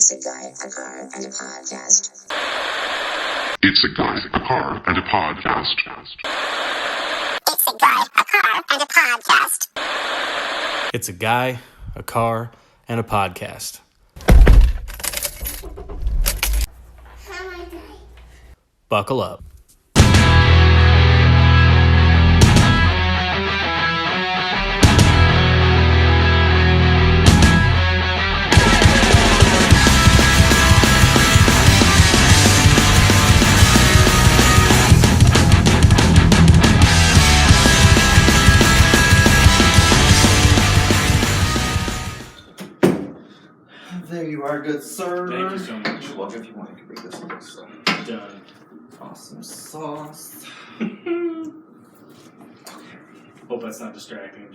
It's a guy, a car, and a podcast. It's a guy, a car, and a podcast. It's a guy, a car, and a podcast. It's a guy, a car, and a podcast. Buckle up. There you are, good sir. Thank you so much. You're welcome. If you want, you can bring this one. So. Done. Awesome sauce. Hope that's not distracting.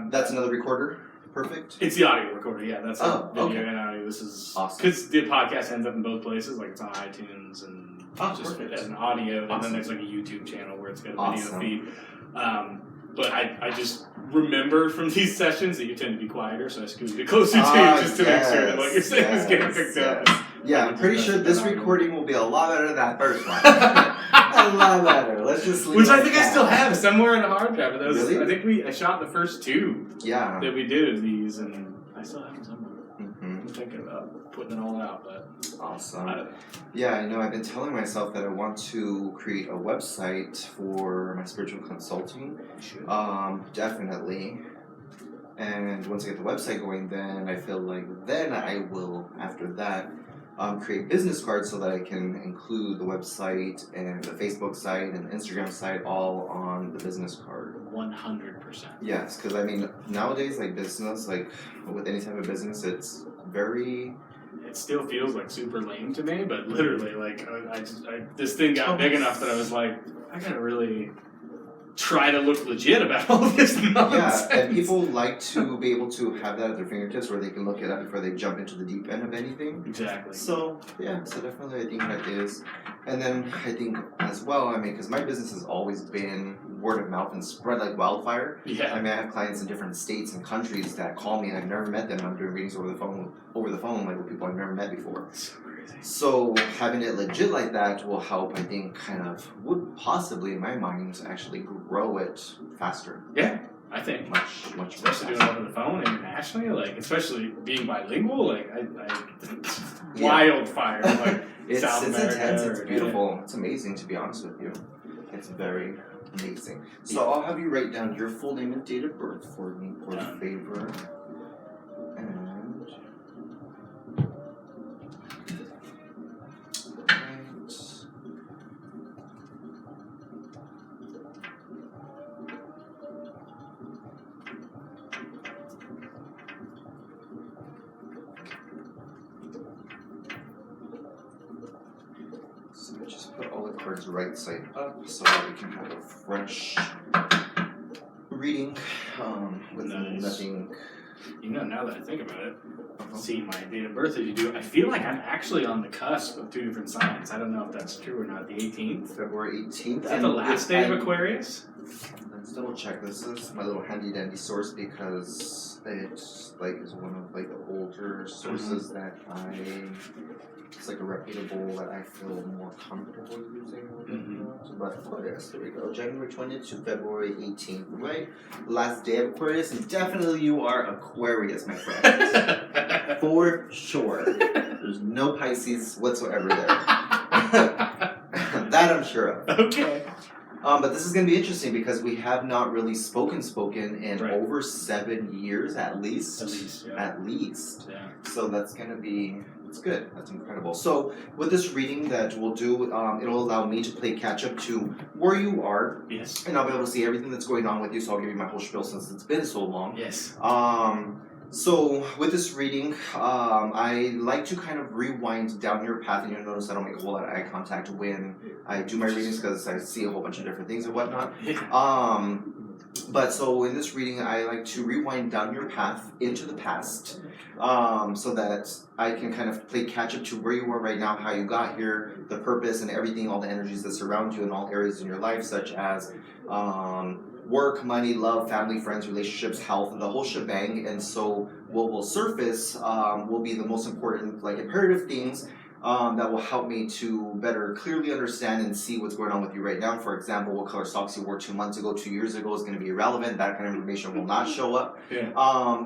That's another recorder. Perfect. It's the audio recorder, yeah. That's video okay. and audio. This is awesome. Because the podcast ends up in both places. Like it's on iTunes and just perfect. as an audio, and Awesome. then there's like a YouTube channel where it's got a Awesome. video feed. But I just remember from these sessions that you tend to be quieter, so I scooted it closer to you just to make sure that what you're saying is getting picked up. Yeah, I'm pretty sure this recording will be a lot better than that first one. A lot better. Let's just leave Which it I like think that. I still have somewhere in a hard drive. But Really? I think I shot the first two Yeah. that we did of these, and I still have them somewhere. Mm-hmm. I'm thinking about putting it all out, but Awesome. I don't know. Yeah, I know. I've been telling myself that I want to create a website for my spiritual consulting. You should. Definitely. And once I get the website going, then I feel like then I will, after that, create business cards so that I can include the website and the Facebook site and the Instagram site all on the business card. 100%. Yes, because I mean, nowadays, like business, like with any type of business, it's very... It still feels like super lame to me, but literally, like, this thing got big enough that I was like, I gotta really try to look legit about all this nonsense. Yeah, and people like to be able to have that at their fingertips where they can look it up before they jump into the deep end of anything. Exactly. So, yeah, so definitely I think that is. And then I think as well, I mean, because my business has always been word of mouth and spread like wildfire. Yeah. I mean, I have clients in different states and countries that call me and I've never met them. I'm doing readings over the phone, like with people I've never met before. So crazy. So having it legit like that will help, I think, kind of, would possibly, in my mind, actually grow it faster. Yeah, I think. Much more Especially doing it over the phone internationally, like, especially being bilingual, like, Yeah. wildfire, like, It's South America. intense, it's or- beautiful. It's amazing, to be honest with you. It's very amazing. So I'll have you write down your full name and date of birth for me, for favor. And... Right. So I just put all the cards right side up so that we can have a fresh reading with Nice. nothing. You know, now that I think about it, seeing my date of birth as you do, I feel like I'm actually on the cusp of two different signs. I don't know if that's true or not. The 18th? February 18th. Is that the last day of Aquarius? Let's double check. This is my little handy dandy source because it like is one of like the older sources that it's like a reputable that I feel more comfortable using. But Aquarius, there we go. January 20th to February 18th, right? Last day of Aquarius, and definitely you are Aquarius, my friend. For sure. There's no Pisces whatsoever there. That I'm sure of. Okay. But this is going to be interesting because we have not really spoken in Right. over 7 years at least. At least, yeah. At least. Yeah. So that's going to be, it's good. That's incredible. So with this reading that we'll do, it'll allow me to play catch up to where you are. Yes. And I'll be able to see everything that's going on with you. So I'll give you my whole spiel since it's been so long. Yes. So with this reading, I like to kind of rewind down your path, and you'll notice I don't make a whole lot of eye contact when I do my readings because I see a whole bunch of different things and whatnot. But so in this reading, I like to rewind down your path into the past, so that I can kind of play catch up to where you are right now, how you got here, the purpose and everything, all the energies that surround you in all areas in your life, such as work, money, love, family, friends, relationships, health, the whole shebang. And so what will surface will be the most important, like, imperative things that will help me to better clearly understand and see what's going on with you right now. For example, what color socks you wore 2 months ago, 2 years ago is going to be irrelevant. That kind of information will not show up. Yeah.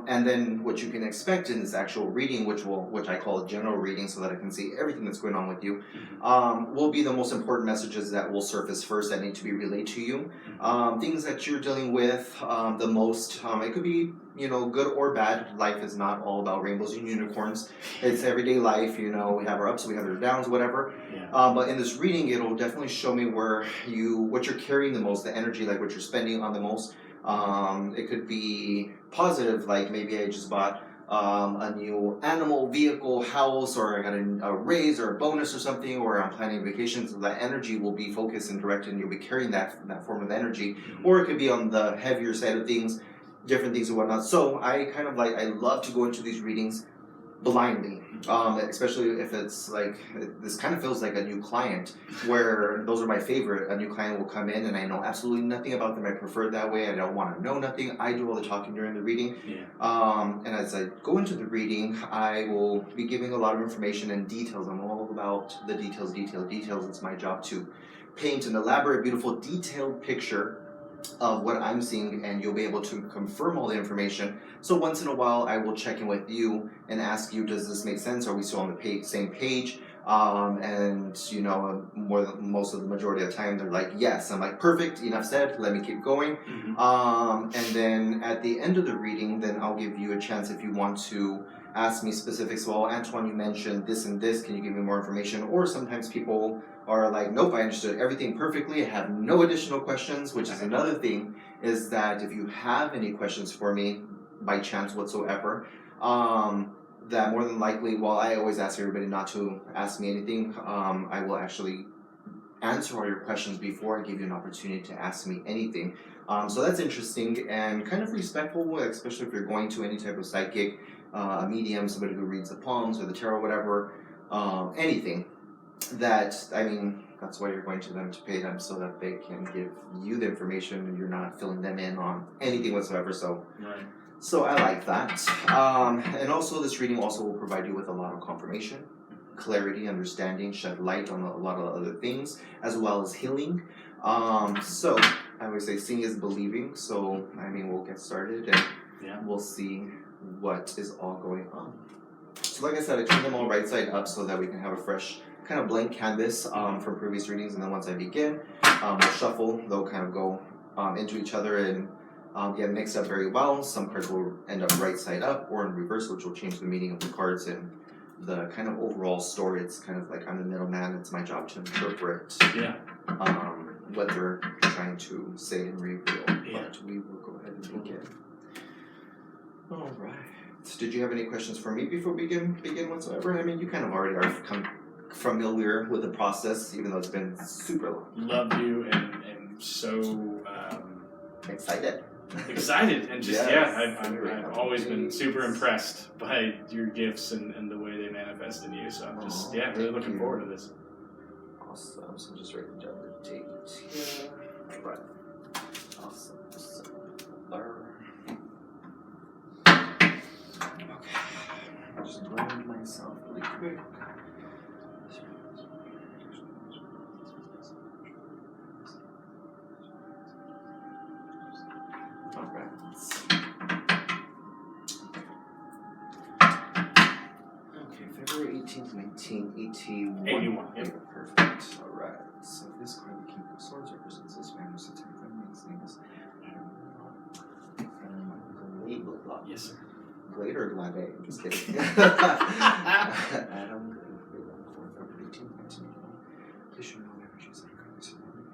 And then what you can expect in this actual reading, which I call a general reading, so that I can see everything that's going on with you, will be the most important messages that will surface first that need to be relayed to you. Things that you're dealing with the most. It could be, good or bad. Life is not all about rainbows and unicorns. It's everyday life. We have our ups, we have our downs, whatever. Yeah. But in this reading, it'll definitely show me what you're carrying the most, the energy, like what you're spending on the most. It could be positive, like maybe I just bought a new animal, vehicle, house, or I got a raise or a bonus or something, or I'm planning a vacation, so that energy will be focused and directed, and you'll be carrying that form of energy. Or it could be on the heavier side of things, different things and whatnot. So I love to go into these readings blindly, especially if it's like, this kind of feels like a new client, where those are my favorite. A new client will come in and I know absolutely nothing about them. I prefer it that way. I don't want to know nothing. I do all the talking during the reading. Yeah. And as I go into the reading, I will be giving a lot of information and details. I'm all about the details. It's my job to paint an elaborate, beautiful, detailed picture of what I'm seeing, and you'll be able to confirm all the information. So once in a while, I will check in with you and ask you, does this make sense? Are we still on the same page? And most of the majority of the time, they're like, yes. I'm like, perfect, enough said, let me keep going. And then at the end of the reading, then I'll give you a chance if you want to ask me specifics. Well, Antoine, you mentioned this and this, can you give me more information? Or sometimes people are like, nope, I understood everything perfectly, I have no additional questions, which is another thing, is that if you have any questions for me, by chance whatsoever, that more than likely, while I always ask everybody not to ask me anything, I will actually answer all your questions before I give you an opportunity to ask me anything. So that's interesting and kind of respectful, especially if you're going to any type of psychic, a medium, somebody who reads the palms or the tarot, whatever, anything. That's why you're going to them, to pay them so that they can give you the information and you're not filling them in on anything whatsoever. So, Right. So I like that. And also this reading also will provide you with a lot of confirmation, clarity, understanding, shed light on a lot of other things, as well as healing. So I always say seeing is believing. So we'll get started and we'll see what is all going on. So like I said, I turned them all right side up so that we can have a fresh kind of blank canvas from previous readings. And then once I begin, we'll shuffle. They'll kind of go into each other and get mixed up very well. Some cards will end up right side up or in reverse, which will change the meaning of the cards and the kind of overall story. It's kind of like I'm the middleman. It's my job to interpret what they're trying to say and reveal. But we will go ahead and begin. All right. Did you have any questions for me before we begin whatsoever? You kind of already are familiar with the process, even though it's been super long. Love you and so excited and just I've always been super impressed by your gifts and the way they manifest in you. So I'm just really looking forward to this. Awesome. So I'm just writing down the date here. Right. Awesome. So, okay. I'll just ground myself really quick. Alright. Okay, February 18th, 1981. 81, yep. Perfect. Alright. So this card, the King of Swords, represents this man who's attacked by me. His name is Glade. Yes, sir. Glade or Glade? I'm just kidding. Adam Glade, February 18th, 1981. Please show me all energies that are currently surrounding you.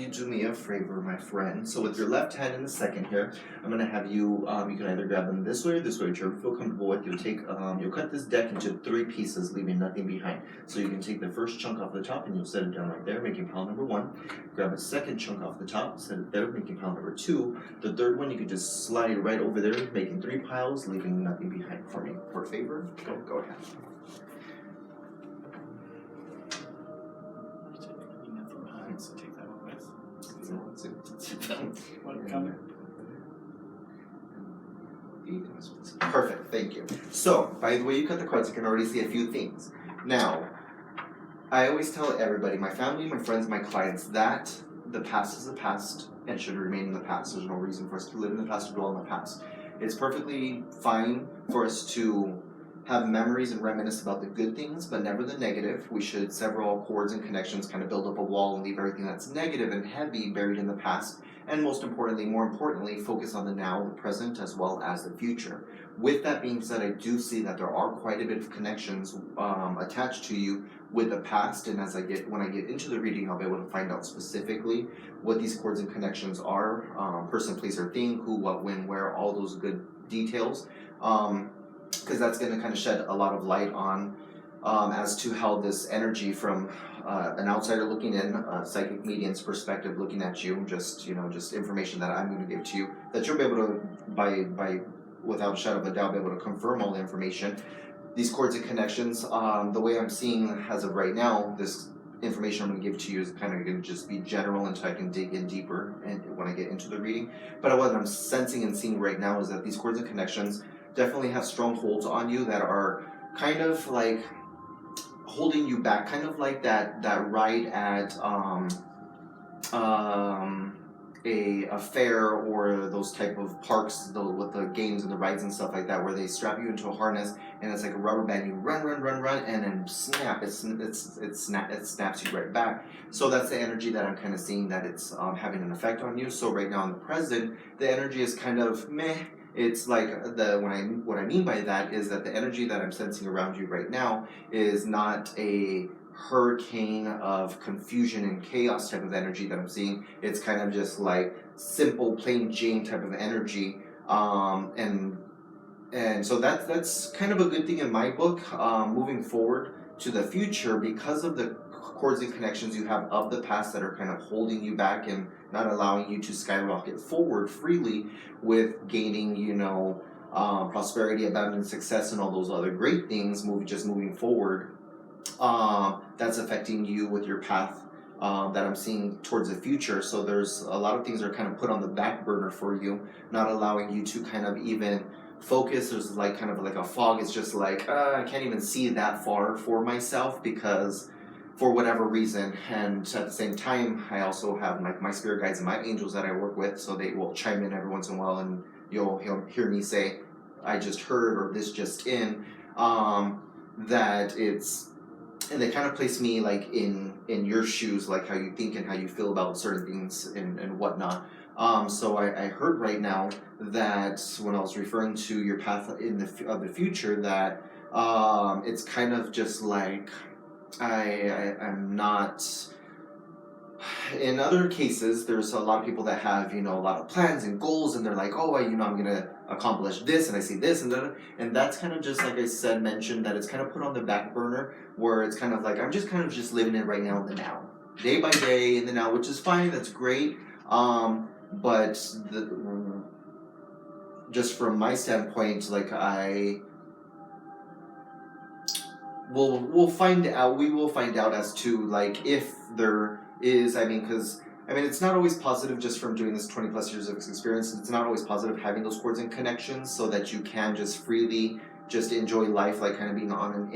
you do me a favor, my friend. So with your left hand in the second here, I'm gonna have you. You can either grab them this way or this way, whichever you feel comfortable with. You'll take. You'll cut this deck into 3 pieces, leaving nothing behind. So you can take the first chunk off the top and you'll set it down right there, making pile number 1. Grab a second chunk off the top, set it there, making pile number 2. The third one you can just slide it right over there, making 3 piles, leaving nothing behind for me. For a favor, go ahead. So take that one with. Perfect, thank you. So, by the way you cut the cards, you can already see a few things. Now, I always tell everybody, my family, my friends, my clients, that the past is the past and should remain in the past. There's no reason for us to live in the past or dwell in the past. It's perfectly fine for us to have memories and reminisce about the good things, but never the negative. We should sever all cords and connections, kind of build up a wall and leave everything that's negative and heavy buried in the past. And more importantly, focus on the now, the present, as well as the future. With that being said, I do see that there are quite a bit of connections attached to you with the past, and when I get into the reading, I'll be able to find out specifically what these cords and connections are, person, place, or thing, who, what, when, where, all those good details. Because that's going to kind of shed a lot of light on as to how this energy from an outsider looking in, a psychic medium's perspective looking at you, just information that I'm going to give to you, that you'll be able to, by without a shadow of a doubt, be able to confirm all the information. These cords and connections, the way I'm seeing as of right now, this information I'm going to give to you is kind of going to just be general until I can dig in deeper and when I get into the reading. But what I'm sensing and seeing right now is that these cords and connections definitely have strongholds on you that are kind of like holding you back, kind of like that ride at a fair or those type of parks with the games and the rides and stuff like that, where they strap you into a harness and it's like a rubber band. You run, and then snap! It snaps you right back. So that's the energy that I'm kind of seeing that it's having an effect on you. So right now in the present, the energy is kind of meh. It's like what I mean by that is that the energy that I'm sensing around you right now is not a hurricane of confusion and chaos type of energy that I'm seeing. It's kind of just like simple, plain Jane type of energy, and so that's kind of a good thing in my book. Moving forward to the future, because of the cords and connections you have of the past that are kind of holding you back and not allowing you to skyrocket forward freely with gaining, prosperity, abundance, success, and all those other great things. Moving forward, that's affecting you with your path that I'm seeing towards the future. So there's a lot of things that are kind of put on the back burner for you, not allowing you to kind of even focus. There's like kind of like a fog. It's just like I can't even see that far for myself because for whatever reason. And at the same time, I also have like my spirit guides and my angels that I work with, so they will chime in every once in a while, and you'll hear me say, "I just heard," or "this just in," that it's. And they kind of place me like in your shoes, like how you think and how you feel about certain things and whatnot. So I heard right now that when I was referring to your path of the future, that it's kind of just like I'm not. In other cases, there's a lot of people that have, a lot of plans and goals, and they're like, oh, I'm going to accomplish this, and I see this, and that's kind of just, like I mentioned, that it's kind of put on the back burner, where it's kind of like, I'm just kind of just living it right now in the now. Day by day in the now, which is fine, that's great, but just from my standpoint, like we will find out as to, like, if there is, because it's not always positive just from doing this 20 plus years of experience. It's not always positive having those cords and connections so that you can just freely just enjoy life, like kind of being on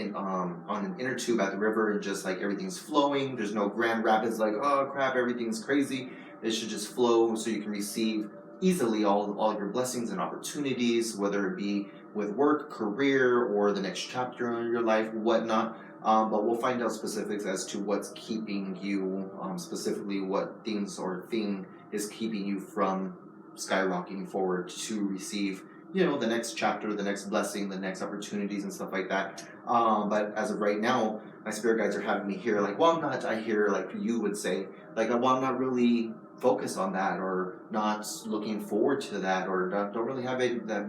an inner tube at the river and just like everything's flowing. There's no grand rapids like, oh crap, everything's crazy. It should just flow so you can receive easily all your blessings and opportunities, whether it be with work, career, or the next chapter in your life, whatnot. But we'll find out specifics as to what's keeping you, specifically what things or thing is keeping you from skyrocketing forward to receive the next chapter, the next blessing, the next opportunities and stuff like that. But as of right now, my spirit guides are having me hear like, well, I'm not, I hear like you would say, like, well, I'm not really focused on that, or not looking forward to that, or don't really have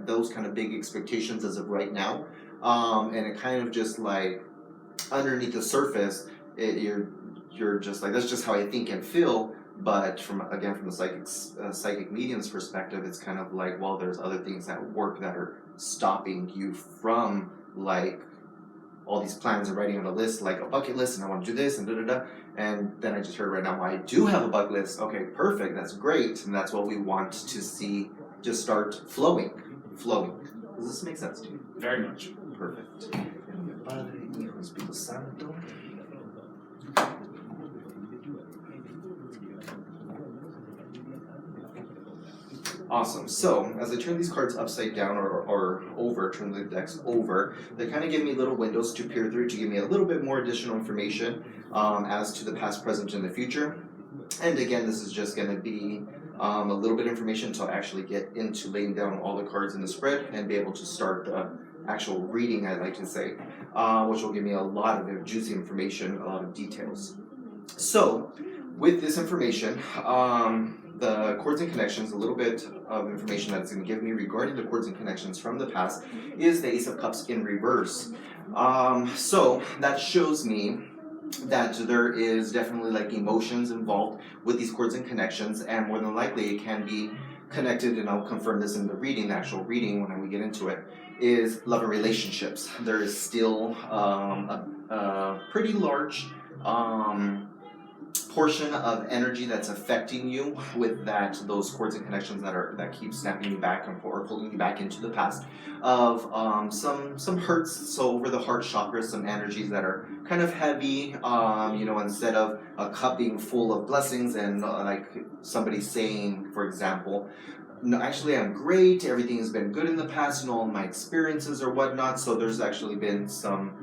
those kind of big expectations as of right now. And it kind of just like underneath the surface, you're just like, that's just how I think and feel. But from the psychic medium's perspective, it's kind of like, well, there's other things at work that are stopping you from like all these plans and writing on a list, like a bucket list, and I want to do this and da da da. And then I just heard right now, well, I do have a bucket list. Okay, perfect. That's great, and that's what we want to see. Just start flowing. Does this make sense to you? Very much. Perfect. Awesome. So, as I turn these cards upside down or over, turn the decks over, they kind of give me little windows to peer through to give me a little bit more additional information as to the past, present, and the future. And again, this is just going to be a little bit of information until I actually get into laying down all the cards in the spread and be able to start the actual reading, I like to say, which will give me a lot of juicy information, a lot of details. So, with this information, the chords and connections, a little bit of information that's going to give me regarding the chords and connections from the past is the Ace of Cups in reverse. So that shows me that there is definitely like emotions involved with these chords and connections, and more than likely it can be connected, and I'll confirm this in the reading, the actual reading when we get into it, is love and relationships. There is still a pretty large portion of energy that's affecting you with those chords and connections that keep snapping you back or pulling you back into the past of some hurts. So over the heart chakra, some energies that are kind of heavy, instead of a cup being full of blessings and like somebody saying, for example, no, actually I'm great, everything has been good in the past and all my experiences or whatnot. So there's actually been some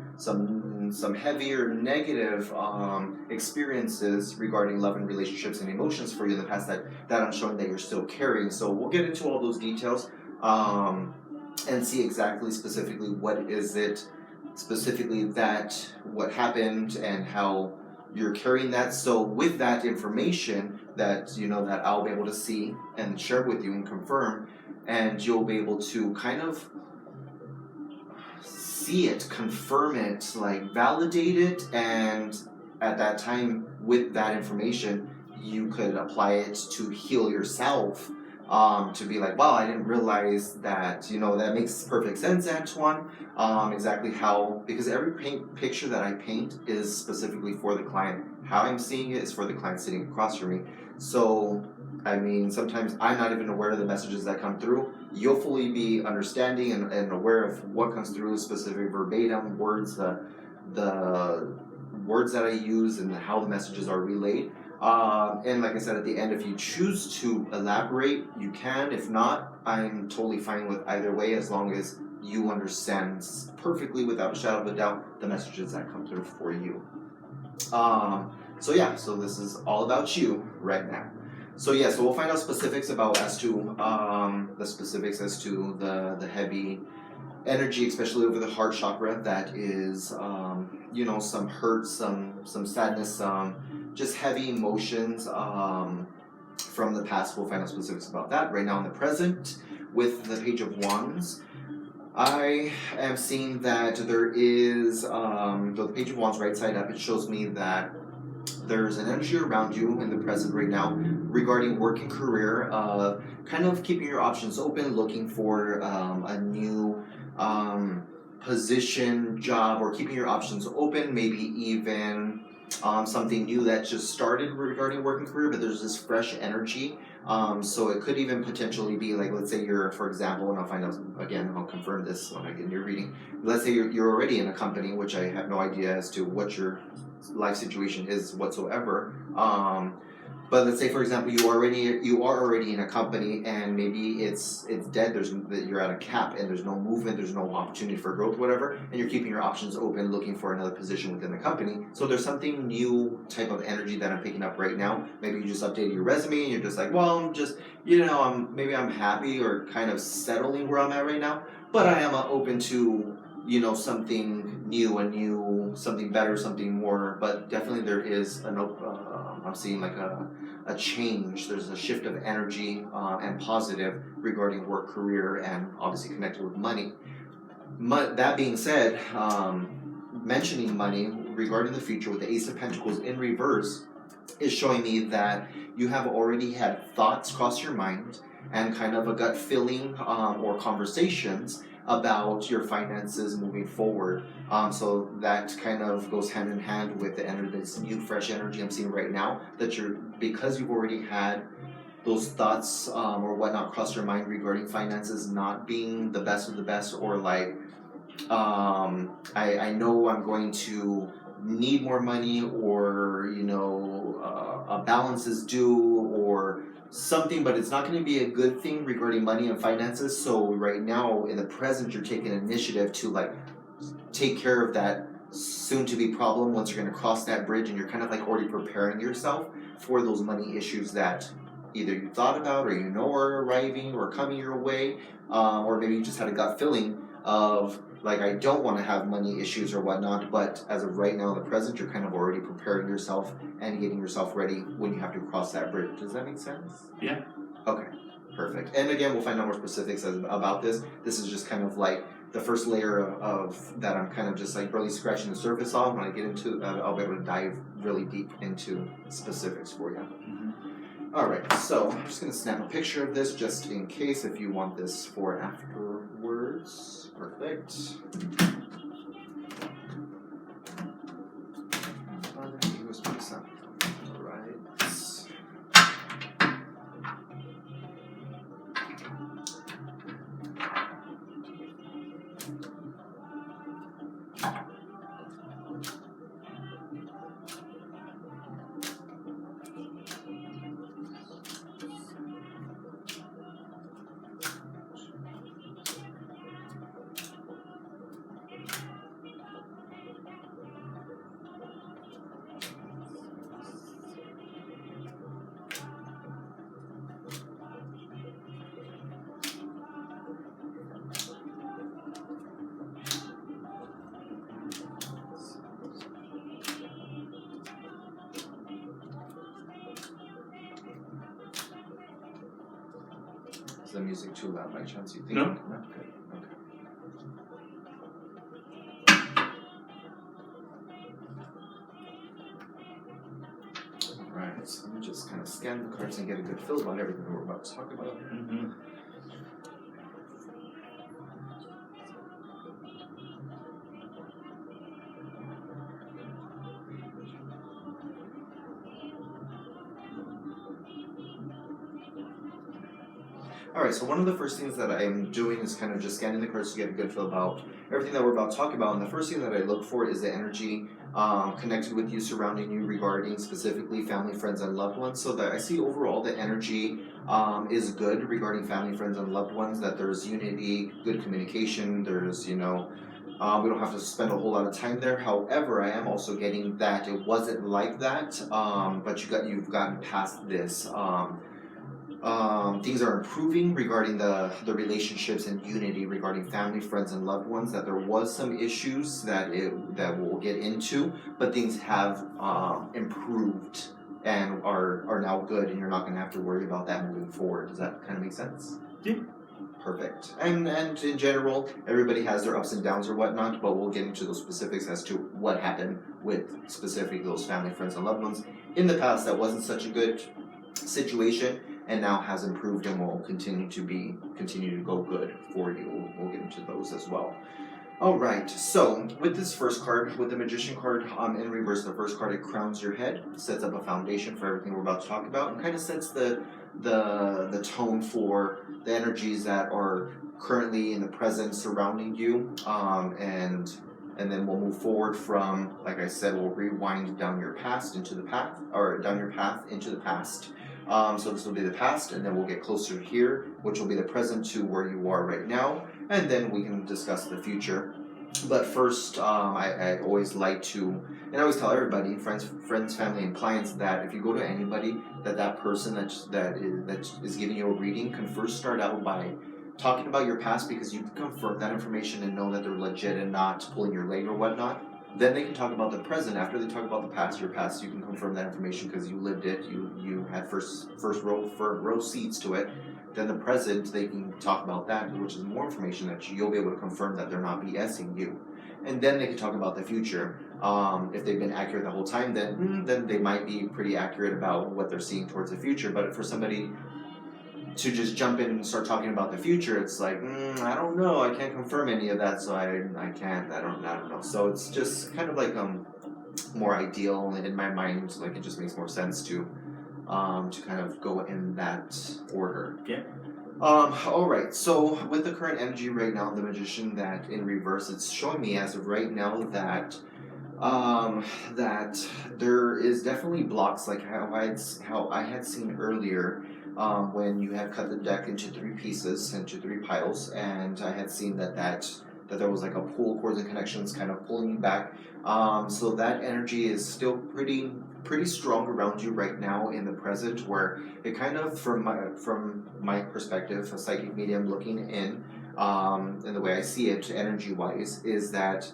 heavier negative experiences regarding love and relationships and emotions for you in the past that I'm showing that you're still carrying. So we'll get into all those details and see exactly specifically what is it specifically that what happened and how you're carrying that. So with that information that that I'll be able to see and share with you and confirm, and you'll be able to kind of see it, confirm it, like validate it, and at that time with that information you could apply it to heal yourself, to be like, wow, I didn't realize that, that makes perfect sense, Antoine, exactly how, because every picture that I paint is specifically for the client. How I'm seeing it is for the client sitting across from me. So I mean, sometimes I'm not even aware of the messages that come through. You'll fully be understanding and aware of what comes through, specific verbatim words, the words that I use and how the messages are relayed. And like I said, at the end, if you choose to elaborate, you can. If not, I'm totally fine with either way, as long as you understand perfectly, without a shadow of a doubt, the messages that come through for you. So this is all about you right now. So we'll find out specifics as to the heavy energy, especially over the heart chakra, that is some hurt, some sadness, just heavy emotions from the past. We'll find out specifics about that. Right now in the present, with the Page of Wands, I am seeing that there is the Page of Wands right side up. It shows me that there's an energy around you in the present right now regarding work and career, kind of keeping your options open, looking for a new position, job, or keeping your options open, maybe even something new that just started regarding work and career, but there's this fresh energy. So it could even potentially be like, let's say you're, for example, and I'll find out again, I'll confirm this when I get in your reading. Let's say you're already in a company, which I have no idea as to what your life situation is whatsoever. But let's say, for example, you are already in a company, and maybe it's dead. You're at a cap, and there's no movement, there's no opportunity for growth, whatever, and you're keeping your options open, looking for another position within the company. So there's something new type of energy that I'm picking up right now. Maybe you just updated your resume, and you're just like, well, I'm just maybe I'm happy or kind of settling where I'm at right now, but I am open to something new, something better, something more. But definitely there is I'm seeing like a change. There's a shift of energy and positive regarding work, career, and obviously connected with money. That being said, mentioning money regarding the future with the Ace of Pentacles in reverse is showing me that you have already had thoughts cross your mind and kind of a gut feeling or conversations about your finances moving forward. So that kind of goes hand in hand with the energy, this new fresh energy I'm seeing right now, that because you've already had those thoughts or whatnot cross your mind regarding finances not being the best of the best, or like I know I'm going to need more money, or a balance is due or something, but it's not going to be a good thing regarding money and finances. So right now in the present, you're taking initiative to like take care of that soon to be problem once you're going to cross that bridge, and you're kind of like already preparing yourself for those money issues that either you thought about or are arriving or coming your way, or maybe you just had a gut feeling of like, I don't want to have money issues or whatnot, but as of right now in the present, you're kind of already preparing yourself and getting yourself ready when you have to cross that bridge. Does that make sense? Yeah. Okay, perfect. And again, we'll find out more specifics about this. This is just kind of like the first layer of that I'm kind of just like barely scratching the surface on. When I get into I'll be able to dive really deep into specifics for you. Mm-hmm. All right, so I'm just going to snap a picture of this just in case if you want this for afterwards. Perfect. USB sound. All right. Is the music too loud by chance, you think? No. Okay. Alright, so let me just kind of scan the cards and get a good feel about everything we're about to talk about. Mm-hmm. Alright, so one of the first things that I'm doing is kind of just scanning the cards to get a good feel about everything that we're about to talk about. And the first thing that I look for is the energy connected with you, surrounding you, regarding specifically family, friends, and loved ones. So that I see overall the energy is good regarding family, friends, and loved ones, that there's unity, good communication, there's, we don't have to spend a whole lot of time there. However, I am also getting that it wasn't like that, but you've gotten past this. Things are improving regarding the relationships and unity regarding family, friends, and loved ones. That there was some issues that we'll get into, but things have improved and are now good, and you're not going to have to worry about that moving forward. Does that kind of make sense? Yeah. Perfect. And in general, everybody has their ups and downs or whatnot, but we'll get into those specifics as to what happened with specifically those family, friends, and loved ones in the past that wasn't such a good situation, and now has improved and will continue to go good for you. We'll get into those as well. All right, so with this first card, with the Magician card in reverse, the first card, it crowns your head, sets up a foundation for everything we're about to talk about, and kind of sets the tone for the energies that are currently in the present surrounding you, and and then we'll move forward from, like I said, we'll rewind down your past into the path, or down your path into the past. So this will be the past, and then we'll get closer here, which will be the present to where you are right now, and then we can discuss the future. But first, I always like to, and I always tell everybody, friends, family, and clients, that if you go to anybody, that person that is giving you a reading can first start out by talking about your past, because you can confirm that information and know that they're legit and not pulling your leg or whatnot. Then they can talk about the present. After they talk about the past, your past, you can confirm that information because you lived it. You had first row seats to it. Then the present, they can talk about that, which is more information that you'll be able to confirm that they're not BSing you. And then they can talk about the future. If they've been accurate the whole time, then they might be pretty accurate about what they're seeing towards the future. But for somebody to just jump in and start talking about the future, it's like, I don't know, I can't confirm any of that, so I can't, I don't know. So it's just kind of like more ideal, and in my mind, like it just makes more sense to kind of go in that order. Yeah. All right. So with the current energy right now, the Magician, that in reverse, it's showing me as of right now that that there is definitely blocks, like how I had seen earlier. When you had cut the deck into 3 pieces, into 3 piles, and I had seen that there was like a pull, cords and connections kind of pulling you back. So that energy is still pretty strong around you right now in the present, where it kind of, from my perspective, a psychic medium looking in, and the way I see it energy wise, is that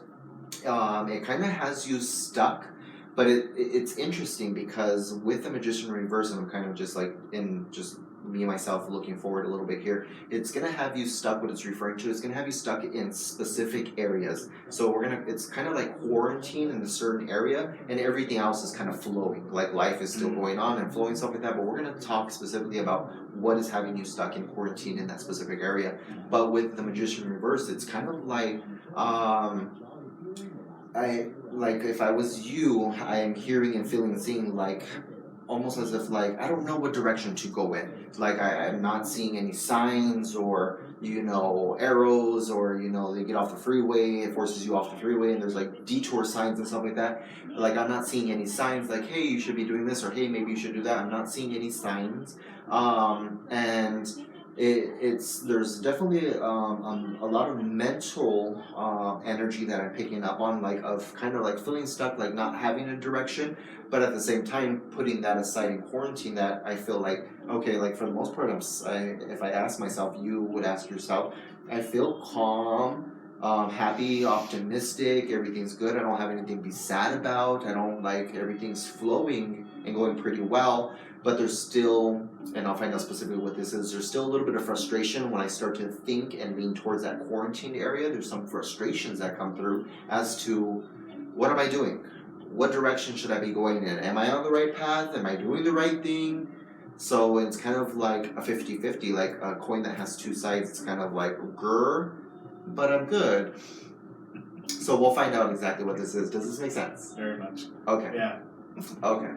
it kind of has you stuck. But it's interesting because with the Magician reverse, and I'm kind of just like in just me myself looking forward a little bit here, it's gonna have you stuck. What it's referring to, it's gonna have you stuck in specific areas. So it's kind of like quarantine in a certain area, and everything else is kind of flowing. Like life is still going on and flowing, stuff like that. But we're gonna talk specifically about what is having you stuck in quarantine in that specific area. But with the Magician reverse, it's kind of like if I was you, I am hearing and feeling and seeing like almost as if like I don't know what direction to go in. Like I'm not seeing any signs or arrows, or they get off the freeway, it forces you off the freeway and there's like detour signs and stuff like that. Like I'm not seeing any signs like, hey, you should be doing this, or hey, maybe you should do that. I'm not seeing any signs. And there's definitely a lot of mental energy that I'm picking up on, like of kind of like feeling stuck, like not having a direction, but at the same time putting that aside in quarantine, that I feel like, okay, like for the most part, if I ask myself, you would ask yourself, I feel calm, happy, optimistic, everything's good, I don't have anything to be sad about, I don't like, everything's flowing and going pretty well. But there's still, and I'll find out specifically what this is, there's still a little bit of frustration when I start to think and lean towards that quarantine area. There's some frustrations that come through as to, what am I doing? What direction should I be going in? Am I on the right path? Am I doing the right thing? So it's kind of like a 50-50, like a coin that has 2 sides. It's kind of like, grr, but I'm good. So we'll find out exactly what this is. Does this make sense? Very much. Okay. Yeah. Okay.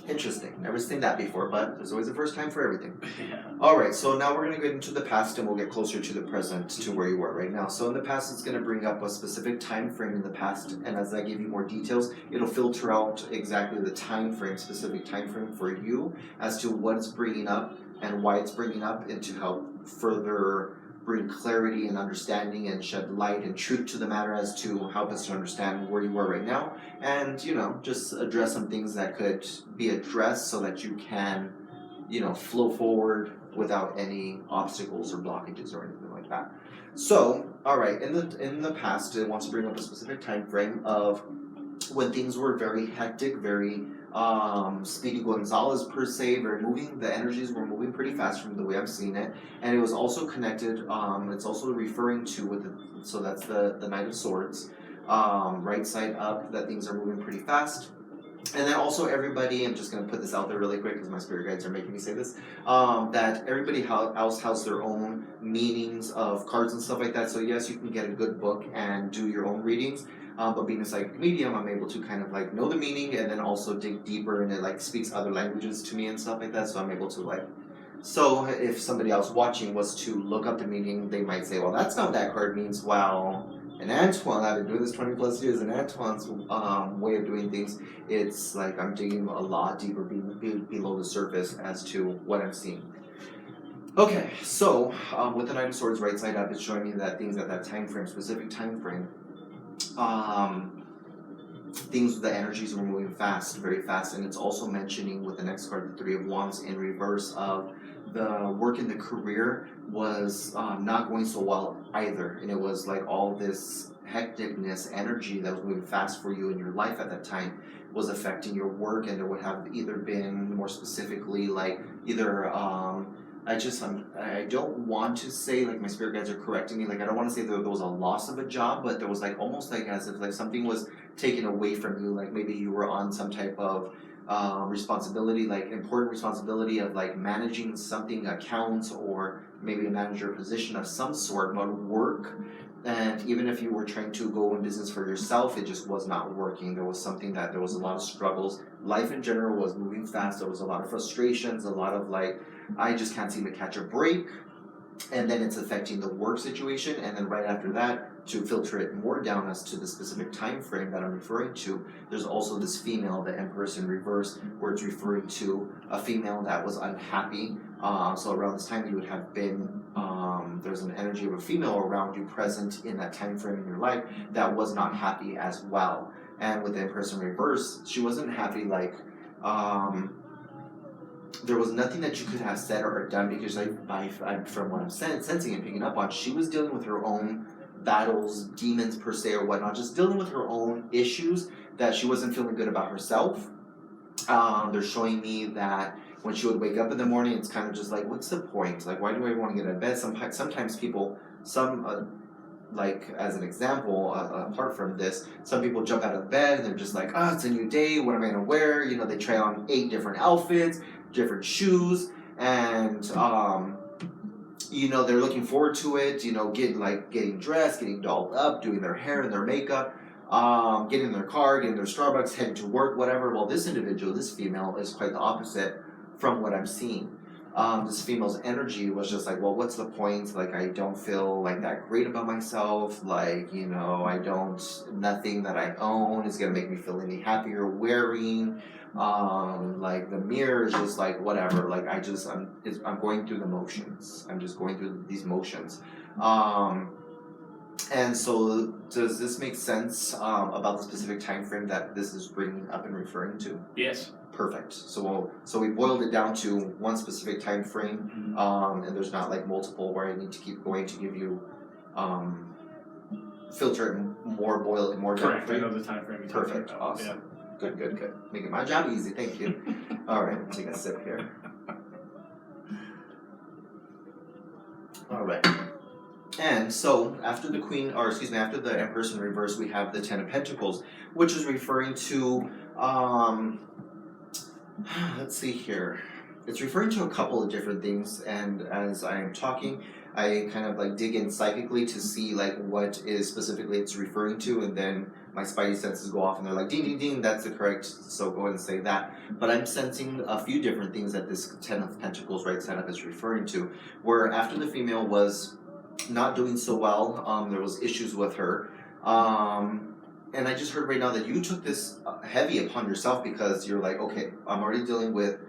Interesting. Never seen that before, but there's always a first time for everything. Yeah. Alright, so now we're going to get into the past, and we'll get closer to the present, to where you are right now. So in the past, it's going to bring up a specific time frame in the past, and as I give you more details, it'll filter out exactly the time frame, specific time frame for you, as to what it's bringing up and why it's bringing up, and to help further bring clarity and understanding and shed light and truth to the matter, as to help us to understand where you are right now, and just address some things that could be addressed so that you can flow forward without any obstacles or blockages or anything like that. So alright, in the past, it wants to bring up a specific time frame of when things were very hectic, very Speedy Gonzalez per se, very moving. The energies were moving pretty fast from the way I'm seeing it, and it was also connected. It's also referring to so that's the Knight of Swords, right side up. That things are moving pretty fast, and then also everybody. I'm just gonna put this out there really quick because my spirit guides are making me say this. That everybody else has their own meanings of cards and stuff like that. So yes, you can get a good book and do your own readings. But being a psychic medium, I'm able to kind of like know the meaning and then also dig deeper, and it like speaks other languages to me and stuff like that. So I'm able to so if somebody else watching was to look up the meaning, they might say, well, that's not what that card means. Well, And Antoine, I've been doing this 20 plus years, and Antoine's way of doing things, it's like I'm digging a lot deeper below the surface as to what I'm seeing. Okay, so with the Knight of Swords right side up, it's showing me that things at that time frame, specific time frame, things, the energies were moving fast, very fast, and it's also mentioning with the next card, the Three of Wands in reverse of the work in the career was not going so well either, and it was like all this hecticness, energy that was moving fast for you in your life at that time was affecting your work, and there would have either been more specifically like either I don't want to say, like, my spirit guides are correcting me, like I don't want to say that there was a loss of a job, but there was like almost like as if like something was taken away from you, like maybe you were on some type of responsibility, like important responsibility of like managing something, accounts, or maybe a manager position of some sort, but work. And even if you were trying to go in business for yourself, it just was not working. There was something that there was a lot of struggles. Life in general was moving fast. There was a lot of frustrations, a lot of like, I just can't seem to catch a break. And then it's affecting the work situation. And then right after that, to filter it more down as to the specific time frame that I'm referring to, there's also this female, the Empress in reverse, where it's referring to a female that was unhappy. So around this time, you would have been, there's an energy of a female around you present in that time frame in your life that was not happy as well. And with the Empress in reverse, she wasn't happy like, there was nothing that you could have said or done because from what I'm sensing and picking up on, she was dealing with her own battles, demons per se or whatnot, just dealing with her own issues that she wasn't feeling good about herself. They're showing me that when she would wake up in the morning, it's kind of just like, what's the point? Like, why do I want to get out of bed? Sometimes people, like as an example, apart from this, some people jump out of bed and they're just like, it's a new day, what am I going to wear? You know, they try on 8 different outfits, different shoes, and you know, they're looking forward to it, you know, getting dressed, getting dolled up, doing their hair and their makeup, getting in their car, getting their Starbucks, heading to work, whatever. Well, this individual, this female, is quite the opposite from what I'm seeing. This female's energy was just like, well, what's the point? Like, I don't feel like that great about myself. Like, you know, nothing that I own is going to make me feel any happier wearing. Like the mirror is just like, whatever. Like, I'm going through the motions. I'm just going through these motions. And so does this make sense about the specific time frame that this is bringing up and referring to? Yes. Perfect. So we boiled it down to one specific time frame, and there's not like multiple where I need to keep going to give you filter it more, boil it more down. Correct. I know the time frame. Perfect. Awesome. Yeah. Good. Making my job easy. Thank you. All right. Take a sip here. All right. And so after the after the Empress in reverse, we have the Ten of Pentacles, which is referring to let's see here. It's referring to a couple of different things, and as I'm talking, I kind of like dig in psychically to see like what is specifically it's referring to, and then my spidey senses go off and they're like, ding, ding, ding, that's the correct, so go ahead and say that. But I'm sensing a few different things that this Ten of Pentacles right side up is referring to, where after the female was not doing so well, there was issues with her, and I just heard right now that you took this heavy upon yourself because you're like, okay, I'm already dealing with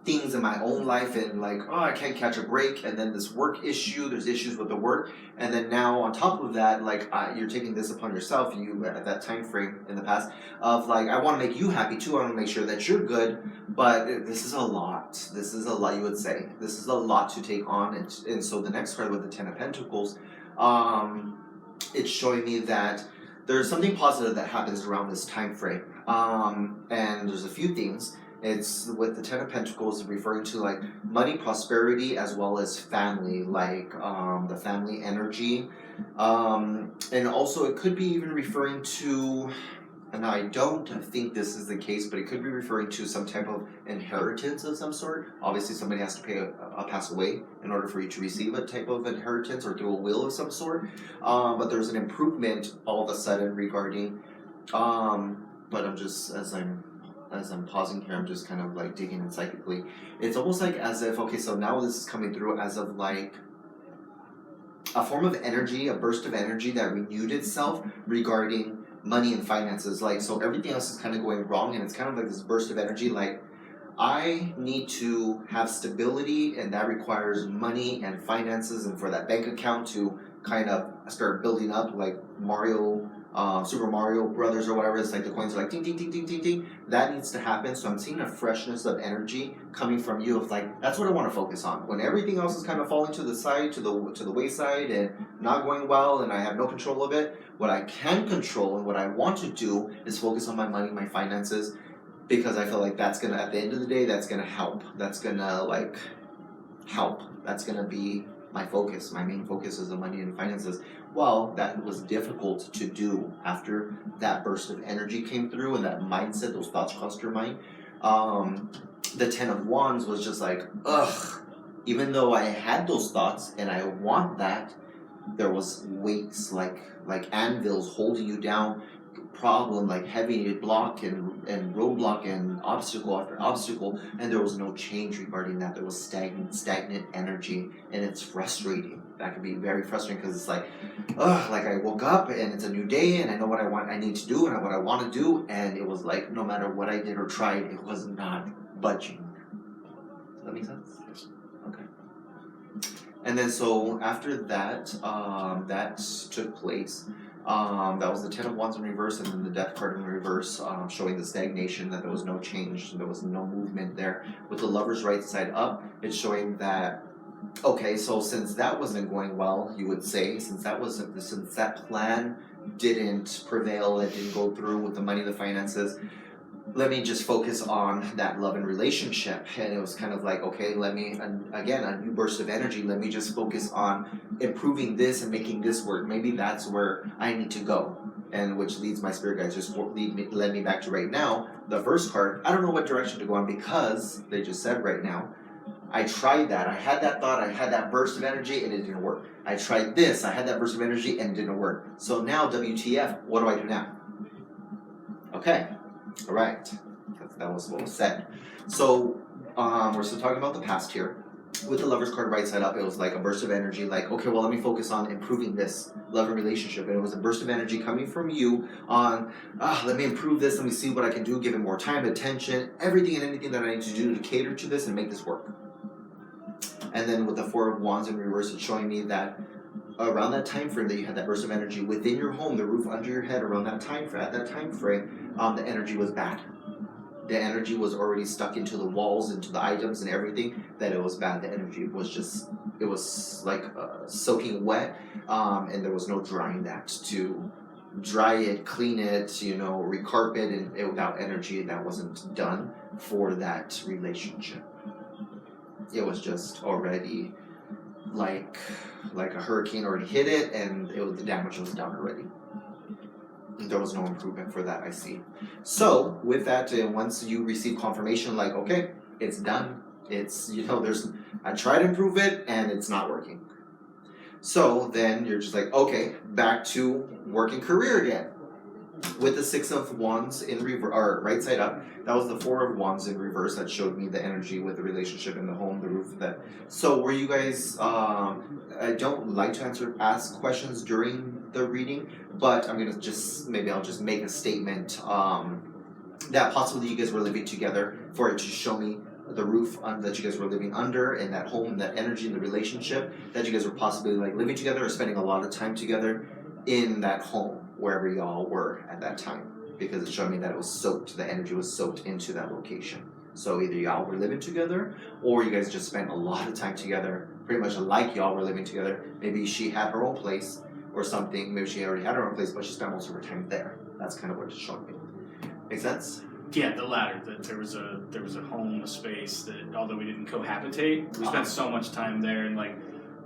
things in my own life, and like, I can't catch a break, and then this work issue, there's issues with the work, and then now on top of that, like, you're taking this upon yourself, you at that time frame in the past, of like, I want to make you happy too, I want to make sure that you're good, but this is a lot, you would say, this is a lot to take on, and so the next card with the Ten of Pentacles, it's showing me that there's something positive that happens around this time frame, and there's a few things. It's with the Ten of Pentacles referring to like money, prosperity, as well as family, like the family energy. And also it could be even referring to, and I don't think this is the case, but it could be referring to some type of inheritance of some sort. Obviously somebody has to pass away in order for you to receive a type of inheritance or through a will of some sort. But there's an improvement all of a sudden regarding, but I'm just, as I'm pausing here, I'm just kind of like digging in psychically. It's almost like as if, okay, so now this is coming through as of like a form of energy, a burst of energy that renewed itself regarding money and finances. Like, so everything else is kind of going wrong, and it's kind of like this burst of energy. Like, I need to have stability, and that requires money and finances, and for that bank account to kind of start building up, like Mario. Super Mario Brothers or whatever, it's like the coins are like ding ding ding ding ding ding. That needs to happen. So I'm seeing a freshness of energy coming from you. Of like, that's what I want to focus on. When everything else is kind of falling to the side, to the wayside, and not going well, and I have no control of it. What I can control and what I want to do is focus on my money, my finances, because I feel like that's gonna, at the end of the day, that's gonna help. That's gonna like help. That's gonna be my focus. My main focus is the money and finances. Well, that was difficult to do after that burst of energy came through and that mindset, those thoughts crossed your mind. The 10 of Wands was just like, ugh. Even though I had those thoughts and I want that, there was weights like anvils holding you down, problem like heavy block and roadblock and obstacle after obstacle, and there was no change regarding that. There was stagnant energy, and it's frustrating. That can be very frustrating because it's like, ugh, like I woke up and it's a new day and I know what I need to do and what I want to do, and it was like no matter what I did or tried, it was not budging. Does that make sense? Okay. And then so after that, that took place. That was the 10 of Wands in reverse, and then the Death card in reverse, showing the stagnation, that there was no change, there was no movement there. With the Lover's right side up, it's showing that, okay, so since that wasn't going well, you would say, since that plan didn't prevail, it didn't go through with the money, the finances, let me just focus on that love and relationship. And it was kind of like, okay, let me, again, a new burst of energy, let me just focus on improving this and making this work. Maybe that's where I need to go. And which leads my spirit guides, just led me back to right now. The first card, I don't know what direction to go on because they just said right now, I tried that. I had that thought, I had that burst of energy, and it didn't work. I tried this, I had that burst of energy, and it didn't work. So now, WTF, what do I do now? Okay. All right, that was what was said. So we're still talking about the past here. With the Lover's card right side up, it was like a burst of energy, like, okay, well, let me focus on improving this love and relationship. And it was a burst of energy coming from you on, let me improve this, let me see what I can do, give it more time, attention, everything and anything that I need to do to cater to this and make this work. And then with the 4 of Wands in reverse, it's showing me that around that time frame that you had that burst of energy within your home, the roof under your head, around that time frame, at that time frame, the energy was bad. The energy was already stuck into the walls, into the items and everything, that it was bad. The energy was just, it was like soaking wet, and there was no drying that to dry it, clean it, recarp it, and without energy, that wasn't done for that relationship. It was just already like a hurricane already hit it, and the damage was done already. There was no improvement for that, I see. So with that, once you receive confirmation, like, okay, it's done. It's, I try to improve it and it's not working. So then you're just like, okay, back to working career again. With the 6 of Wands in reverse, or right side up, that was the 4 of Wands in reverse that showed me the energy with the relationship in the home, the roof. So were you guys? I don't like to ask questions during the reading, but I'm gonna I'll just make a statement that possibly you guys were living together, for it to show me the roof that you guys were living under, and that home, that energy, the relationship, that you guys were possibly like living together or spending a lot of time together in that home, wherever y'all were at that time, because it showed me that it was soaked, the energy was soaked into that location. So either y'all were living together, or you guys just spent a lot of time together, pretty much like y'all were living together. Maybe she had her own place or something, maybe she already had her own place, but she spent most of her time there. That's kind of what it's showing me. Make sense? Yeah, the latter. That there was a home, a space that, although we didn't cohabitate, we spent so much time there, and like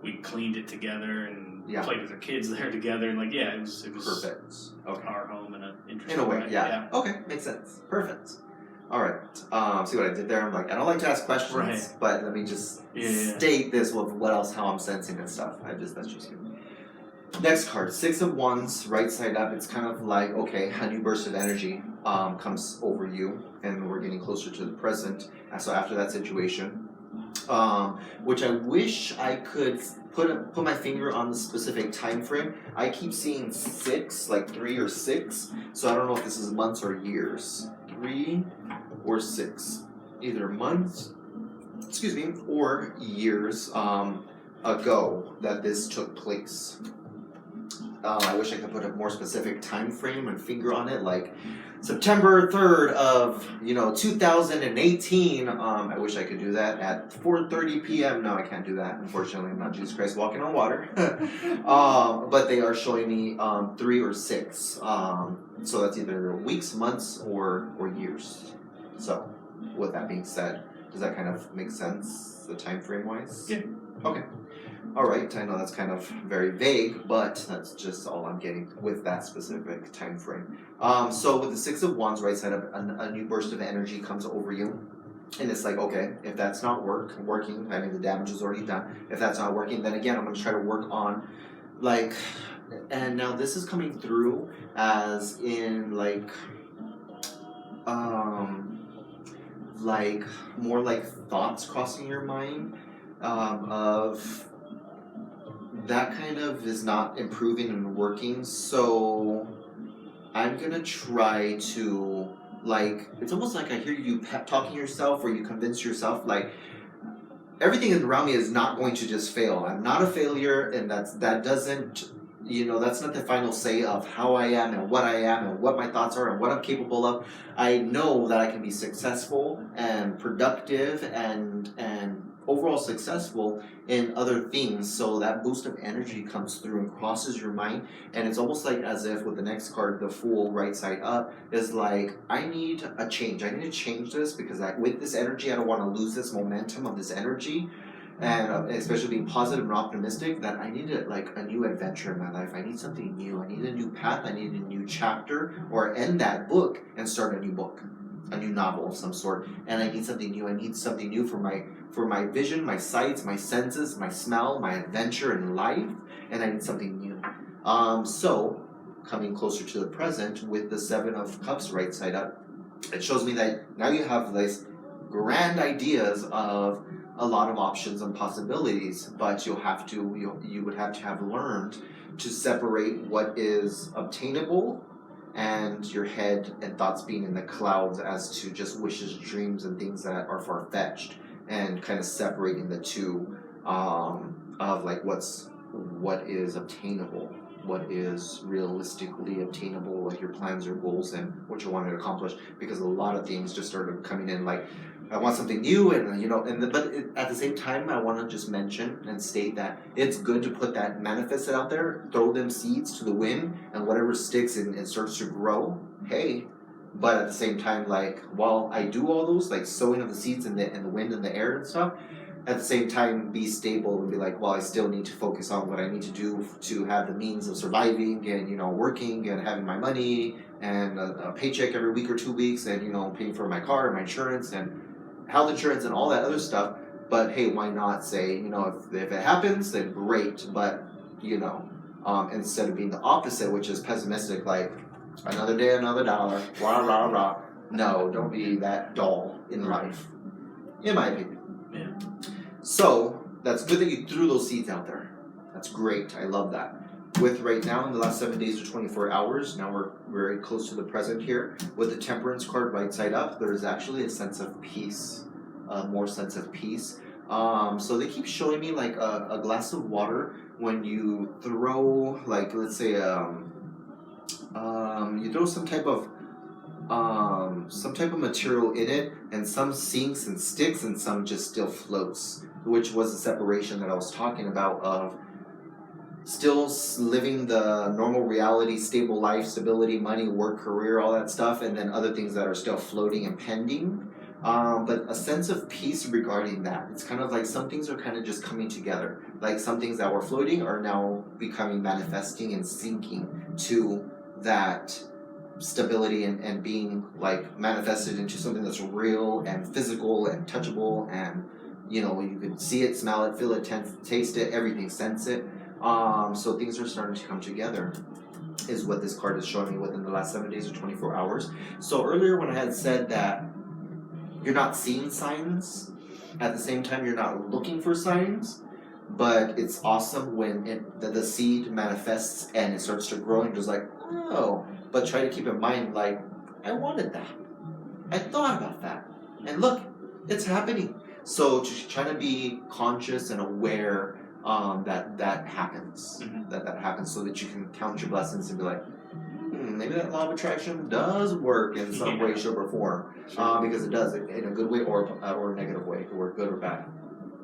we cleaned it together and played with our kids there together, and it was perfect. Okay. Our home in an interesting in a way. Yeah. Okay, makes sense. Perfect. All right. See what I did there? I'm like, I don't like to ask questions, but let me just state this with how I'm sensing and stuff. That's just good. Next card, 6 of Wands, right side up. It's kind of like, okay, a new burst of energy comes over you, and we're getting closer to the present. And so after that situation, which I wish I could put my finger on the specific time frame. I keep seeing 6, like 3 or 6. So I don't know if this is months or years. 3 or 6, either months, or years ago that this took place. I wish I could put a more specific time frame and finger on it, like September 3rd of 2018. I wish I could do that at 4:30 p.m. No, I can't do that. Unfortunately, I'm not Jesus Christ walking on water. But they are showing me 3 or 6. So that's either weeks, months, or years. So, with that being said, does that kind of make sense, the time frame wise? Yeah. Okay. Alright, I know that's kind of very vague, but that's just all I'm getting with that specific time frame. So with the 6 of Wands right side up, a new burst of energy comes over you. And it's like, okay, if that's not working, I mean the damage is already done. If that's not working, then again I'm going to try to work on, like, and now this is coming through as in like more like thoughts crossing your mind of that kind of is not improving and working. So I'm gonna try to, like, it's almost like I hear you pep talking yourself, or you convince yourself like everything around me is not going to just fail. I'm not a failure, and that doesn't, that's not the final say of how I am and what my thoughts are and what I'm capable of. I know that I can be successful and productive and overall successful in other things. So that boost of energy comes through and crosses your mind, and it's almost like as if with the next card, the Fool right side up, is like, I need a change. I need to change this because with this energy, I don't want to lose this momentum of this energy. And especially being positive and optimistic, that I need a new adventure in my life. I need something new. I need a new path. I need a new chapter, or end that book and start a new book, a new novel of some sort. And I need something new. I need something new for my vision, my sights, my senses, my smell, my adventure in life. And I need something new. So coming closer to the present with the 7 of Cups right side up, it shows me that now you have these grand ideas of a lot of options and possibilities, but you would have to have learned to separate what is obtainable and your head and thoughts being in the clouds as to just wishes, dreams, and things that are far-fetched, and kind of separating the two of like what is obtainable, what is realistically obtainable, like your plans or goals and what you want to accomplish, because a lot of things just started coming in like, I want something new, and but at the same time, I want to just mention and state that it's good to put that, manifest it out there, throw them seeds to the wind, and whatever sticks and starts to grow, hey. But at the same time, like, while I do all those, like sowing of the seeds in the wind and the air and stuff, at the same time, be stable and be like, well, I still need to focus on what I need to do to have the means of surviving and, working and having my money and a paycheck every week or 2 weeks and, paying for my car and my insurance and health insurance and all that other stuff. But hey, why not say, if it happens, then great. But, instead of being the opposite, which is pessimistic, like, another day, another dollar, rah, rah, rah. No, don't be that dull in life, in my opinion. Yeah. So, that's good that you threw those seeds out there. That's great. I love that. With right now, in the last 7 days or 24 hours, now we're very close to the present here. With the Temperance card right side up, there's actually a sense of peace, more sense of peace. So they keep showing me like a glass of water when you throw, like, let's say, you throw some type of material in it, and some sinks and sticks and some just still floats, which was the separation that I was talking about of still living the normal reality, stable life, stability, money, work, career, all that stuff, and then other things that are still floating and pending. But a sense of peace regarding that. It's kind of like some things are kind of just coming together. Like some things that were floating are now becoming manifesting and sinking to that stability and being like manifested into something that's real and physical and touchable, and you could see it, smell it, feel it, taste it, everything, sense it. So things are starting to come together, is what this card is showing me within the last 7 days or 24 hours. So earlier when I had said that you're not seeing signs, at the same time you're not looking for signs, but it's awesome when the seed manifests and it starts to grow and you're just like, oh, but try to keep in mind, like, I wanted that. I thought about that. And look, it's happening. So just trying to be conscious and aware that happens. That happens so that you can count your blessings and be like, maybe that law of attraction does work in some way, shape, or form. Because it does, in a good way or a negative way, or good or bad.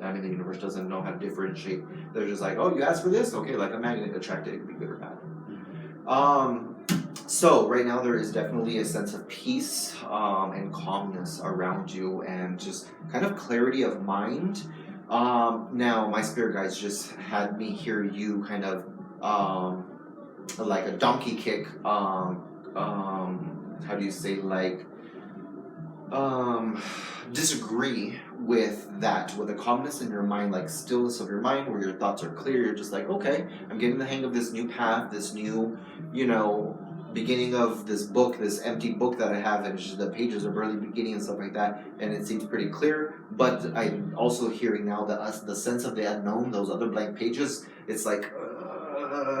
I mean, the universe doesn't know how to differentiate. They're just like, oh, you asked for this? Okay, like a magnet attracted, it could be good or bad. So right now there is definitely a sense of peace and calmness around you and just kind of clarity of mind. Now my spirit guides just had me hear you kind of like a donkey kick. How do you say, like disagree with that, with the calmness in your mind, like stillness of your mind where your thoughts are clear. You're just like, okay, I'm getting the hang of this new path, this new, beginning of this book, this empty book that I have, and just the pages are barely beginning and stuff like that, and it seems pretty clear. But I'm also hearing now the sense of the unknown, those other blank pages. It's like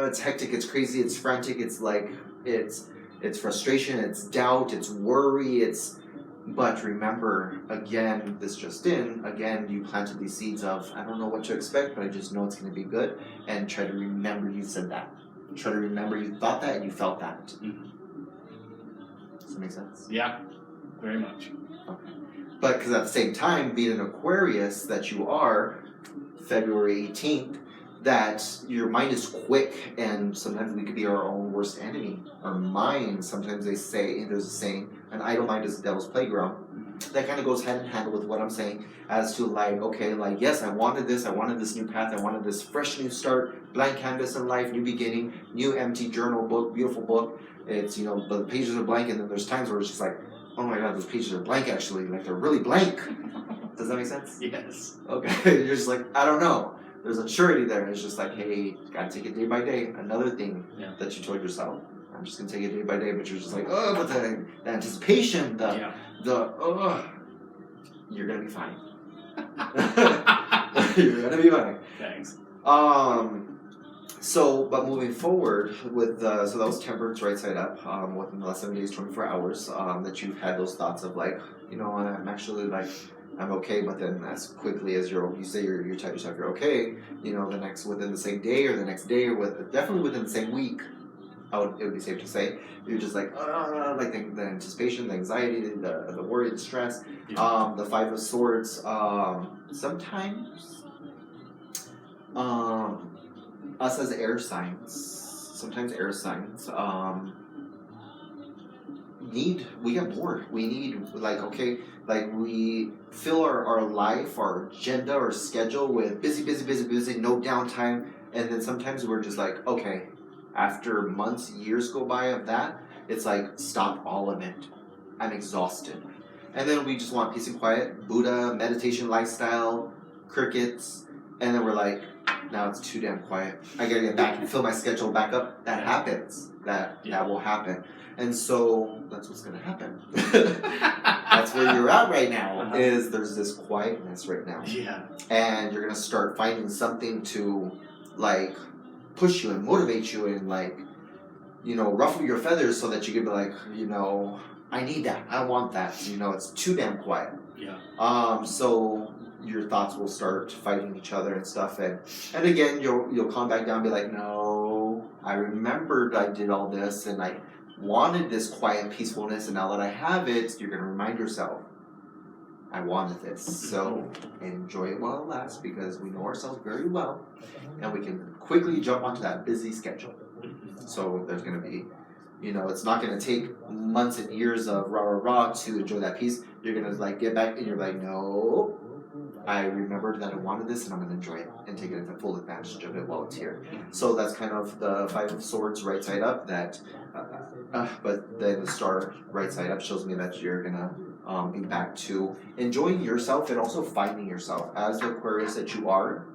it's hectic, it's crazy, it's frantic, it's like it's frustration, it's doubt, it's worry, But remember, again, this just again, you planted these seeds of, I don't know what to expect, but I just know it's going to be good, and try to remember you said that. Try to remember you thought that and you felt that. Does that make sense? Yeah, very much. Okay. But because at the same time, being an Aquarius that you are, February 18th, that your mind is quick, and sometimes we could be our own worst enemy. Our mind, sometimes they say, there's a saying, an idle mind is the devil's playground. That kind of goes hand in hand with what I'm saying, as to like, okay, like, yes, I wanted this new path, I wanted this fresh new start, blank canvas in life, new beginning, new empty journal book, beautiful book. It's, but the pages are blank, and then there's times where it's just like, oh my god, those pages are blank actually, like they're really blank. Does that make sense? Yes. Okay, you're just like, I don't know. There's a surety there. It's just like, hey, gotta take it day by day. Another thing that you told yourself. I'm just gonna take it day by day, but you're just like, oh, but the anticipation, you're gonna be fine. You're gonna be fine. Thanks. So, but moving forward with so that was temperance right side up. Within the last 7 days, 24 hours, that you've had those thoughts of like, I'm actually like, I'm okay, but then as quickly as you say you tell yourself you're okay, within the same day or the next day or definitely within the same week, it would be safe to say you're just like the anticipation, the anxiety, the worry, the stress, the Five of Swords. Sometimes us as air signs, we get bored. We need we fill our life, our agenda, our schedule with busy, no downtime, and then sometimes we're just like, okay, after months, years go by of that, it's like, stop all of it. I'm exhausted. And then we just want peace and quiet, Buddha, meditation lifestyle, crickets, and then we're like, now it's too damn quiet. I gotta get back and fill my schedule back up. That happens. That will happen. And so that's what's gonna happen. That's where you're at right now. Is there's this quietness right now. Yeah. And you're gonna start finding something to like push you and motivate you and like, ruffle your feathers so that you can be like, I need that. I want that. It's too damn quiet. Yeah. So your thoughts will start fighting each other and stuff, and again you'll calm back down and be like, no, I remembered I did all this and I wanted this quiet peacefulness, and now that I have it, you're going to remind yourself, I wanted this. So enjoy it while it lasts, because we know ourselves very well and we can quickly jump onto that busy schedule. So there's going to be, it's not going to take months and years of rah to enjoy that peace. You're going to like get back and you're like, no, I remembered that I wanted this and I'm going to enjoy it and take full advantage of it while it's here. So that's kind of the Five of Swords right side up, that but then the Star right side up shows me that you're going to be back to enjoying yourself and also finding yourself as the Aquarius that you are.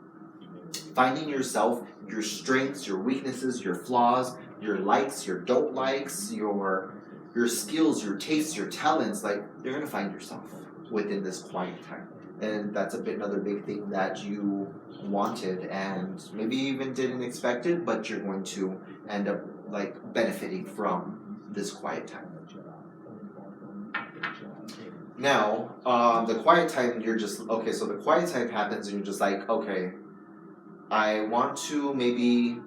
Finding yourself, your strengths, your weaknesses, your flaws, your likes, your don't likes, your skills, your tastes, your talents. Like, you're going to find yourself within this quiet time. and that's another big thing that you wanted and maybe even didn't expect it, but you're going to end up like benefiting from this quiet time. Now, the quiet time, you're just, okay, so the quiet time happens and you're just like, okay, I want to maybe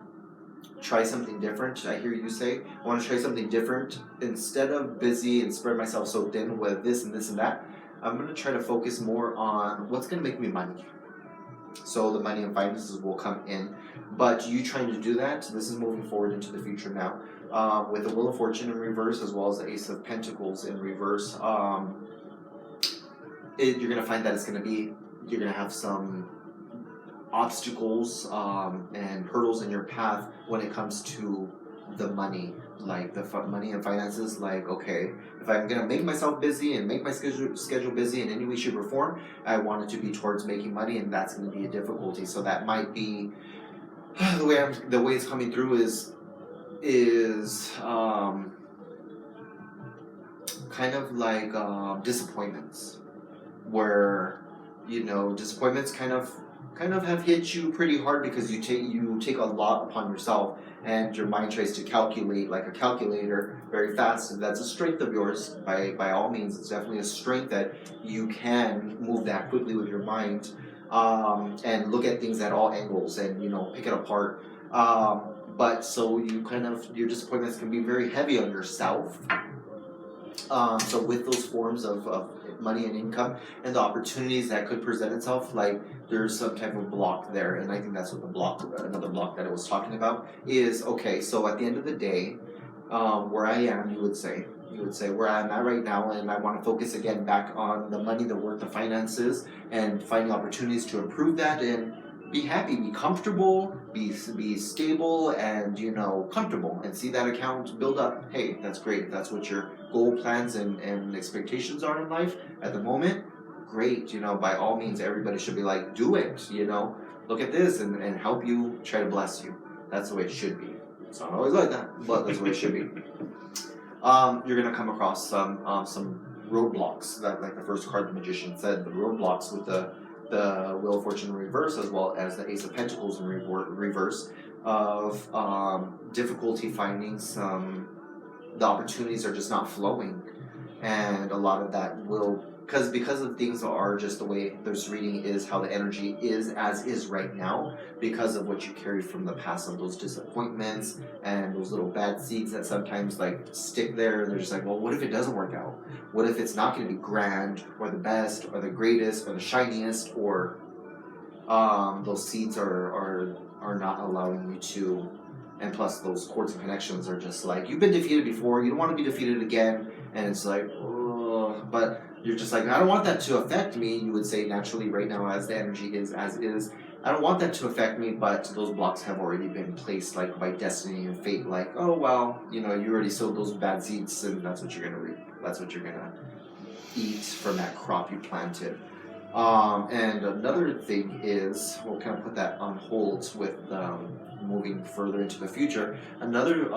try something different. I hear you say, I want to try something different. Instead of busy and spread myself so thin with this and this and that, I'm going to try to focus more on what's going to make me money. So the money and finances will come in. But you trying to do that, this is moving forward into the future now. With the Wheel of Fortune in reverse, as well as the Ace of Pentacles in reverse, you're going to find that you're going to have some obstacles and hurdles in your path when it comes to the money, like the money and finances. Like, okay, if I'm going to make myself busy and make my schedule busy in any way, shape, or form, I want it to be towards making money, and that's going to be a difficulty. So that might be the way it's coming through is kind of like disappointments, where disappointments kind of have hit you pretty hard because you take a lot upon yourself, and your mind tries to calculate like a calculator very fast. And that's a strength of yours. By all means, it's definitely a strength that you can move that quickly with your mind, and look at things at all angles and pick it apart. But so your disappointments can be very heavy on yourself. So with those forms of money and income and the opportunities that could present itself, like there's some type of block there, and I think that's what another block that I was talking about is. Okay, so at the end of the day, where I am, you would say where I'm at right now, and I want to focus again back on the money, the work, the finances, and finding opportunities to improve that and be happy, be comfortable, be stable, and comfortable, and see that account build up. Hey, that's great. If that's what your goal, plans, and expectations are in life at the moment, great. By all means, everybody should be like, do it. Look at this and help you, try to bless you. That's the way it should be. It's not always like that, but that's the way it should be. You're gonna come across some roadblocks. That, like the first card, the Magician said, the roadblocks with the Wheel of Fortune in reverse, as well as the Ace of Pentacles in reverse, of difficulty finding the opportunities are just not flowing, and a lot of that will because of things are just the way this reading is, how the energy is as is right now, because of what you carry from the past, of those disappointments and those little bad seeds that sometimes like stick there, and they're just like, well, what if it doesn't work out? What if it's not going to be grand or the best or the greatest or the shiniest, or those seeds are not allowing you to. And plus those chords and connections are just like, you've been defeated before, you don't want to be defeated again, and it's like, oh, but you're just like, I don't want that to affect me. You would say naturally right now, as the energy is as is, I don't want that to affect me, but those blocks have already been placed like by destiny and fate, like, oh well, you already sowed those bad seeds, and that's what you're gonna reap. That's what you're gonna eat from that crop you planted. And another thing is, we'll kind of put that on hold with moving further into the future. Another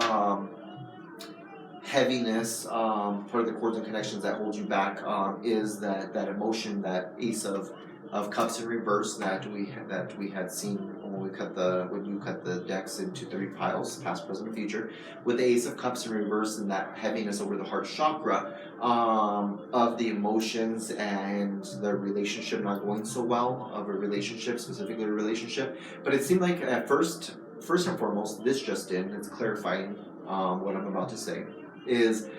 heaviness, part of the cords and connections that hold you back, is that emotion, that Ace of Cups in reverse that we had seen when you cut the decks into 3 piles, past, present, and future, with the Ace of Cups in reverse, and that heaviness over the heart chakra, of the emotions and the relationship not going so well, of a relationship, specifically a relationship. But it seemed like at first and foremost, this just in, it's clarifying what I'm about to say, is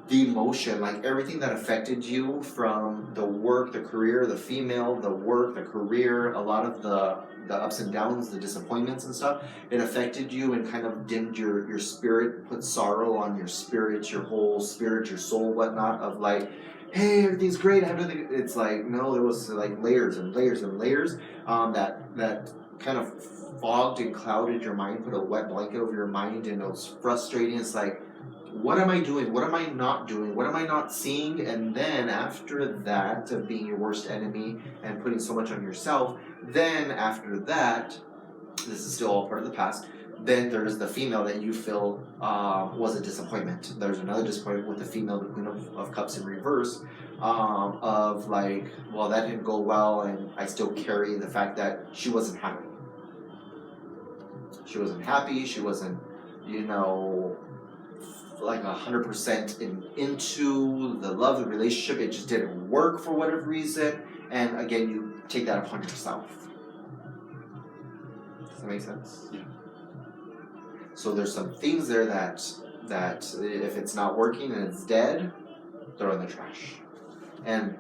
the emotion, like everything that affected you from the work, the career, the female, the work, the career, a lot of the ups and downs, the disappointments and stuff, it affected you and kind of dimmed your spirit, put sorrow on your spirit, your whole spirit, your soul, whatnot, of like, hey, everything's great, I have nothing. It's like, no, there was like layers and layers and layers that kind of fogged and clouded your mind, put a wet blanket over your mind, and it was frustrating. It's like, what am I doing? What am I not doing? What am I not seeing? And then after that, of being your worst enemy and putting so much on yourself, then after that, this is still all part of the past, then there's the female that you feel was a disappointment. There's another disappointment with the female, the Queen of Cups in reverse, of like, well, that didn't go well, and I still carry the fact that she wasn't happy. She wasn't happy. She wasn't, like 100% into the love, the relationship. It just didn't work for whatever reason. And again, you take that upon yourself. Does that make sense? Yeah. So there's some things there that if it's not working and it's dead, throw in the trash. And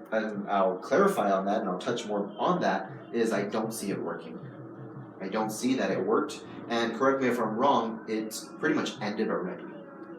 I'll clarify on that, and I'll touch more on that, is I don't see it working. I don't see that it worked. And correct me if I'm wrong, it's pretty much ended already.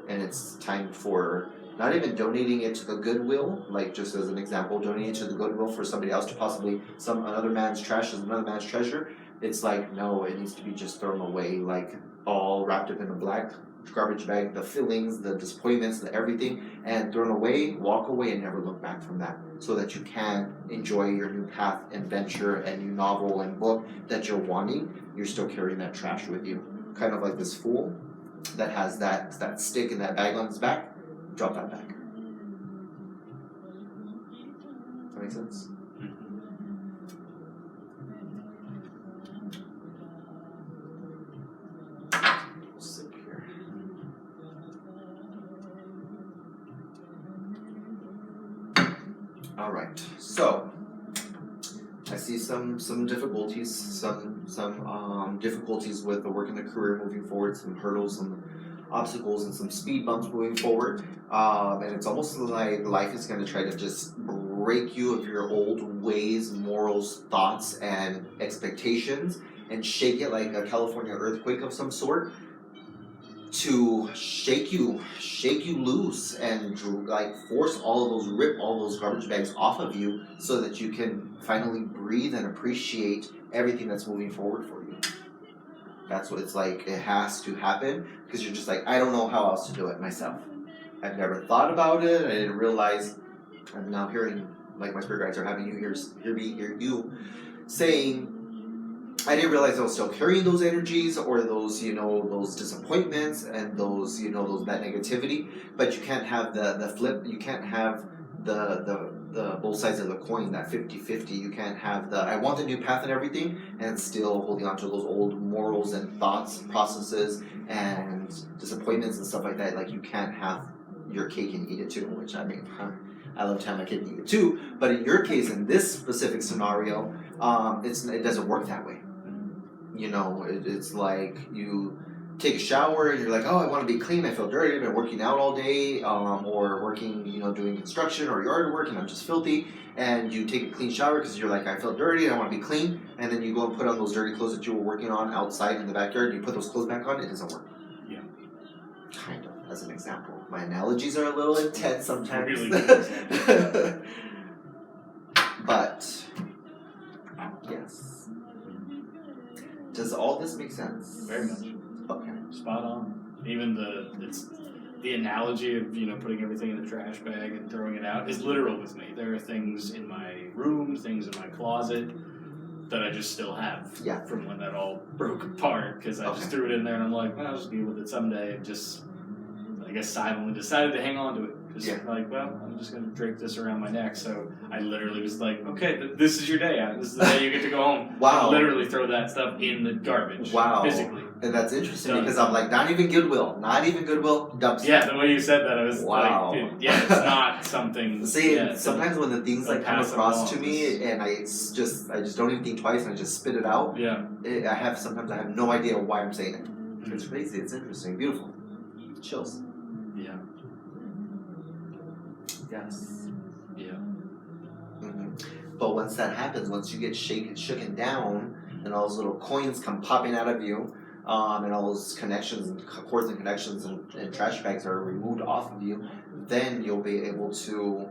And it's time for not even donating it to the Goodwill, like just as an example, donating it to the Goodwill for somebody else to possibly, another man's trash is another man's treasure. It's like, no, it needs to be just thrown away, like all wrapped up in a black garbage bag, the feelings, the disappointments, the everything, and thrown away, walk away, and never look back from that, so that you can enjoy your new path and venture and new novel and book that you're wanting. You're still carrying that trash with you, kind of like this fool that has that stick and that bag on his back. Drop that bag. Does that make sense? Sip here. All right. So I see some difficulties, some difficulties with the work in the career moving forward, some hurdles, some obstacles, and some speed bumps moving forward. And it's almost like life is going to try to just break you of your old ways, morals, thoughts, and expectations, and shake it like a California earthquake of some sort, to shake you loose and like force rip all those garbage bags off of you, so that you can finally breathe and appreciate everything that's moving forward for you. That's what it's like. It has to happen, because you're just like, I don't know how else to do it myself. I've never thought about it. I didn't realize. I'm now hearing, like my spirit guides are having you hear you saying, I didn't realize I was still carrying those energies, or those, those disappointments, and those, that negativity. But you can't have the flip. You can't have the both sides of the coin, that 50-50. You can't have I want the new path and everything, and still holding on to those old morals and thoughts, processes, and disappointments and stuff like that. Like, you can't have your cake and eat it too, which I mean, I love to have my cake and eat it too. But in your case, in this specific scenario, it doesn't work that way. It's like you take a shower and you're like, oh, I want to be clean, I feel dirty, I've been working out all day, or working, doing construction or yard work, and I'm just filthy, and you take a clean shower because you're like, I feel dirty, I want to be clean, and then you go and put on those dirty clothes that you were working on outside in the backyard, and you put those clothes back on, it doesn't work. Yeah. Kind of, as an example. My analogies are a little intense sometimes. Really good. But, yes. Does all this make sense? Very much. Okay. Spot on. Even the analogy of putting everything in the trash bag and throwing it out is literal with me. There are things in my room, things in my closet that I just still have from when that all broke apart, because I just threw it in there and I'm like, well, I'll just deal with it someday, and just, I guess, silently decided to hang on to it. Like, well, I'm just going to drape this around my neck. So I literally was like, okay, this is your day. This is the day you get to go home. Wow. And literally throw that stuff in the garbage. Wow. Physically. And that's interesting, because I'm like, not even Goodwill, dumpster. Yeah, the way you said that, I was like, it's not something. See, sometimes when the things like come across to me, and I just don't even think twice, and I just spit it out. Yeah. Sometimes I have no idea why I'm saying it. It's crazy. It's interesting. Beautiful. Chills. Yeah. Yes. Yeah. Mm-hmm. But once that happens, once you get shaken down, and all those little coins come popping out of you, and all those connections and cords and connections and trash bags are removed off of you, then you'll be able to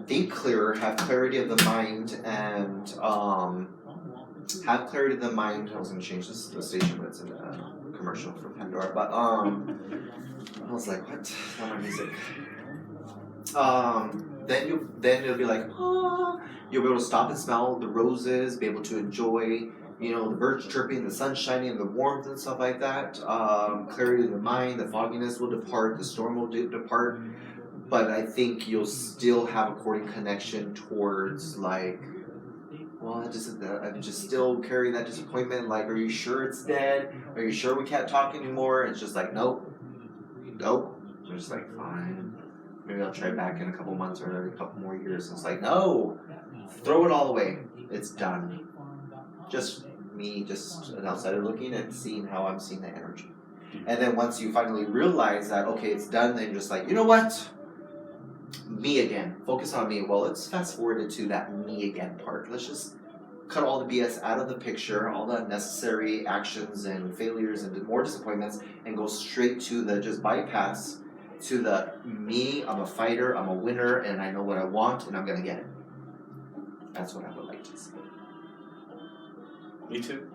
think clearer, have clarity of the mind, and have clarity of the mind. I was going to change the station, but it's in a commercial for Pandora. But I was like, what? Not my music. Then you'll be like, ah. You'll be able to stop and smell the roses, be able to enjoy, the birds chirping, the sun shining, and the warmth and stuff like that. Clarity of the mind, the fogginess will depart, the storm will depart. but I think you'll still have a courting connection towards like, well, I'm just still carrying that disappointment. Like, are you sure it's dead? Are you sure we can't talk anymore? It's just like, nope. I'm just like, fine. Maybe I'll try back in a couple months or a couple more years. It's like, no, throw it all away. It's done. Just me, just an outsider looking and seeing how I'm seeing the energy. And then once you finally realize that, okay, it's done, then you're just like, you know what? Me again. Focus on me. Well, let's fast forward it to that me again part. Let's just cut all the BS out of the picture, all the unnecessary actions and failures and more disappointments, and go straight to the just bypass to the me, I'm a fighter, I'm a winner, and I know what I want, and I'm going to get it. That's what I would like to see. Me too.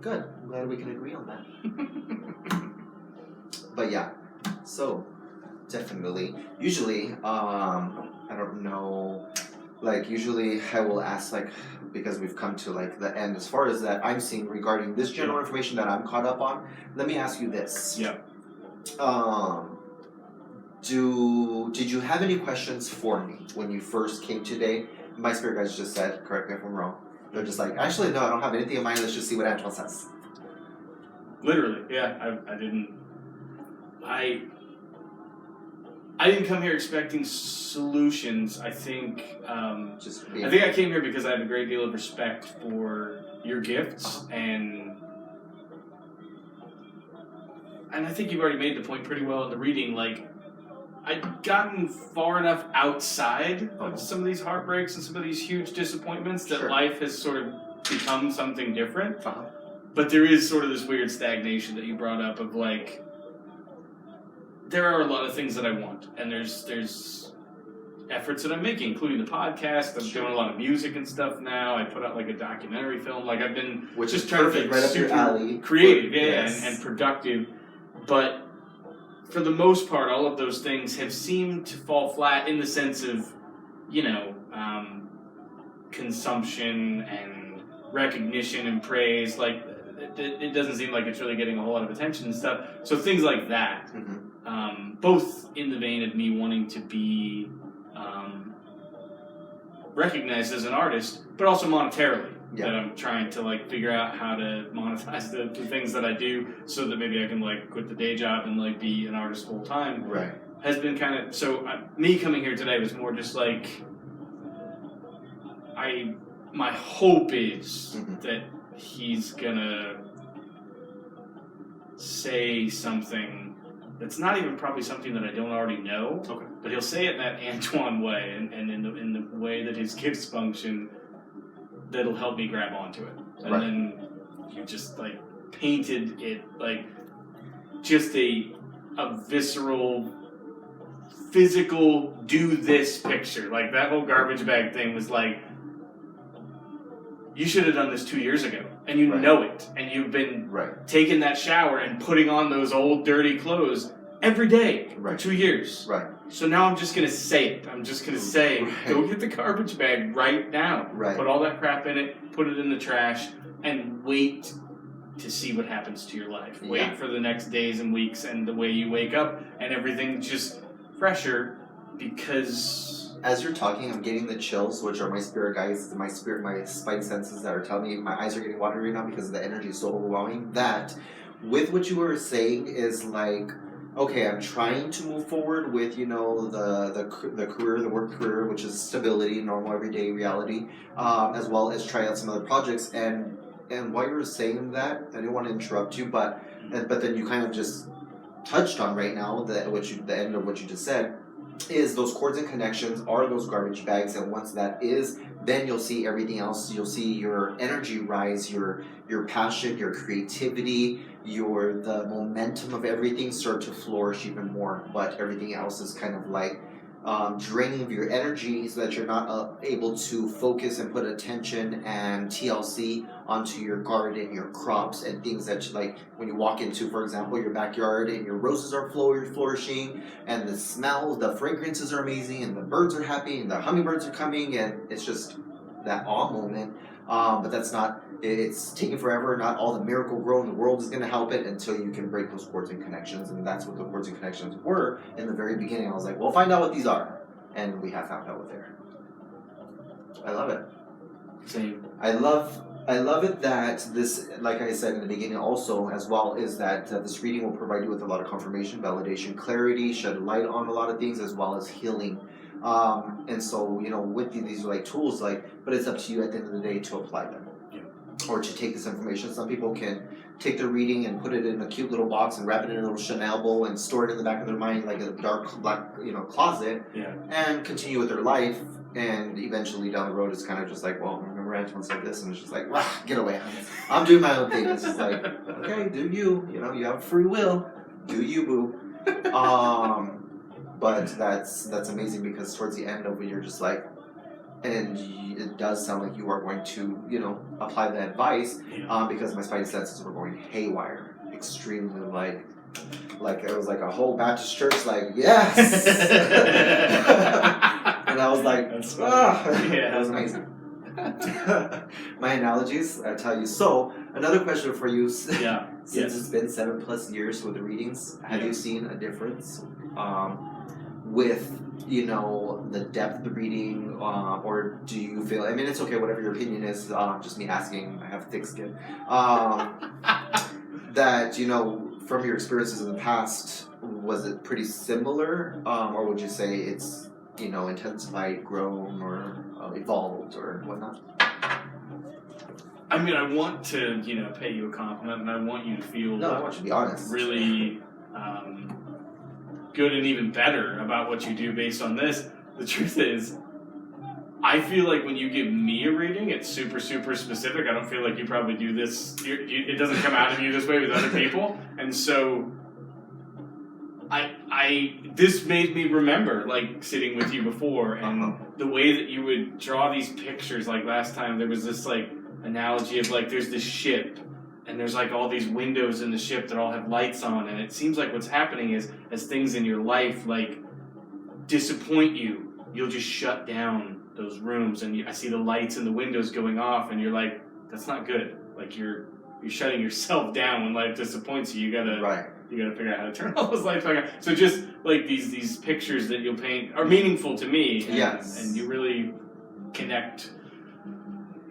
Good. I'm glad we can agree on that. But yeah, so definitely. Usually, I don't know, like usually I will ask like, because we've come to like the end as far as that I'm seeing regarding this general information that I'm caught up on, let me ask you this. Yeah. Did you have any questions for me when you first came today? My spirit guides just said, correct me if I'm wrong, they're just like, actually no, I don't have anything in mind, let's just see what Antoine says. Literally, yeah. I didn't come here expecting solutions. I think I came here because I have a great deal of respect for your gifts, and I think you've already made the point pretty well in the reading. Like, I'd gotten far enough outside of some of these heartbreaks and some of these huge disappointments that life has sort of become something different. But there is sort of this weird stagnation that you brought up of like, there are a lot of things that I want, and there's efforts that I'm making, including the podcast. I'm doing a lot of music and stuff now. I put out like a documentary film. Like I've been just trying to be right up your alley, creative, and productive. But for the most part, all of those things have seemed to fall flat in the sense of, consumption and recognition and praise. Like it doesn't seem like it's really getting a whole lot of attention and stuff. So things like that. Both in the vein of me wanting to be recognized as an artist, but also monetarily. Yeah. That I'm trying to like figure out how to monetize the things that I do, so that maybe I can like quit the day job and like be an artist full time. Right. Has been kind of so. Me coming here today was more just like my hope is that he's gonna say something that's not even probably something that I don't already know. Okay. But he'll say it in that Antoine way, and in the way that his gifts function, that'll help me grab onto it. And then you just like painted it like just a visceral, physical do this picture. Like that whole garbage bag thing was like, you should have done this 2 years ago, and you know it, and you've been taking that shower and putting on those old dirty clothes every day for 2 years. Right. So now I'm just going to say it. I'm just going to say, go get the garbage bag right now. Right. Put all that crap in it, put it in the trash, and wait to see what happens to your life. Wait for the next days and weeks and the way you wake up, and everything just fresher, because... As you're talking, I'm getting the chills, which are my spirit guides, my spidey senses that are telling me my eyes are getting watery right now because the energy is so overwhelming. That with what you were saying is like, okay, I'm trying to move forward with, the career, the work career, which is stability, normal everyday reality, as well as try out some other projects. And while you were saying that, I didn't want to interrupt you, but then you kind of just touched on right now the end of what you just said. Is those chords and connections are those garbage bags, and once that is, then you'll see everything else. You'll see your energy rise, your passion, your creativity, the momentum of everything start to flourish even more. But everything else is kind of like draining of your energy, so that you're not able to focus and put attention and TLC onto your garden, your crops, and things that you, like when you walk into, for example, your backyard and your roses are flourishing, and the smells, the fragrances are amazing, and the birds are happy, and the hummingbirds are coming, and it's just that awe moment. but that's not. It's taking forever. Not all the miracle grow in the world is going to help it until you can break those cords and connections, and that's what the cords and connections were in the very beginning. I was like, "We'll find out what these are," and we have found out what they are. I love it. Same. I love it that this, like I said in the beginning also as well, is that this reading will provide you with a lot of confirmation, validation, clarity, shed light on a lot of things, as well as healing. And so, you know, with these are like tools, but it's up to you at the end of the day to apply them. Yeah. Or to take this information. Some people can take their reading and put it in a cute little box and wrap it in a little Chanel bowl and store it in the back of their mind like a dark black, closet, and continue with their life. And eventually down the road, it's kind of just like, well, remember Antoine said this, and it's just like, get away. I'm doing my own thing. It's just like, okay, do you. You know, you have free will. Do you, boo. But that's amazing because towards the end of it, you're just like, and it does sound like you are going to, apply the advice because my spidey senses were going haywire. Extremely, like it was like a whole Baptist church, like, yes! And I was like, that was amazing. My analogies, I tell you. So, another question for you. Yeah. Since it's been 7+ years with the readings, have you seen a difference with, the depth of the reading, or do you feel, I mean, it's okay, whatever your opinion is, just me asking, I have thick skin, that, from your experiences in the past, was it pretty similar, or would you say it's, intensified, grown, or evolved, or whatnot? I mean, I want to, pay you a compliment, and I want you to feel No, I want you to be honest. really good and even better about what you do based on this. The truth is, I feel like when you give me a reading, it's super, super specific. I don't feel like you probably do this. It doesn't come out of you this way with other people. And so this made me remember, sitting with you before, and the way that you would draw these pictures. Like last time, there was this, analogy of, there's this ship, and there's, all these windows in the ship that all have lights on, and it seems like what's happening is, as things in your life, disappoint you, you'll just shut down those rooms, and I see the lights and the windows going off, and you're like, that's not good. You're shutting yourself down when life disappoints you. You gotta figure out how to turn all those lights back on. So just these pictures that you'll paint are meaningful to me. And you really connect.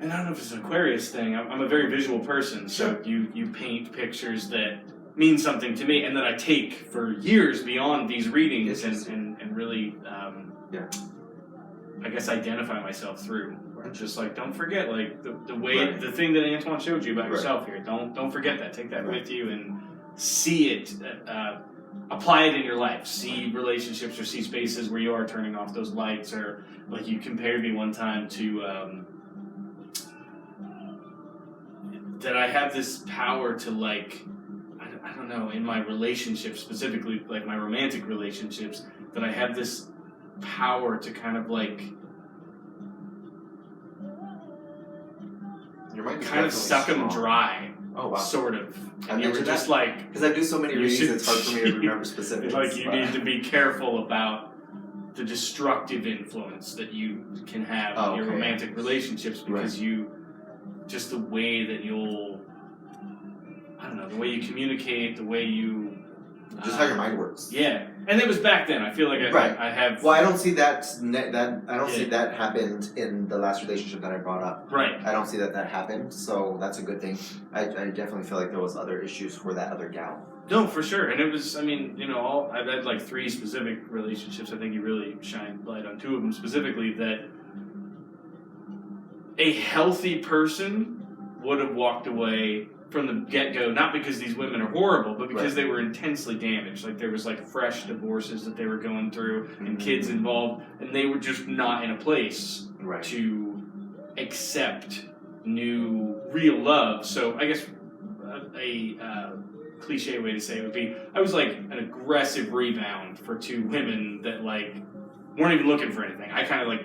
And I don't know if it's an Aquarius thing. I'm a very visual person, so you paint pictures that mean something to me, and that I take for years beyond these readings, and really, I guess, identify myself through. Where it's just don't forget, the way, the thing that Antoine showed you about yourself here. Don't forget that. Take that with you and see it. Apply it in your life. See relationships or see spaces where you are turning off those lights, or you compared me one time to. That I have this power to I don't know, in my relationships specifically, my romantic relationships, that I have this power to kind of kind of suck them dry. Oh, wow. Sort of. And you were just because I do so many readings, it's hard for me to remember specifics. You need to be careful about the destructive influence that you can have in your romantic relationships, because just the way that you'll, I don't know, the way you communicate, the way you... Just how your mind works. Yeah. And it was back then. I feel like I have... Well, I don't see that see that happened in the last relationship that I brought up. Right. I don't see that happened, so that's a good thing. I definitely feel like there was other issues for that other gal. No, for sure. And it was, I've had 3 specific relationships. I think you really shined light on 2 of them specifically, that a healthy person would have walked away from the get-go, not because these women are horrible, but because they were intensely damaged. There was fresh divorces that they were going through, and kids involved, and they were just not in a place to accept new, real love. So I guess a cliche way to say it would be, I was an aggressive rebound for 2 women that weren't even looking for anything. I kind of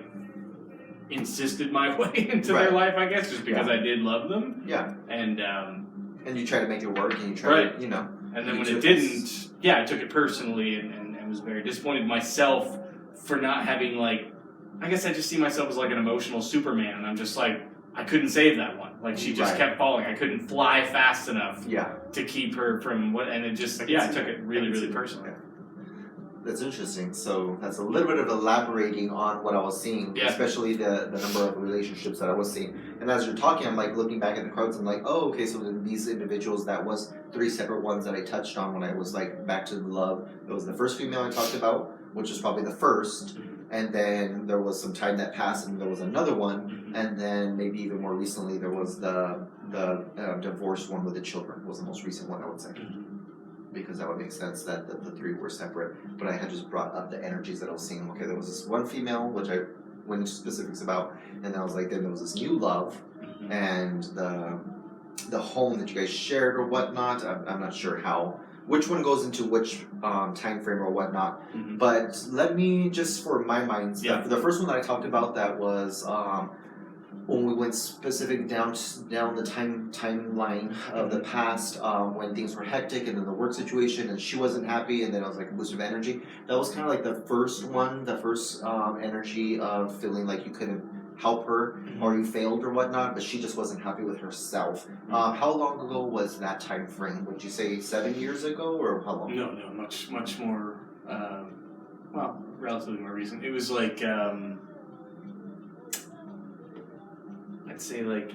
insisted my way into their life, I guess, just because I did love them. Yeah. And you try to make it work, and you try to, And then when it didn't, I took it personally, and was very disappointed in myself for not having I guess I just see myself as an emotional Superman, and I'm just I couldn't save that one. Like she just Right. kept falling. I couldn't fly fast enough Yeah. to keep her from what, and it just I took it really personally. Yeah. That's interesting. So that's a little bit of elaborating on what I was seeing, Yeah. especially the number of relationships that I was seeing. And as you're talking, I'm like looking back at the cards. I'm like, oh, okay. So then these individuals, that was 3 separate ones that I touched on when I was like back to the love. It was the first female I talked about, which was probably the first, and then there was some time that passed, and there was another one, and then maybe even more recently there was the divorced one with the children. Was the most recent one, I would say. Because that would make sense that the 3 were separate. But I had just brought up the energies that I was seeing. Okay, there was this one female, which I went into specifics about, and then I was like, then there was this new love, and the home that you guys shared or whatnot. I'm not sure which one goes into which time frame or whatnot. But let me just, for my mind, the first one that I talked about, that was when we went specific down the timeline of the past, when things were hectic, and then the work situation, and she wasn't happy, and then I was like a boost of energy. That was kind of like the first one, the first energy of feeling like you couldn't help her, or you failed or whatnot, but she just wasn't happy with herself. How long ago was that time frame? Would you say 7 years ago, or how long? No, much more. Well, relatively more recent. It was like I'd say like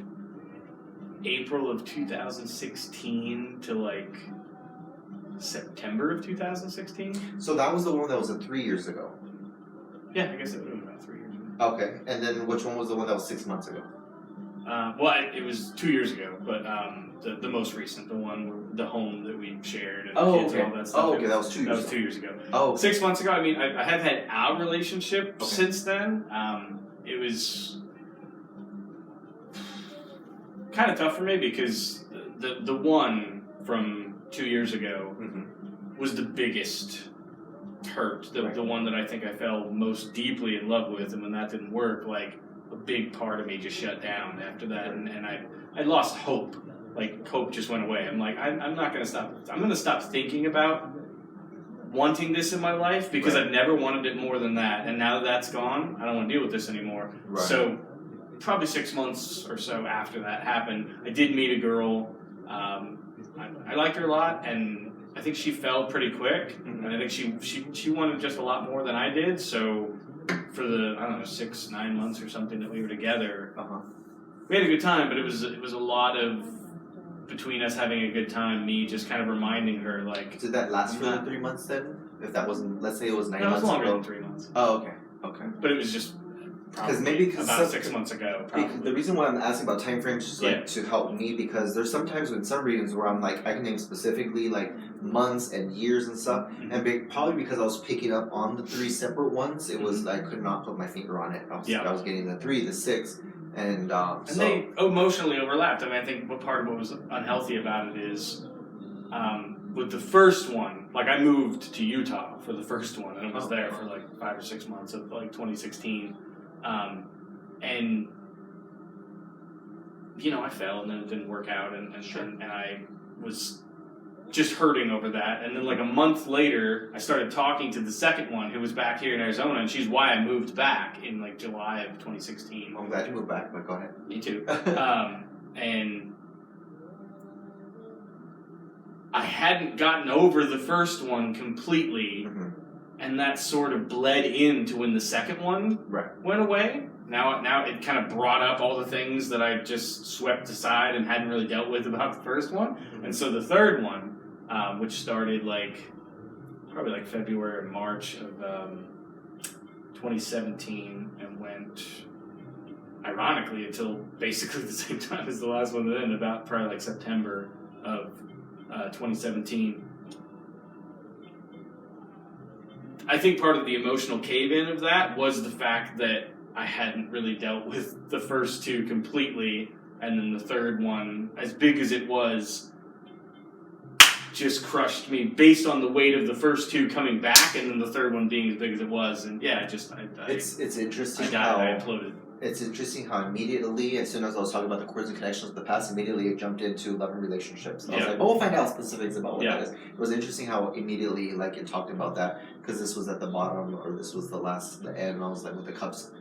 April of 2016 to like September of 2016. So that was the one that was 3 years ago. Yeah, I guess it would have been about 3 years ago. Okay, and then which one was the one that was 6 months ago? It was 2 years ago, but the most recent, the one where the home that we shared and the kids and all that stuff. Oh, okay, that was 2 years ago. That was 2 years ago. Oh. 6 months ago, I mean, I have had our relationship Okay. since then. It was kind of tough for me because the one from 2 years ago was the biggest hurt, the one that I think I fell most deeply in love with, and when that didn't work, like a big part of me just shut down after that, and I lost hope. Like hope just went away. I'm like, I'm not gonna stop. I'm gonna stop thinking about wanting this in my life because I've never wanted it more than that, and now that that's gone, I don't want to deal with this anymore. Right. So probably 6 months or so after that happened, I did meet a girl. I liked her a lot, and I think she fell pretty quick, and I think she wanted just a lot more than I did. So for the 6-9 months or something that we were together, we had a good time, but it was a lot of between us having a good time, me just kind of reminding her like. Did that last for the 3 months then? If that wasn't, let's say it was 9 No, it months was longer ago. than 3 months. Oh, okay. But it was just Because about 6 months ago. Probably. The reason why I'm asking about time frames is like to help me, because there's sometimes with some readings where I'm like, I can name specifically like months and years and stuff, and probably because I was picking up on the 3 separate ones, it was I could not put my finger on it. I was getting the 3, the 6, and they emotionally overlapped. I mean, I think part of what was unhealthy about it is with the first one, like I moved to Utah for the first one, and I was there for like 5 or 6 months of like 2016. And I fell and then it didn't work out, and I was just hurting over that. And then like a month later, I started talking to the second one who was back here in Arizona, and she's why I moved back in like July of 2016. I'm glad you moved back, but go ahead. Me too. And I hadn't gotten over the first one completely. And that sort of bled into when the second one went away. Now it kind of brought up all the things that I just swept aside and hadn't really dealt with about the first one. And so the third one, which started probably like February or March of 2017 and went, ironically, until basically the same time as the last one, then about probably like September of 2017. I think part of the emotional cave-in of that was the fact that I hadn't really dealt with the first 2 completely, and then the third one, as big as it was, just crushed me based on the weight of the first 2 coming back, and then the third one being as big as it was, and it's interesting I imploded. It's interesting how immediately, as soon as I was talking about the cords and connections of the past, immediately it jumped into love and relationships. I was like, we'll find out specifics about what that is. It was interesting how immediately, it talked about that, because this was at the bottom, or this was the end, and I was like, with the cups.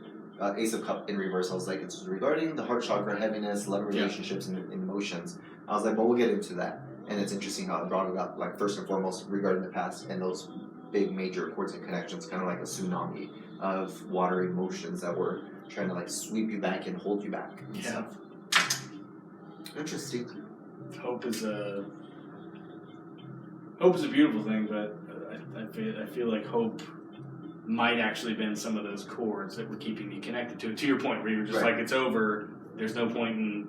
Ace of Cup in reverse. I was like, it's regarding the heart chakra, heaviness, love, relationships, and emotions. I was like, but we'll get into that. And it's interesting how it brought it up, like first and foremost regarding the past and those big major chords and connections, kind of like a tsunami of water emotions that were trying to like sweep you back and hold you back. And Yeah. stuff. Interesting. Hope is a beautiful thing, but I feel like hope might actually been some of those chords that were keeping me connected to it. To your point, where you were just Right. like, it's over. There's no point in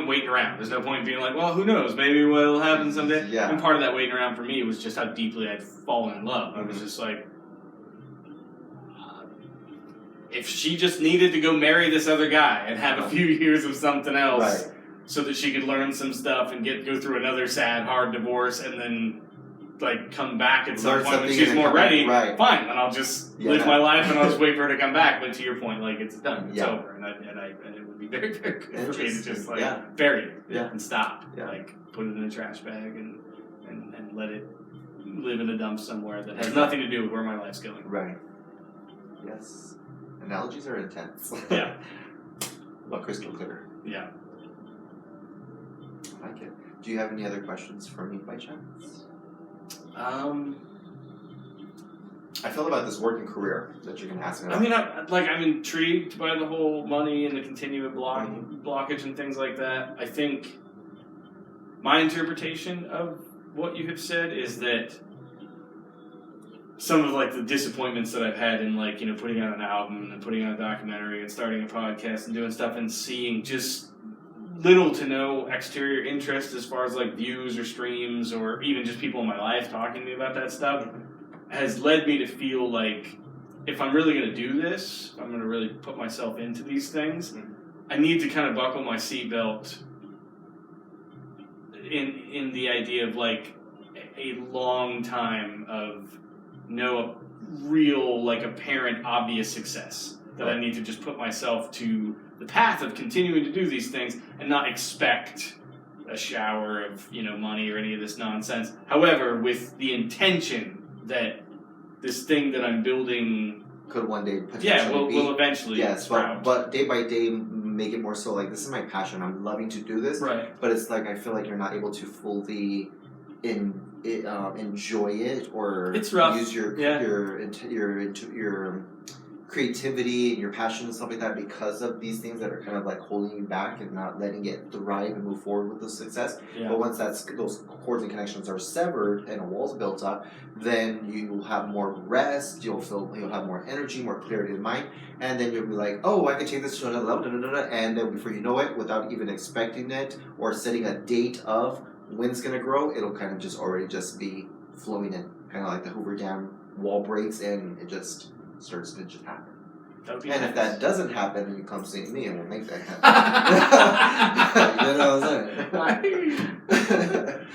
waiting around. There's no point in being like, well, who knows? Maybe what'll happen someday. Yeah. And part of that waiting around for me was just how deeply I'd fallen in love. I was just like, if she just needed to go marry this other guy and have a few years of something else, Right. so that she could learn some stuff and go through another sad, hard divorce, and then like come back at some Learn point when something she's and more come back, ready. right. Fine, then I'll just Yeah. live my life and I'll just wait for her to come back. But to your point, like it's done, it's Yeah. over, and it would be very, very good for me to Interesting. just like Yeah. bury it Yeah. and stop, Yeah. like put it in a trash bag and let it live in a dump somewhere that has nothing to do with where my life's going. Right. Yes. Analogies are intense. Yeah. But crystal clear. Yeah. I like it. Do you have any other questions for me by chance? I feel about this working career that you're going to ask me I about. mean, I'm intrigued by the whole money and the continued blockage and things like that. I think my interpretation of what you have said is that some of like the disappointments that I've had in like, you know, putting out an album and putting out a documentary and starting a podcast and doing stuff and seeing just little to no exterior interest as far as like views or streams or even just people in my life talking to me about that stuff has led me to feel like if I'm really going to do this, if I'm going to really put myself into these things, I need to kind of buckle my seatbelt in the idea of like a long time of no real like apparent obvious success, that I need to just put myself to the path of continuing to do these things and not expect a shower of, you know, money or any of this nonsense. However, with the intention that this thing that I'm building Could one day potentially be. will eventually Yes, sprout. but day by day, make it more so like, this is my passion. I'm loving to do this. Right. But it's like, I feel like you're not able to fully enjoy it or It's rough. use your creativity and your passion and stuff like that because of these things that are kind of like holding you back and not letting it thrive and move forward with the success. Yeah. But once those cords and connections are severed and a wall's built up, then you'll have more rest, you'll have more energy, more clarity of mind, and then you'll be like, oh, I can take this to another level, and then before you know it, without even expecting it or setting a date of when it's gonna grow, it'll kind of just already just be flowing in, kind of like the Hoover Dam wall breaks and it just starts to just happen. And if that doesn't happen, then you come see me and we'll make that happen. You know what I'm saying?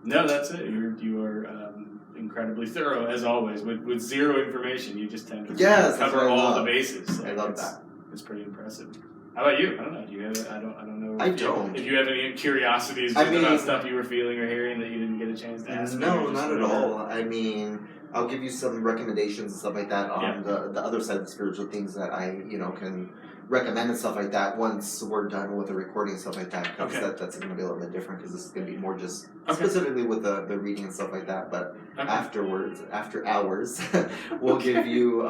No, that's it. You are incredibly thorough as always. With zero information, you just tend to cover all the bases. I love that. It's pretty impressive. How about you? I don't know. Do you have? I don't know. I don't. If you have any curiosities about stuff you were feeling or hearing that you didn't get a chance to ask. No, not at all. I mean, I'll give you some recommendations and stuff like that on the other side of the spiritual things that I, can recommend and stuff like that once we're done with the recording and stuff like that. Because that's going to be a little bit different because this is going to be more just specifically with the reading and stuff like that. But afterwards, after hours, we'll give you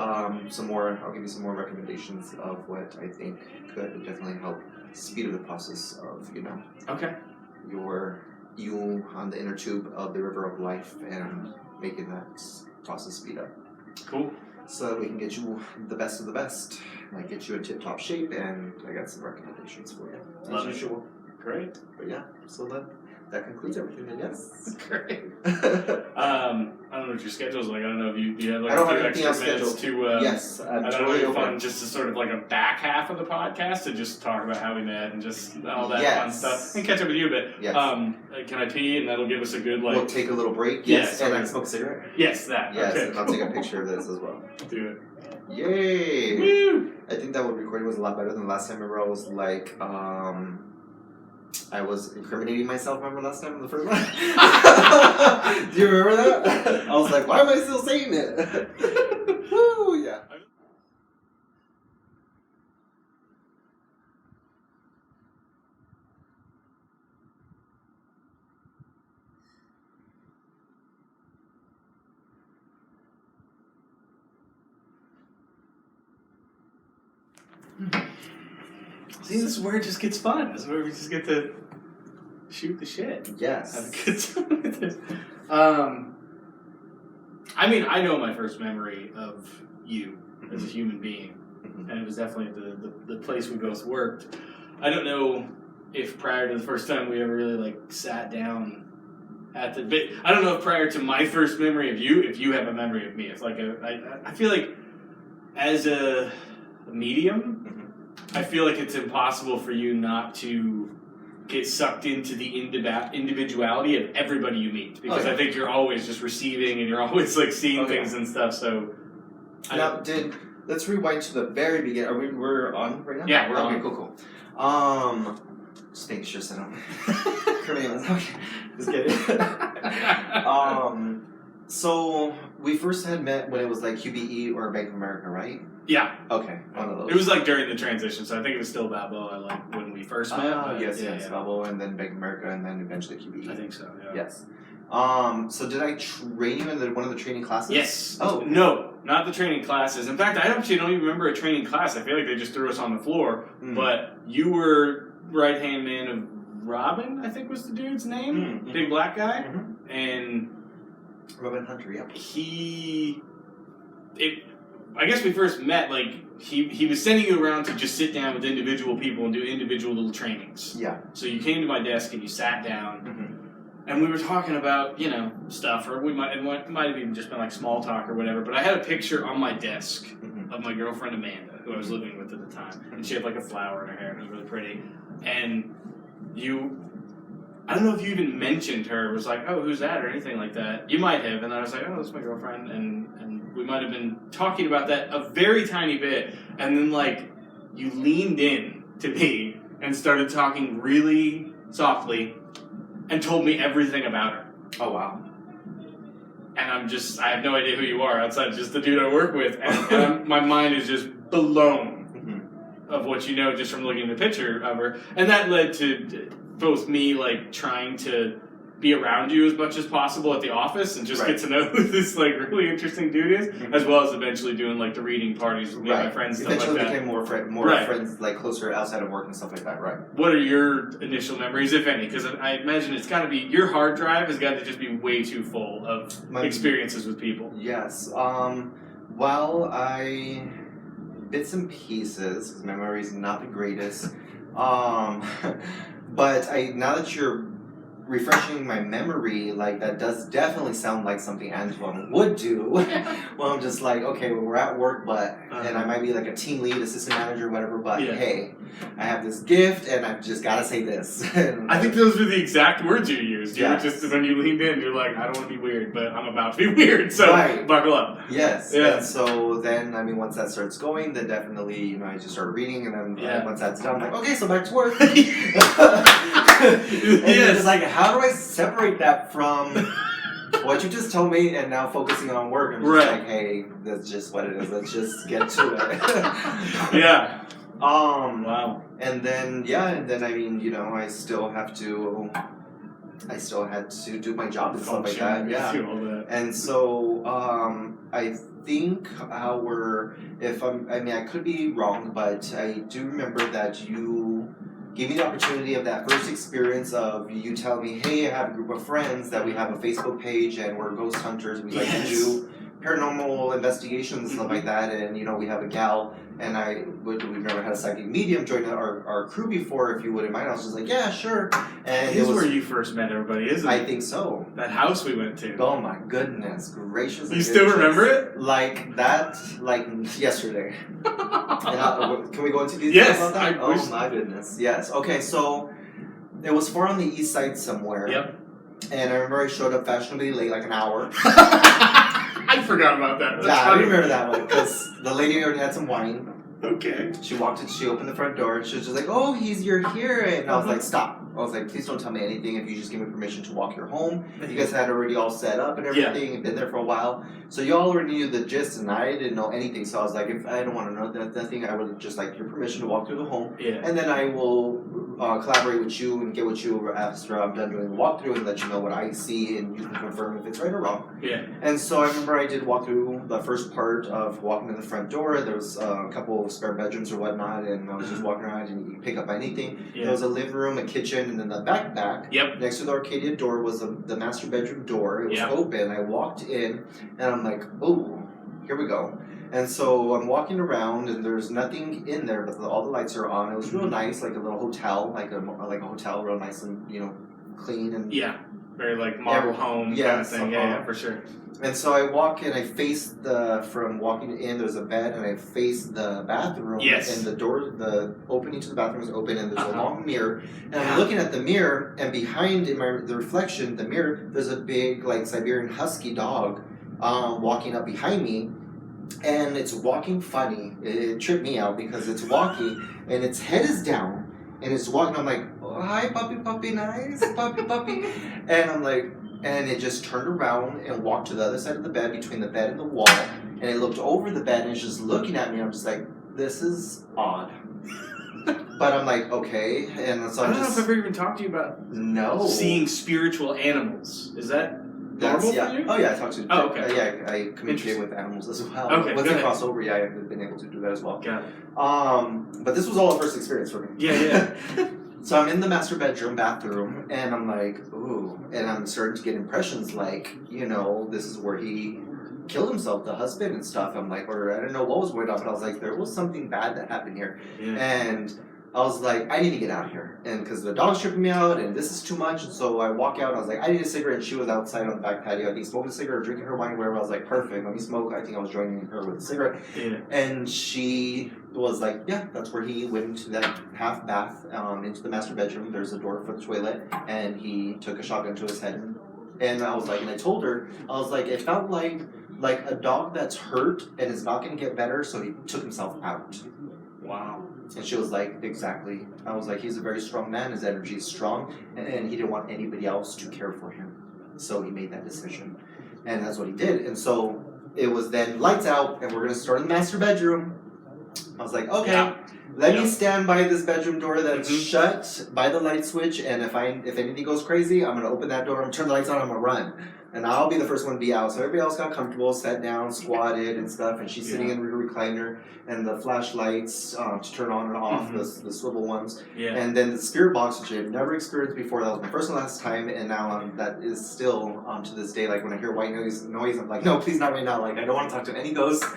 some more. I'll give you some more recommendations of what I think could definitely help speed up the process of you on the inner tube of the river of life and making that process speed up. Cool. So that we can get you the best of the best. Like get you in tip-top shape, and I got some recommendations for you. Love as usual. Great. But yeah, so that concludes everything then, yes. Great. I don't know what your schedule's like. I don't know if you have like I don't a few have anything extra else minutes scheduled. to Yes, I'm I don't totally know if open. fun just to sort of like a back half of the podcast to just talk about how we met and just all that fun stuff and catch up with you a bit. Yes. Can I pee and that'll give us a good We'll take a little break. Yes, and I can smoke a cigarette. Yes, that. Yes, Okay, and I'll take a picture of this as well. Do it. Yay! Woo! I think that recording was a lot better than last time. Remember, I was like, I was incriminating myself. Remember last time, the first one? Do you remember that? I was like, why am I still saying it? Woo! Yeah. See, this is where it just gets fun. This is where we just get to shoot the shit. Yes. Have a good time with this. I mean, I know my first memory of you as a human being, and it was definitely the place we both worked. I don't know if prior to the first time we ever really like sat down at the bit. I don't know if prior to my first memory of you, if you have a memory of me. It's like I feel like as a medium, I feel like it's impossible for you not to get sucked into the individuality of everybody you meet, because I think you're always just receiving and you're always like seeing things and stuff. So let's rewind to the very beginning. We're on right now? Yeah, we're on. Okay, cool. Just making sure so I don't just kidding. So we first had met when it was like QBE or Bank of America, right? Yeah. Okay, one of those. It was like during the transition, so I think it was still Balboa like when we first met. Yes, Balboa, and then Bank of America, and then eventually QBE. I think so. Yeah. Yes. So did I train you in one of the training classes? Yes. Oh. No, not the training classes. In fact, I actually don't even remember a training class. I feel like they just threw us on the floor. But you were right-hand man of Robin, I think was the dude's name. Big black guy. And Robin Hunter, yeah. I guess we first met, like, he was sending you around to just sit down with individual people and do individual little trainings. Yeah. So you came to my desk and you sat down. And we were talking about, stuff, or it might have even just been like small talk or whatever, but I had a picture on my desk of my girlfriend Amanda, who I was living with at the time, and she had like a flower in her hair, and it was really pretty, and I don't know if you even mentioned her, it was like, oh, who's that, or anything like that. You might have, and I was like, oh, that's my girlfriend, and we might have been talking about that a very tiny bit, and then like, you leaned in to me and started talking really softly, and told me everything about her. Oh, wow. And I have no idea who you are outside of just the dude I work with. And my mind is just blown of what you know just from looking at the picture of her. And that led to both me, like, trying to be around you as much as possible at the office and just get to know who this, like, really interesting dude is, as well as eventually doing, like, the reading parties with me and my friends, stuff like that. Eventually became more friends, like, closer outside of work and stuff like that, right? What are your initial memories, if any? Because I imagine it's got to be, your hard drive has got to just be way too full of experiences with people. Yes. Bits and pieces, because my memory is not the greatest. But now that you're refreshing my memory, like, that does definitely sound like something Antoine would do. Well, I'm just like, okay, well, we're at work, but and I might be like a team lead, assistant manager, whatever, but hey, I have this gift and I've just gotta say this. I think those were the exact words you used. You were just, when you leaned in, you're like, I don't want to be weird, but I'm about to be weird, so buckle up. Yes. Yeah. And so then, I mean, once that starts going, then definitely, I just start reading, and then once that's done, I'm like, okay, so back to work. It's like, how do I separate that from what you just told me and now focusing on work? I'm just like, hey, that's just what it is. Let's just get to it. Wow. And then I mean, I still had to do my job and stuff like that. Yeah. And so I think I could be wrong, but I do remember that you gave me the opportunity of that first experience of you telling me, hey, I have a group of friends that we have a Facebook page and we're ghost hunters. We like to do paranormal investigations and stuff like that. And, we have a gal, and we've never had a psychic medium join our crew before, if you wouldn't mind. I was just like, yeah, sure. And it was where you first met everybody, isn't it? I think so. That house we went to. Oh my goodness gracious. You still remember it? Like that, like yesterday. Can we go into details about that? Oh my goodness. Yes. Okay, so it was far on the east side somewhere. Yep. And I remember I showed up fashionably late, like an hour. I forgot about that. I remember that one, because the lady already had some wine. Okay. She opened the front door, and she was just like, oh, you're here. And I was like, stop. I was like, please don't tell me anything if you just give me permission to walk your home. You guys had already all set up and everything, and been there for a while. So y'all already knew the gist, and I didn't know anything. So I was like, if I don't want to know that thing, I would just like your permission to walk through the home. Yeah. And then I will collaborate with you and get with you after I'm done doing the walkthrough and let you know what I see and you can confirm if it's right or wrong. Yeah. And so I remember I did walk through the first part of walking to the front door. There was a couple of spare bedrooms or whatnot, and I was just walking around and you could pick up anything. Yeah. There was a living room, a kitchen, and then the back Yep. next to the Arcadia door was the master bedroom door. It was open. I walked in and I'm like, oh, here we go. And so I'm walking around and there's nothing in there, but all the lights are on. It was real nice, like a little hotel, like a hotel, real nice and clean and very like model home kind of thing. Yeah, for sure. And so I walk and I face from walking in. There's a bed and I face the bathroom. Yes. And the opening to the bathroom is open and there's a long mirror. And I'm looking at the mirror and behind the reflection, the mirror, there's a big like Siberian Husky dog, walking up behind me. And it's walking funny. It tripped me out because it's walking and its head is down and it's walking. I'm like, oh, hi, puppy, nice, puppy. And I'm like, and it just turned around and walked to the other side of the bed, between the bed and the wall. And it looked over the bed and it's just looking at me. I'm just like, this is odd. But I'm like, okay. And so I don't know if I've ever even talked to you about seeing spiritual animals. Is that normal for you? Oh yeah, I talk to. Oh, okay. I communicate with animals as well. Okay, once I cross over, I've been able to do that as well. Got it. But this was all a first experience for me. Yeah. So I'm in the master bathroom, and I'm like, ooh, and I'm starting to get impressions like, this is where he killed himself, the husband and stuff. I'm like, or I don't know what was going on, but I was like, there was something bad that happened here, and I was like, I need to get out of here, and because the dog's tripping me out, and this is too much. And so I walk out, and I was like, I need a cigarette. And she was outside on the back patio, I think, smoking a cigarette, drinking her wine, wherever. I was like, perfect, let me smoke. I think I was joining her with a cigarette. Yeah. And she was like, yeah, that's where he went into that half bath, into the master bedroom. There's a door for the toilet, and he took a shotgun to his head. And I was like, and I told her, I was like, it felt like a dog that's hurt and is not going to get better, so he took himself out. Wow. And she was like, exactly. I was like, he's a very strong man. His energy is strong. And he didn't want anybody else to care for him. So he made that decision. And that's what he did. And so it was then lights out, and we're going to start in the master bedroom. I was like, okay, let me stand by this bedroom door that's shut by the light switch. And if anything goes crazy, I'm going to open that door. I'm going to turn the lights on. I'm going to run. And I'll be the first one to be out. So everybody else got comfortable, sat down, squatted and stuff. And she's sitting in her recliner, and the flashlights to turn on and off, the swivel ones. Yeah. And then the spirit box, which I've never experienced before. That was my first and last time. And now that is still, to this day, like when I hear white noise, I'm like, no, please not right now. Like, I don't want to talk to any ghosts.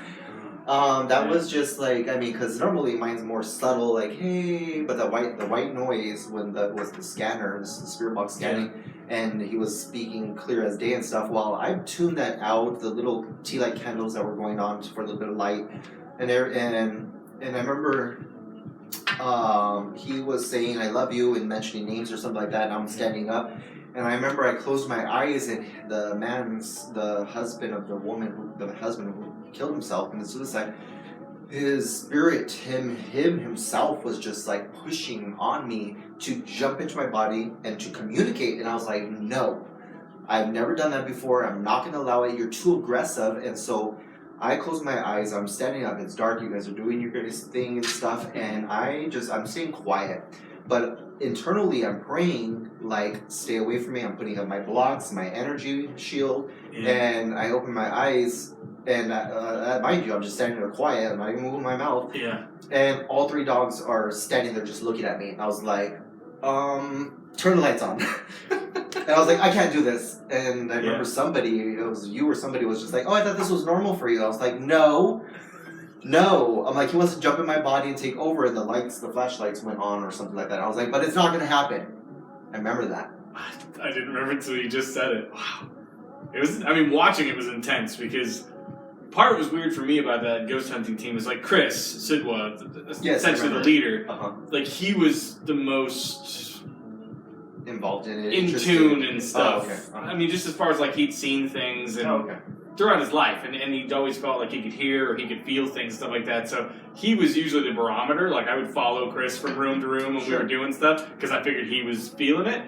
That was just like, because normally mine's more subtle, like, hey, but the white noise when was the scanner, the spirit box scanning, and he was speaking clear as day and stuff. Well, I tuned that out, the little tea light candles that were going on for a little bit of light, and I remember he was saying I love you and mentioning names or something like that, and I'm standing up. And I remember I closed my eyes, and the husband of the woman, the husband who killed himself in the suicide, his spirit, himself was just like pushing on me to jump into my body and to communicate. And I was like, no, I've never done that before. I'm not going to allow it. You're too aggressive. And so I closed my eyes. I'm standing up. It's dark. You guys are doing your greatest thing and stuff. And I'm staying quiet. But internally, I'm praying, like, stay away from me. I'm putting up my blocks, my energy shield, and I open my eyes, and mind you, I'm just standing there quiet. I'm not even moving my mouth. Yeah. And all three dogs are standing there just looking at me. I was like, turn the lights on. And I was like, I can't do this. And I remember somebody, it was you or somebody, was just like, oh, I thought this was normal for you. I was like, no. I'm like, he wants to jump in my body and take over, and the flashlights went on or something like that. I was like, but it's not going to happen. I remember that. I didn't remember until you just said it. Wow. It was, watching it was intense, because part of what was weird for me about that ghost hunting team is like Chris Sidwa, essentially the leader. Like, he was the most involved in it, in tune and stuff. Oh, okay. Just as far as like he'd seen things and throughout his life, and he'd always felt like he could hear or he could feel things, stuff like that. So he was usually the barometer. Like, I would follow Chris from room to room when we were doing stuff, because I figured he was feeling it.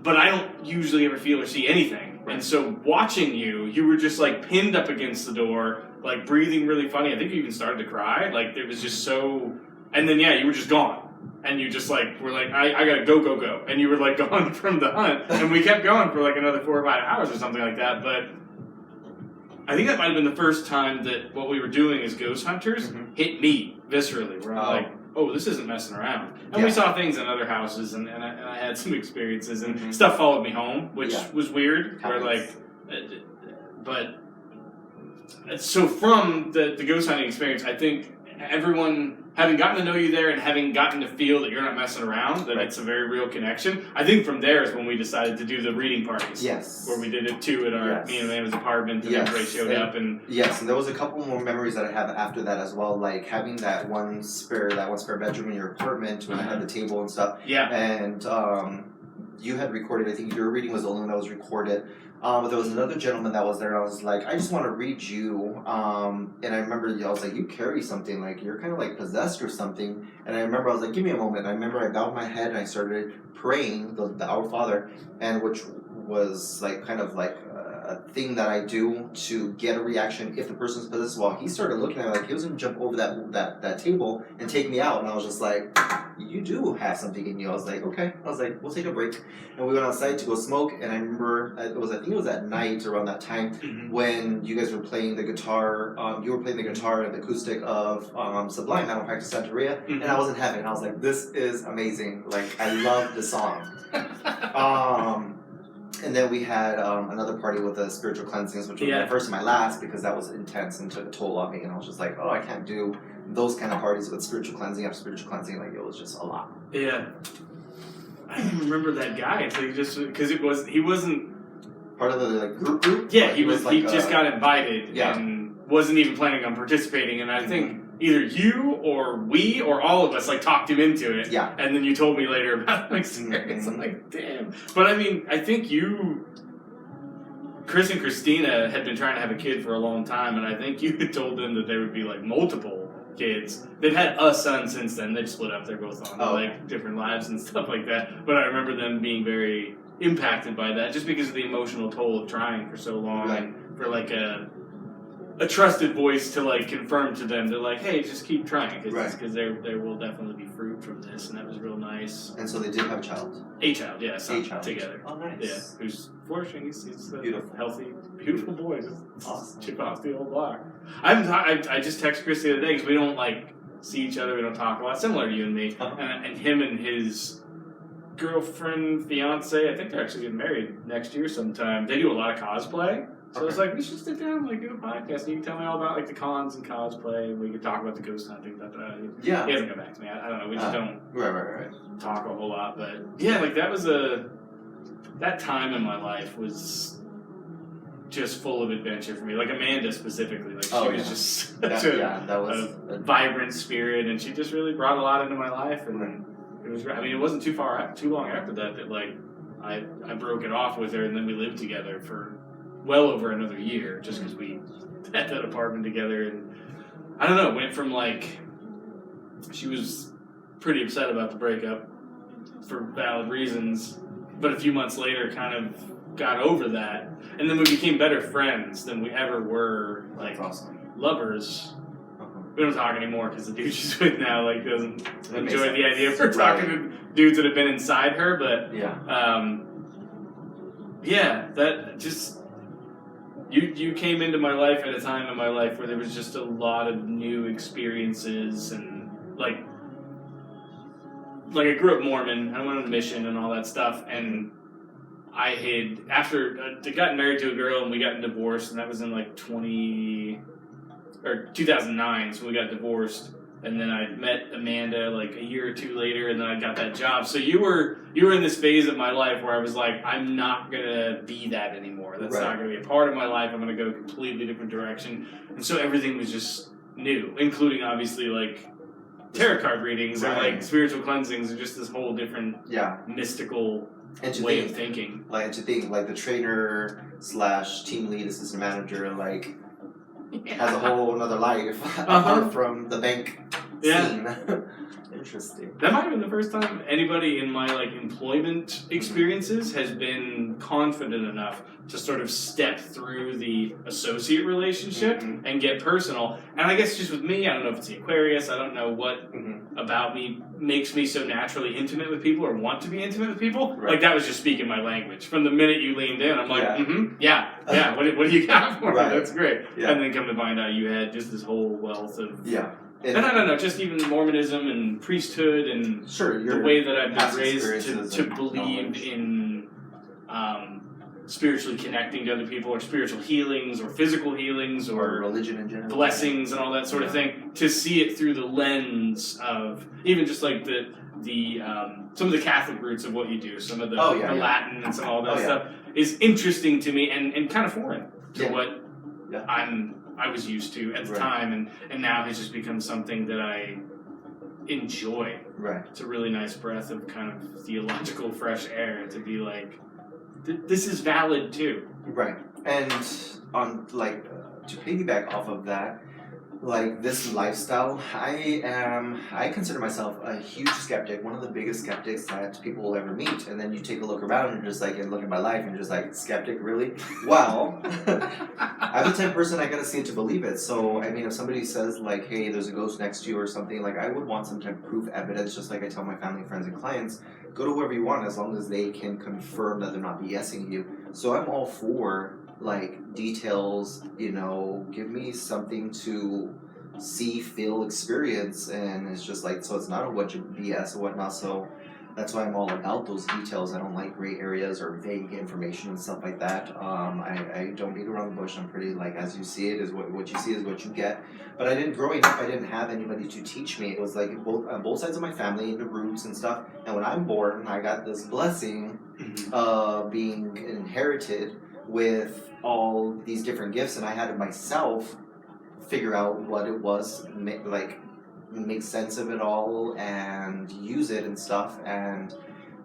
But I don't usually ever feel or see anything. Right. And so watching you were just like pinned up against the door, like breathing really funny. I think you even started to cry. Like, it was just so. And then you were just gone. And you just like were like, I gotta go, and you were like gone from the hunt, and we kept going for like another 4 or 5 hours or something like that. But I think that might have been the first time that what we were doing as ghost hunters hit me viscerally, where I'm like, oh, this isn't messing around. And we saw things in other houses, and I had some experiences, and stuff followed me home, which was weird. Where like, but so from the ghost hunting experience, I think everyone having gotten to know you there and having gotten to feel that you're not messing around, that it's a very real connection. I think from there is when we decided to do the reading parties. Yes. Where we did it too at our me and Amanda's apartment, and everybody showed up. And and there was a couple more memories that I have after that as well, like having that one spare bedroom in your apartment when I had the table and stuff. Yeah. And you had recorded. I think your reading was the only one that was recorded. But there was another gentleman that was there, and I was like, I just want to read you. And I remember I was like, you carry something, like you're kind of like possessed or something. And I remember I was like, give me a moment. And I remember I bowed my head and I started praying the Our Father, and which was like kind of like a thing that I do to get a reaction if the person's possessed. Well, he started looking at me like he was gonna jump over that table and take me out, and I was just like, you do have something in you. I was like, okay. I was like, we'll take a break, and we went outside to go smoke. And I remember I think it was at night around that time when you guys were playing the guitar. You were playing the guitar and the acoustic of Sublime, Now Practice Santeria, and I wasn't having it. I was like, this is amazing. Like I love the song. And then we had another party with the spiritual cleansings, which was my first and my last, because that was intense and took a toll on me. And I was just like, oh, I can't do those kind of parties with spiritual cleansing after spiritual cleansing. Like, it was just a lot. Yeah. I don't remember that guy. It's like just because he wasn't part of the like group. Yeah, he was. Like he just got invited and wasn't even planning on participating. And I think either you or we or all of us like talked him into it. Yeah. And then you told me later about the experience. I'm like, damn. But I mean, I think Chris and Christina had been trying to have a kid for a long time, and I think you had told them that there would be like multiple kids. They've had a son since then. They've split up. They're both on like different lives and stuff like that. But I remember them being very impacted by that, just because of the emotional toll of trying for so long, and for like a trusted voice to like confirm to them. They're like, hey, just keep trying, because there will definitely be fruit from this, and that was real nice. And so they did have a child. A child, yeah, son together. Oh, nice. Yeah, who's flourishing. He's a beautiful, healthy, beautiful boy. Just awesome. Chip off the old block. I just texted Chris the other day because we don't like see each other. We don't talk a lot. Similar to you and me, and him and his girlfriend, fiance. I think they're actually getting married next year sometime. They do a lot of cosplay. So I was like, we should sit down and like do a podcast, and you can tell me all about like the cons and cosplay, and we could talk about the ghost hunting. He hasn't come back to me. I don't know. We just don't talk a whole lot. But yeah, like that time in my life was just full of adventure for me. Like Amanda specifically, like she was just such a vibrant spirit, and she just really brought a lot into my life. And it was. I mean, it wasn't too long after that like I broke it off with her, and then we lived together for well over another year, just because we had that apartment together. And I don't know, went from like, she was pretty upset about the breakup for valid reasons, but a few months later kind of got over that, and then we became better friends than we ever were, like lovers. We don't talk anymore because the dude she's with now like doesn't enjoy the idea of her talking to dudes that have been inside her, but that just You came into my life at a time in my life where there was just a lot of new experiences, and like I grew up Mormon, I went on a mission and all that stuff, and I got married to a girl and we got divorced, and that was in like 2009, so we got divorced. And then I met Amanda like a year or two later, and then I got that job. So you were in this phase of my life where I was like, I'm not gonna be that anymore. That's not gonna be a part of my life. I'm gonna go a completely different direction. And so everything was just new, including obviously like tarot card readings and like spiritual cleansings, and just this whole different mystical way of thinking. Like to think like the trainer / team lead, assistant manager, like has a whole another life apart from the bank Yeah. scene. Interesting. That might have been the first time anybody in my like employment experiences has been confident enough to sort of step through the associate relationship and get personal. And I guess just with me, I don't know if it's the Aquarius, I don't know what about me makes me so naturally intimate with people or want to be intimate with people. Right. Like that was just speaking my language. From the minute you leaned in, I'm like, Yeah. yeah, what do you got for me? Right. That's great. Yeah. And then come to find out you had just this whole wealth of... Yeah. And I don't know, just even Mormonism and priesthood and Sure, the way that I've past been raised experiences to and believe knowledge. in spiritually connecting to other people or spiritual healings or physical healings or or religion in general. blessings and all that sort of thing, to see it through the lens of even just like the some of the Catholic roots of what you do, some of the Latin and some of all that stuff is interesting to me and kind of foreign to what I was used to at the time, and now has just become something that I enjoy. Right. It's a really nice breath of kind of theological fresh air to be like, this is valid too. Right. And on like to piggyback off of that, like this lifestyle, I consider myself a huge skeptic, one of the biggest skeptics that people will ever meet. And then you take a look around and you're just like, and look at my life and you're just like, skeptic, really? Well, I'm the type of person I gotta see it to believe it. So, I mean, if somebody says like, hey, there's a ghost next to you or something, like I would want some type of proof evidence, just like I tell my family, friends, and clients, go to whoever you want as long as they can confirm that they're not BSing you. So I'm all for like details, you know, give me something to see, feel, experience, and it's just like, so it's not a bunch of BS or whatnot. So that's why I'm all about those details. I don't like gray areas or vague information and stuff like that. I don't beat around the bush. I'm pretty like, as you see it is what you see is what you get. But I didn't, growing up, I didn't have anybody to teach me. It was like both sides of my family, the roots and stuff. And when I'm born, I got this blessing of being inherited with all these different gifts, and I had to myself figure out what it was, make sense of it all and use it and stuff. And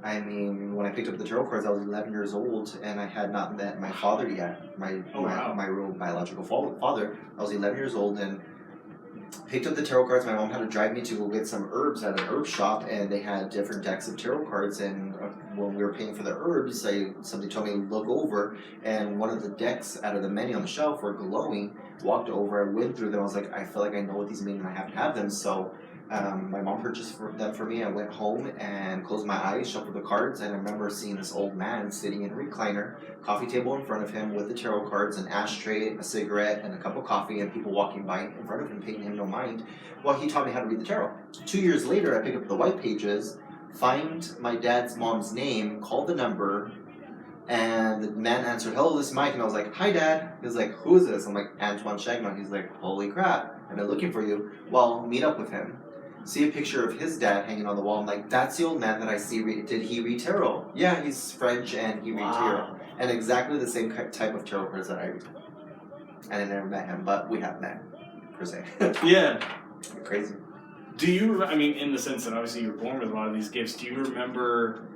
I mean, when I picked up the tarot cards, I was 11 years old and I had not met my father yet, my real biological father. I was 11 years old and picked up the tarot cards. My mom had to drive me to go get some herbs at an herb shop, and they had different decks of tarot cards. And when we were paying for the herbs, somebody told me to look over, and one of the decks out of the many on the shelf were glowing. Walked over, I went through them. I was like, I feel like I know what these mean, and I have to have them. So my mom purchased them for me. I went home and closed my eyes, shuffled the cards, and I remember seeing this old man sitting in a recliner, coffee table in front of him with the tarot cards, an ashtray, a cigarette, and a cup of coffee, and people walking by in front of him, paying him no mind. Well, he taught me how to read the tarot. 2 years later, I pick up the white pages, find my mom's name, call the number, and the man answered, hello, this is Mike. And I was like, hi, Dad. He was like, who is this? I'm like, Antoine Chagnon. He's like, holy crap, I've been looking for you. Well, meet up with him. See a picture of his dad hanging on the wall. I'm like, that's the old man that I see. Did he read tarot? Yeah, he's French and he reads tarot. And exactly the same type of tarot cards that I read. And I never met him, but we have met, per se. Yeah. Crazy. Do you, I mean, in the sense that obviously you were born with a lot of these gifts, do you remember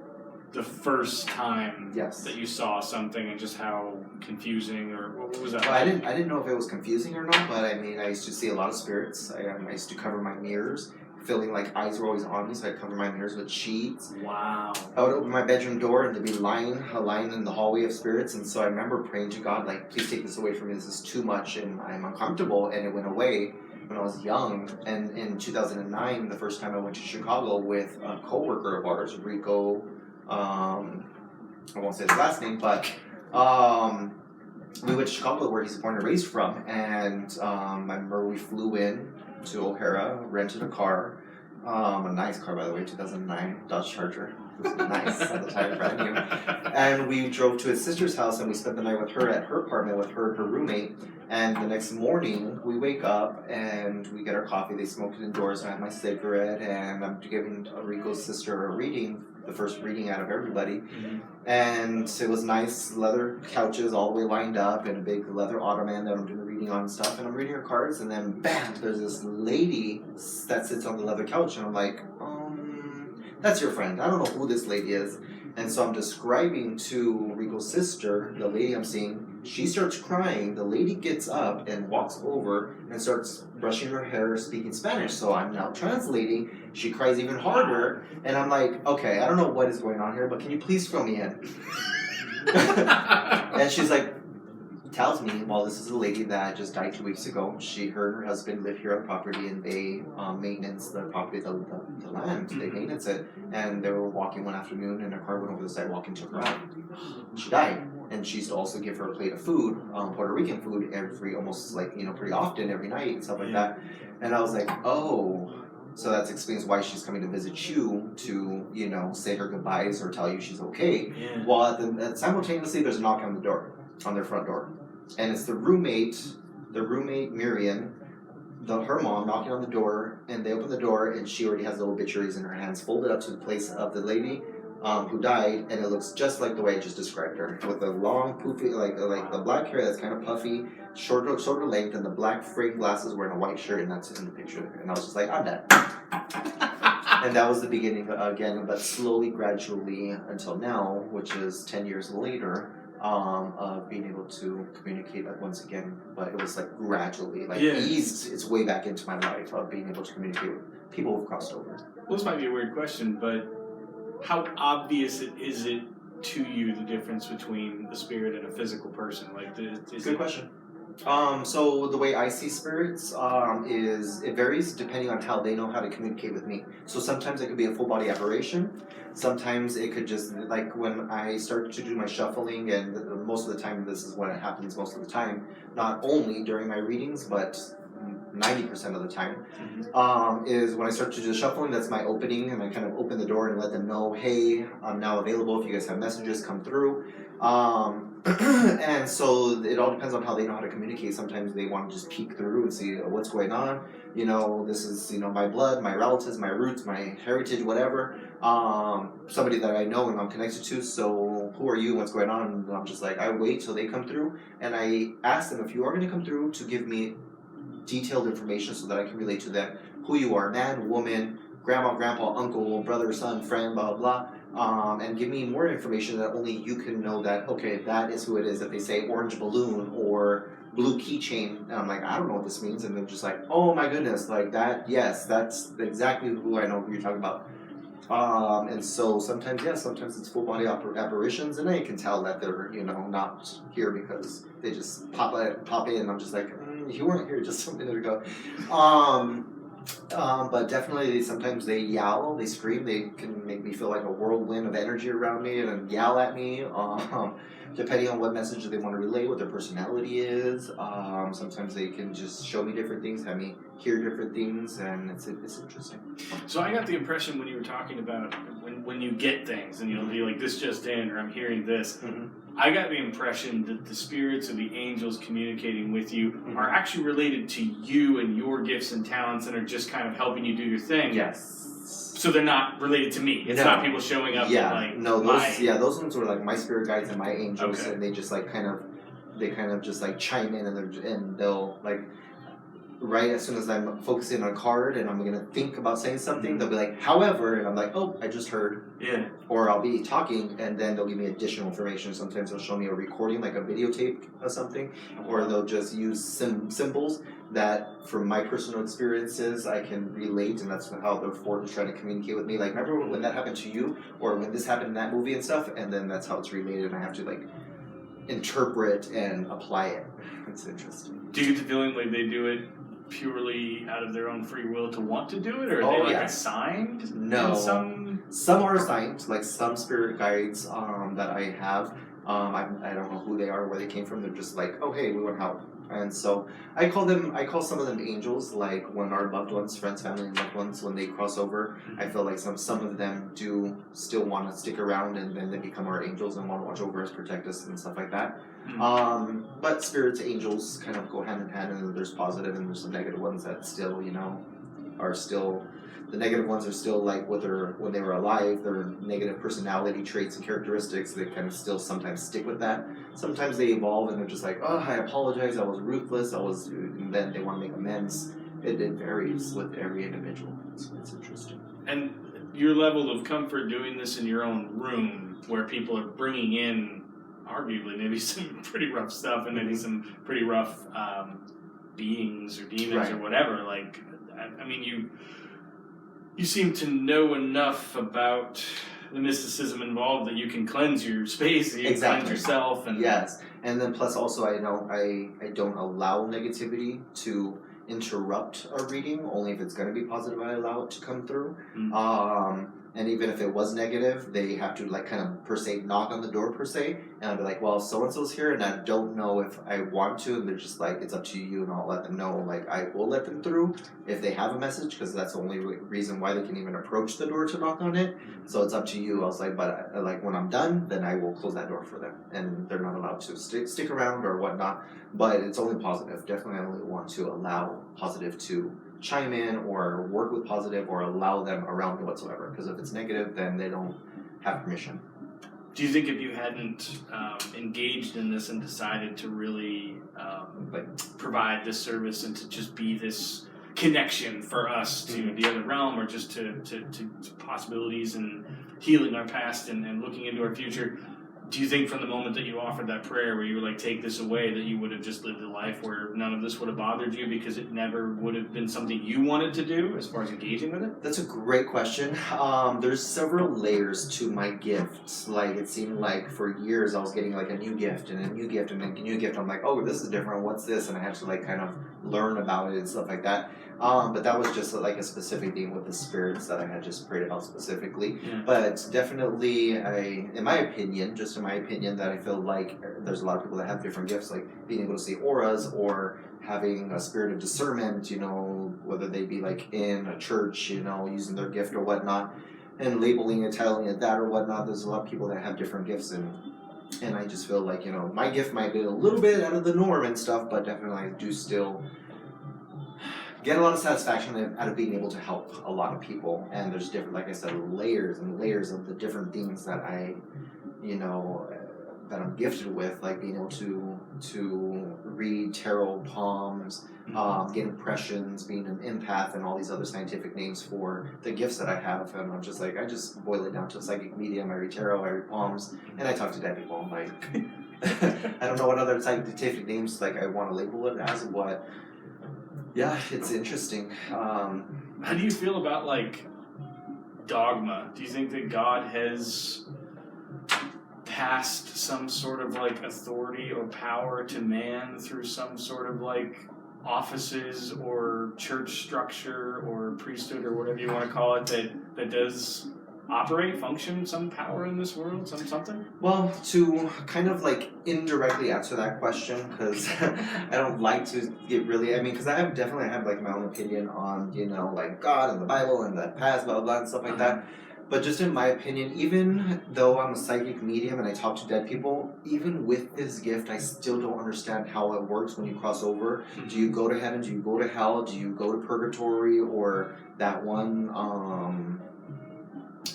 the first time that you saw something and just how confusing, or what was that? Well, I didn't know if it was confusing or not, but I mean, I used to see a lot of spirits. I used to cover my mirrors, feeling like eyes were always on me, so I'd cover my mirrors with sheets. Wow. I would open my bedroom door and there'd be a line in the hallway of spirits, and so I remember praying to God, like, please take this away from me, this is too much and I'm uncomfortable, and it went away when I was young. And in 2009, the first time I went to Chicago with a coworker of ours, Rico, I won't say his last name, but we went to Chicago, where he's born and raised from, and I remember we flew in to O'Hara, rented a car, a nice car, by the way, 2009 Dodge Charger. It was nice at the time, brand new. And we drove to his sister's house, and we spent the night with her at her apartment with her and her roommate. And the next morning, we wake up and we get our coffee. They smoke it indoors. I have my cigarette, and I'm giving Rico's sister a reading, the first reading out of everybody. Mm-hmm. And it was nice leather couches all the way lined up, and a big leather ottoman that I'm doing the reading on and stuff. And I'm reading her cards, and then bam, there's this lady that sits on the leather couch, and I'm like, that's your friend. I don't know who this lady is. And so I'm describing to Rico's sister, the lady I'm seeing. She starts crying. The lady gets up and walks over and starts brushing her hair, speaking Spanish. So I'm now translating. She cries even harder, and I'm like, okay, I don't know what is going on here, but can you please fill me in? And she's like, tells me, well, this is a lady that just died 2 weeks ago. Her and her husband live here on property, and they maintenance the property, the land. They maintenance it, and they were walking one afternoon, and a car went over the sidewalk and took her out. She died, and she used to also give her a plate of food, Puerto Rican food, almost like pretty often every night and stuff like that. And I was like, oh. So that explains why she's coming to visit you to, say her goodbyes or tell you she's okay. Yeah. While simultaneously, there's a knock on the door, on their front door. And it's the roommate Miriam, her mom knocking on the door, and they open the door, and she already has the obituaries in her hands, folded up to the place of the lady who died, and it looks just like the way I just described her, with the long, poofy, like the black hair that's kind of puffy, shorter length, and the black frame glasses, wearing a white shirt, and that's in the picture. And I was just like, I'm dead. And that was the beginning again, but slowly, gradually, until now, which is 10 years later, of being able to communicate once again. But it was like gradually, eased its way back into my life of being able to communicate with people who've crossed over. Well, this might be a weird question, but how obvious is it to you the difference between a spirit and a physical person? Good question. So the way I see spirits is it varies depending on how they know how to communicate with me. So sometimes it could be a full body apparition. Sometimes it could just, like when I start to do my shuffling, and most of the time this is when it happens most of the time, not only during my readings, but 90% of the time, is when I start to do the shuffling, that's my opening, and I kind of open the door and let them know, hey, I'm now available. If you guys have messages, come through. And so it all depends on how they know how to communicate. Sometimes they want to just peek through and see what's going on. This is, my blood, my relatives, my roots, my heritage, whatever. Somebody that I know and I'm connected to, so who are you, what's going on? And I'm just like, I wait till they come through, and I ask them, if you are going to come through, to give me detailed information so that I can relate to them, who you are, man, woman, grandma, grandpa, uncle, brother, son, friend, blah, blah, blah, and give me more information that only you can know that, okay, that is who it is. If they say orange balloon or blue keychain, and I'm like, I don't know what this means, and they're just like, oh my goodness, like that, yes, that's exactly who I know who you're talking about. And so sometimes it's full body apparitions, and I can tell that they're, not here because they just pop in, and I'm just like, you weren't here just a minute ago. But definitely sometimes they yowl, they scream, they can make me feel like a whirlwind of energy around me and yell at me, depending on what message they want to relay, what their personality is. Sometimes they can just show me different things, have me hear different things, and it's interesting. So I got the impression when you were talking about when you get things and you'll be like, this just in, or I'm hearing this, I got the impression that the spirits or the angels communicating with you are actually related to you and your gifts and talents and are just kind of helping you do your thing. Yes. So they're not related to me. It's not people showing up. Those ones were like my spirit guides and my angels, okay. And they just like kind of just like chime in, and they'll like, right as soon as I'm focusing on a card and I'm gonna think about saying something, they'll be like, however, and I'm like, oh, I just heard. Yeah. Or I'll be talking, and then they'll give me additional information. Sometimes they'll show me a recording, like a videotape of something, or they'll just use symbols that, from my personal experiences, I can relate, and that's how the Ford is trying to communicate with me. Like, remember when that happened to you, or when this happened in that movie and stuff, and then that's how it's related, and I have to like interpret and apply it. It's interesting. Do you get the feeling like they do it purely out of their own free will to want to do it, or are they assigned? No. Some are assigned, like some spirit guides that I have. I don't know who they are, where they came from. They're just like, oh hey, we want help. And so I call some of them angels, like when our loved ones, friends, family, and loved ones, when they cross over, I feel like some of them do still want to stick around, and then they become our angels and want to watch over us, protect us, and stuff like that. But spirits, angels kind of go hand in hand, and there's positive and there's some negative ones that still, are still, the negative ones are still like when they were alive, their negative personality traits and characteristics, they kind of still sometimes stick with that. Sometimes they evolve and they're just like, oh, I apologize, I was ruthless, and then they want to make amends. It varies with every individual. So it's interesting. And your level of comfort doing this in your own room, where people are bringing in arguably maybe some pretty rough stuff and maybe some pretty rough beings or demons or whatever. Like, I mean, you seem to know enough about the mysticism involved that you can cleanse your space, you can cleanse yourself. And yes, and then plus also I know I don't allow negativity to interrupt a reading. Only if it's going to be positive, I allow it to come through. And even if it was negative, they have to like kind of per se knock on the door per se, and I'll be like, well, so and so's here, and I don't know if I want to, and they're just like, it's up to you, and I'll let them know. Like I will let them through if they have a message, because that's the only reason why they can even approach the door to knock on it. So it's up to you. I was like, but like when I'm done, then I will close that door for them, and they're not allowed to stick around or whatnot. But it's only positive. Definitely, I only want to allow positive to chime in or work with positive or allow them around me whatsoever, because if it's negative, then they don't have permission. Do you think if you hadn't engaged in this and decided to really provide this service and to just be this connection for us to the other realm, or just to possibilities and healing our past and looking into our future, do you think from the moment that you offered that prayer where you were like, take this away, that you would have just lived a life where none of this would have bothered you because it never would have been something you wanted to do as far as engaging with it? That's a great question. There's several layers to my gifts. Like, it seemed like for years I was getting like a new gift and a new gift and a new gift. I'm like, oh, this is different. What's this? And I had to like kind of learn about it and stuff like that. But that was just like a specific thing with the spirits that I had just prayed about specifically. Yeah. But definitely, in my opinion, that I feel like there's a lot of people that have different gifts, like being able to see auras or having a spirit of discernment, you know, whether they be like in a church, you know, using their gift or whatnot, and labeling it, titling it that or whatnot. There's a lot of people that have different gifts, and I just feel like, you know, my gift might be a little bit out of the norm and stuff, but definitely I do still get a lot of satisfaction out of being able to help a lot of people. And there's different, like I said, layers and layers of the different things that that I'm gifted with, like being able to read tarot palms, get impressions, being an empath, and all these other scientific names for the gifts that I have. And I'm just like, I just boil it down to a psychic medium. I read tarot, I read palms, and I talk to dead people. I'm like, I don't know what other scientific names like I want to label it as, what. Yeah, it's interesting. How do you feel about like dogma? Do you think that God has passed some sort of like authority or power to man through some sort of like offices or church structure or priesthood or whatever you want to call it that does function, some power in this world, something? Well, to kind of like indirectly answer that question, because I don't like to get really, because I definitely have like my own opinion on, you know, like God and the Bible and the past, blah, blah, blah, and stuff like that. But just in my opinion, even though I'm a psychic medium and I talk to dead people, even with this gift, I still don't understand how it works when you cross over. Do you go to heaven? Do you go to hell? Do you go to purgatory? Or that one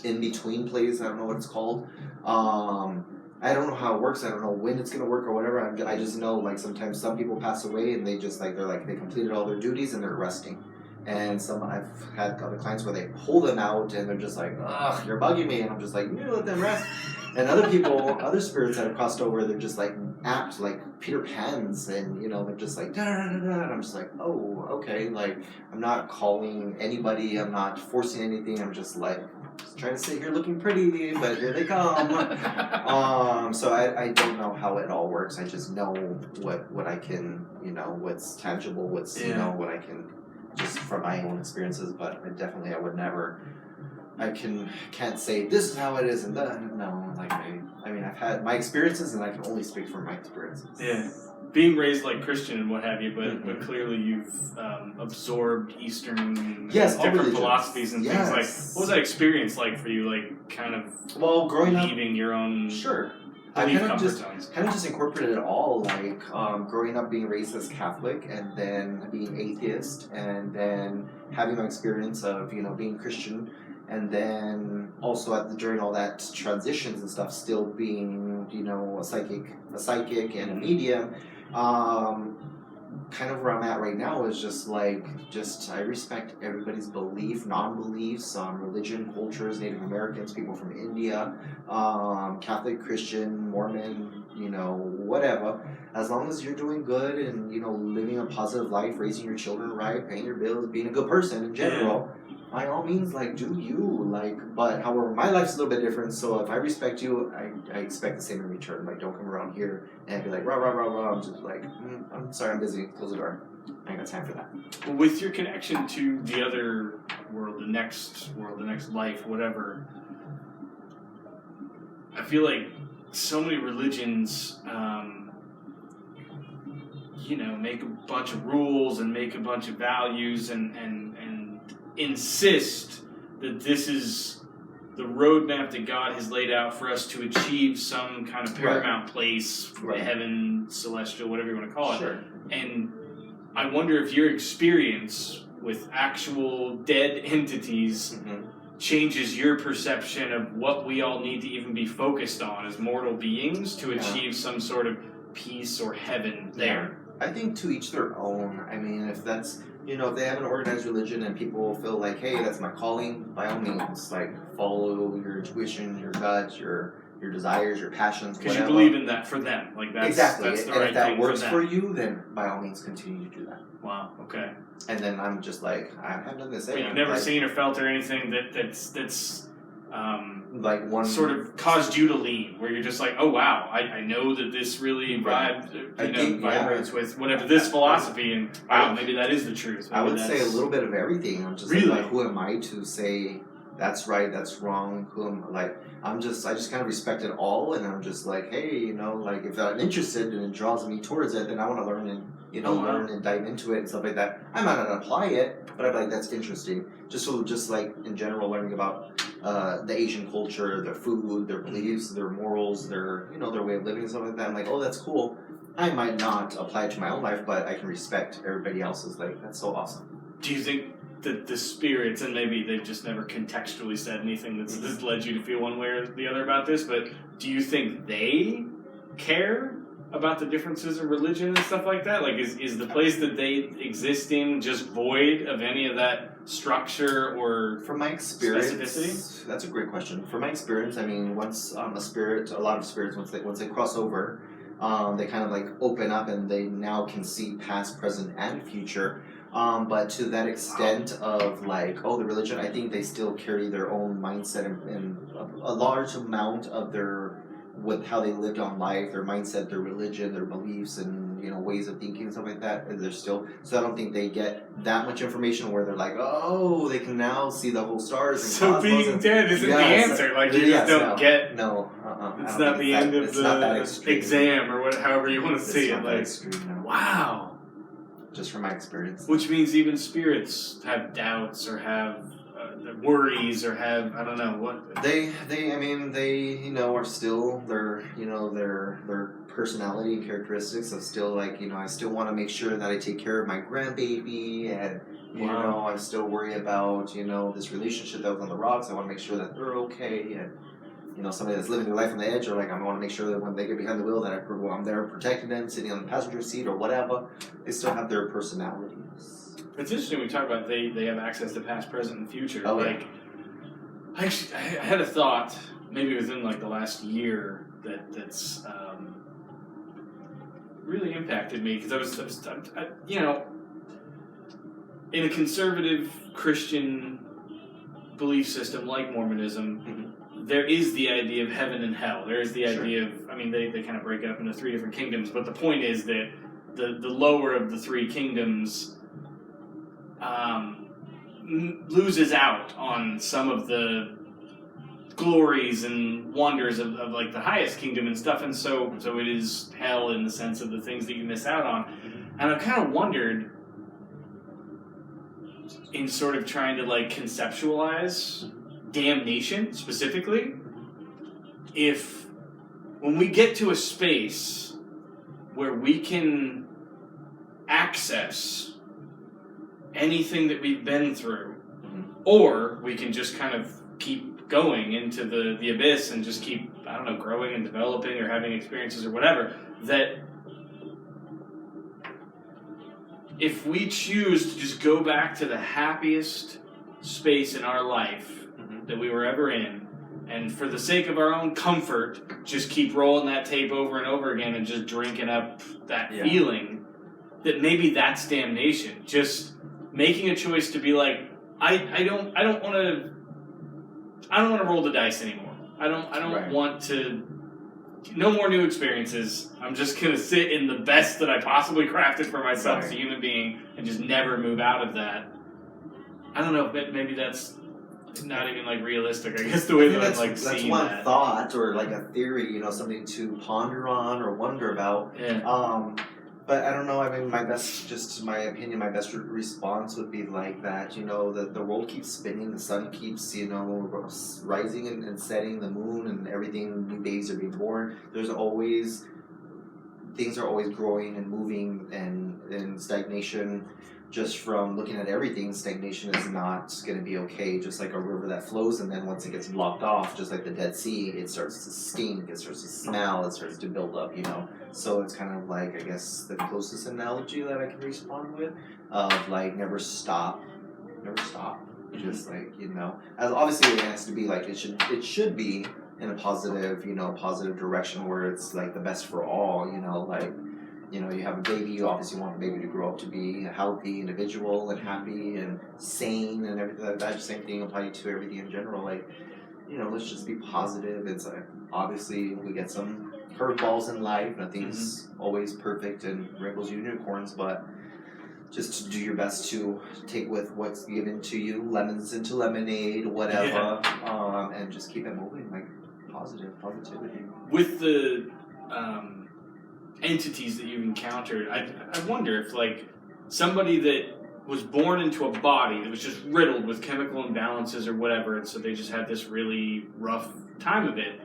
in-between place? I don't know what it's called. I don't know how it works. I don't know when it's going to work or whatever. I just know, like, sometimes some people pass away and they just, like, they completed all their duties and they're resting. And I've had other clients where they pull them out and they're just like, ugh, you're bugging me. And I'm just like, you let them rest. And other people, other spirits that have crossed over, they're just like apt like Peter Pans, and, you know, they're just like, da da da da. And I'm just like, oh, okay. Like, I'm not calling anybody. I'm not forcing anything. I'm just like, trying to sit here looking pretty, but here they come. So I don't know how it all works. I just know what I can, you know, what's tangible, what's, you know, what I can, just from my own experiences. But I would never, can't say this is how it is and that. No, like I've had my experiences and I can only speak from my experiences. Yeah. Being raised like Christian and what have you, but clearly you've absorbed Eastern different philosophies and things like. What was that experience like for you? Like, kind of growing up, leaving your own I kind of zones. just incorporated it all. Like growing up, being raised as Catholic, and then being atheist, and then having my experience of, you know, being Christian, and then also during all that transitions and stuff, still being, you know, a psychic and a medium. kind of where I'm at right now is just I respect everybody's belief, non-beliefs, religion, cultures, Native Americans, people from India, Catholic, Christian, Mormon, whatever. As long as you're doing good and, living a positive life, raising your children right, paying your bills, being a good person in general, by all means, do you, but however, my life's a little bit different, so if I respect you, I expect the same in return. Don't come around here and be like, rah, rah, rah, rah, I'm just I'm sorry, I'm busy, close the door. I ain't got time for that. Well, with your connection to the other world, the next life, whatever, I feel like so many religions, make a bunch of rules and make a bunch of values and insist that this is the roadmap that God has laid out for us to achieve some kind of paramount place, heaven, celestial, whatever you want to call it. Sure. And I wonder if your experience with actual dead entities changes your perception of what we all need to even be focused on as mortal beings to achieve some sort of peace or heaven there. I think to each their own. I mean, if that's, if they have an organized religion and people feel like, hey, that's my calling, by all means, follow your intuition, your gut, your desires, your passions, because you believe in that for them. That's exactly. That's the and right if that thing works for you, then by all means continue to do that. Wow, okay. And then I'm just I haven't done this. You've never seen or felt or anything that's one sort of caused you to lean, where you're just like, oh wow, I know that this really vibrates with whatever this philosophy, and wow, maybe that is the truth. Maybe I would say a little bit of everything. I'm just really? Who am I to say that's right, that's wrong? I just kind of respect it all, and I'm just hey, if I'm interested and it draws me towards it, then I want to learn and learn and dive into it and stuff like that. I might not apply it, but I'm that's interesting. Just in general, learning about the Asian culture, their food, their beliefs, their morals, their their way of living and stuff like that. I'm oh, that's cool. I might not apply it to my own life, but I can respect everybody else's. That's so awesome. Do you think that the spirits, and maybe they've just never contextually said anything that's led you to feel one way or the other about this, but do you think they care about the differences of religion and stuff like that? Is the place that they exist in just void of any of that structure or from my experience, specificity? That's a great question. From my experience, I mean, once a lot of spirits, once they cross over, they kind of open up and they now can see past, present, and future. But to that extent of the religion, I think they still carry their own mindset and a large amount of with how they lived on life, their mindset, their religion, their beliefs, and ways of thinking and stuff like that. And they're still so I don't think they get that much information where they're they can now see the whole stars. And so being dead isn't the answer. You just don't get. No, it's not the end of the exam or however you want to see it. Extreme, no. Wow. Just from my experience. Which means even spirits have doubts or have worries or have, I don't know, what? They are still their personality and characteristics of still I still want to make sure that I take care of my grandbaby and I still worry about this relationship that was on the rocks. I want to make sure that they're okay and somebody that's living their life on the edge, or I want to make sure that when they get behind the wheel that I'm there protecting them, sitting on the passenger seat or whatever. They still have their personalities. It's interesting we talk about they have access to past, present, and future. Oh, yeah. I had a thought maybe within the last year that's really impacted me because I was in a conservative Christian belief system like Mormonism. There is the idea of heaven and hell. There is the idea of, they kind of break it up into three different kingdoms, but the point is that the lower of the three kingdoms loses out on some of the glories and wonders of the highest kingdom and stuff, and so it is hell in the sense of the things that you miss out on. And I've kind of wondered, in sort of trying to conceptualize damnation specifically, if when we get to a space where we can access anything that we've been through, or we can just kind of keep going into the abyss and just keep, growing and developing or having experiences or whatever, that if we choose to just go back to the happiest space in our life that we were ever in, and for the sake of our own comfort, just keep rolling that tape over and over again and just drinking up that feeling, that maybe that's damnation. Just making a choice to be like, I don't want to roll the dice anymore. I don't want to. No more new experiences. I'm just gonna sit in the best that I possibly crafted for myself as a human being and just never move out of that. I don't know. Maybe that's not even like realistic. I guess the way that I'm like seeing that. That's one thought or like a theory, something to ponder on or wonder about. Yeah. But I don't know. I mean, my best response would be like that. The world keeps spinning, the sun keeps, rising and setting, the moon and everything. New babies are being born. Things are always growing and moving, and stagnation. Just from looking at everything, stagnation is not going to be okay. Just like a river that flows, and then once it gets blocked off, just like the Dead Sea, it starts to stink, it starts to smell, it starts to build up, So it's kind of like, I guess, the closest analogy that I can respond with, of like never stop. Just like, as obviously it has to be like, it should be in a positive, positive direction where it's like the best for all, you have a baby, you obviously want the baby to grow up to be a healthy individual and happy and sane and everything. That same thing applies to everything in general. Like, let's just be positive. It's like, obviously we get some curveballs in life. Nothing's always perfect and rainbows and unicorns, but just to do your best to take with what's given to you, lemons into lemonade, whatever, and just keep it moving, like positivity. With the entities that you've encountered, I wonder if like somebody that was born into a body that was just riddled with chemical imbalances or whatever, and so they just had this really rough time of it,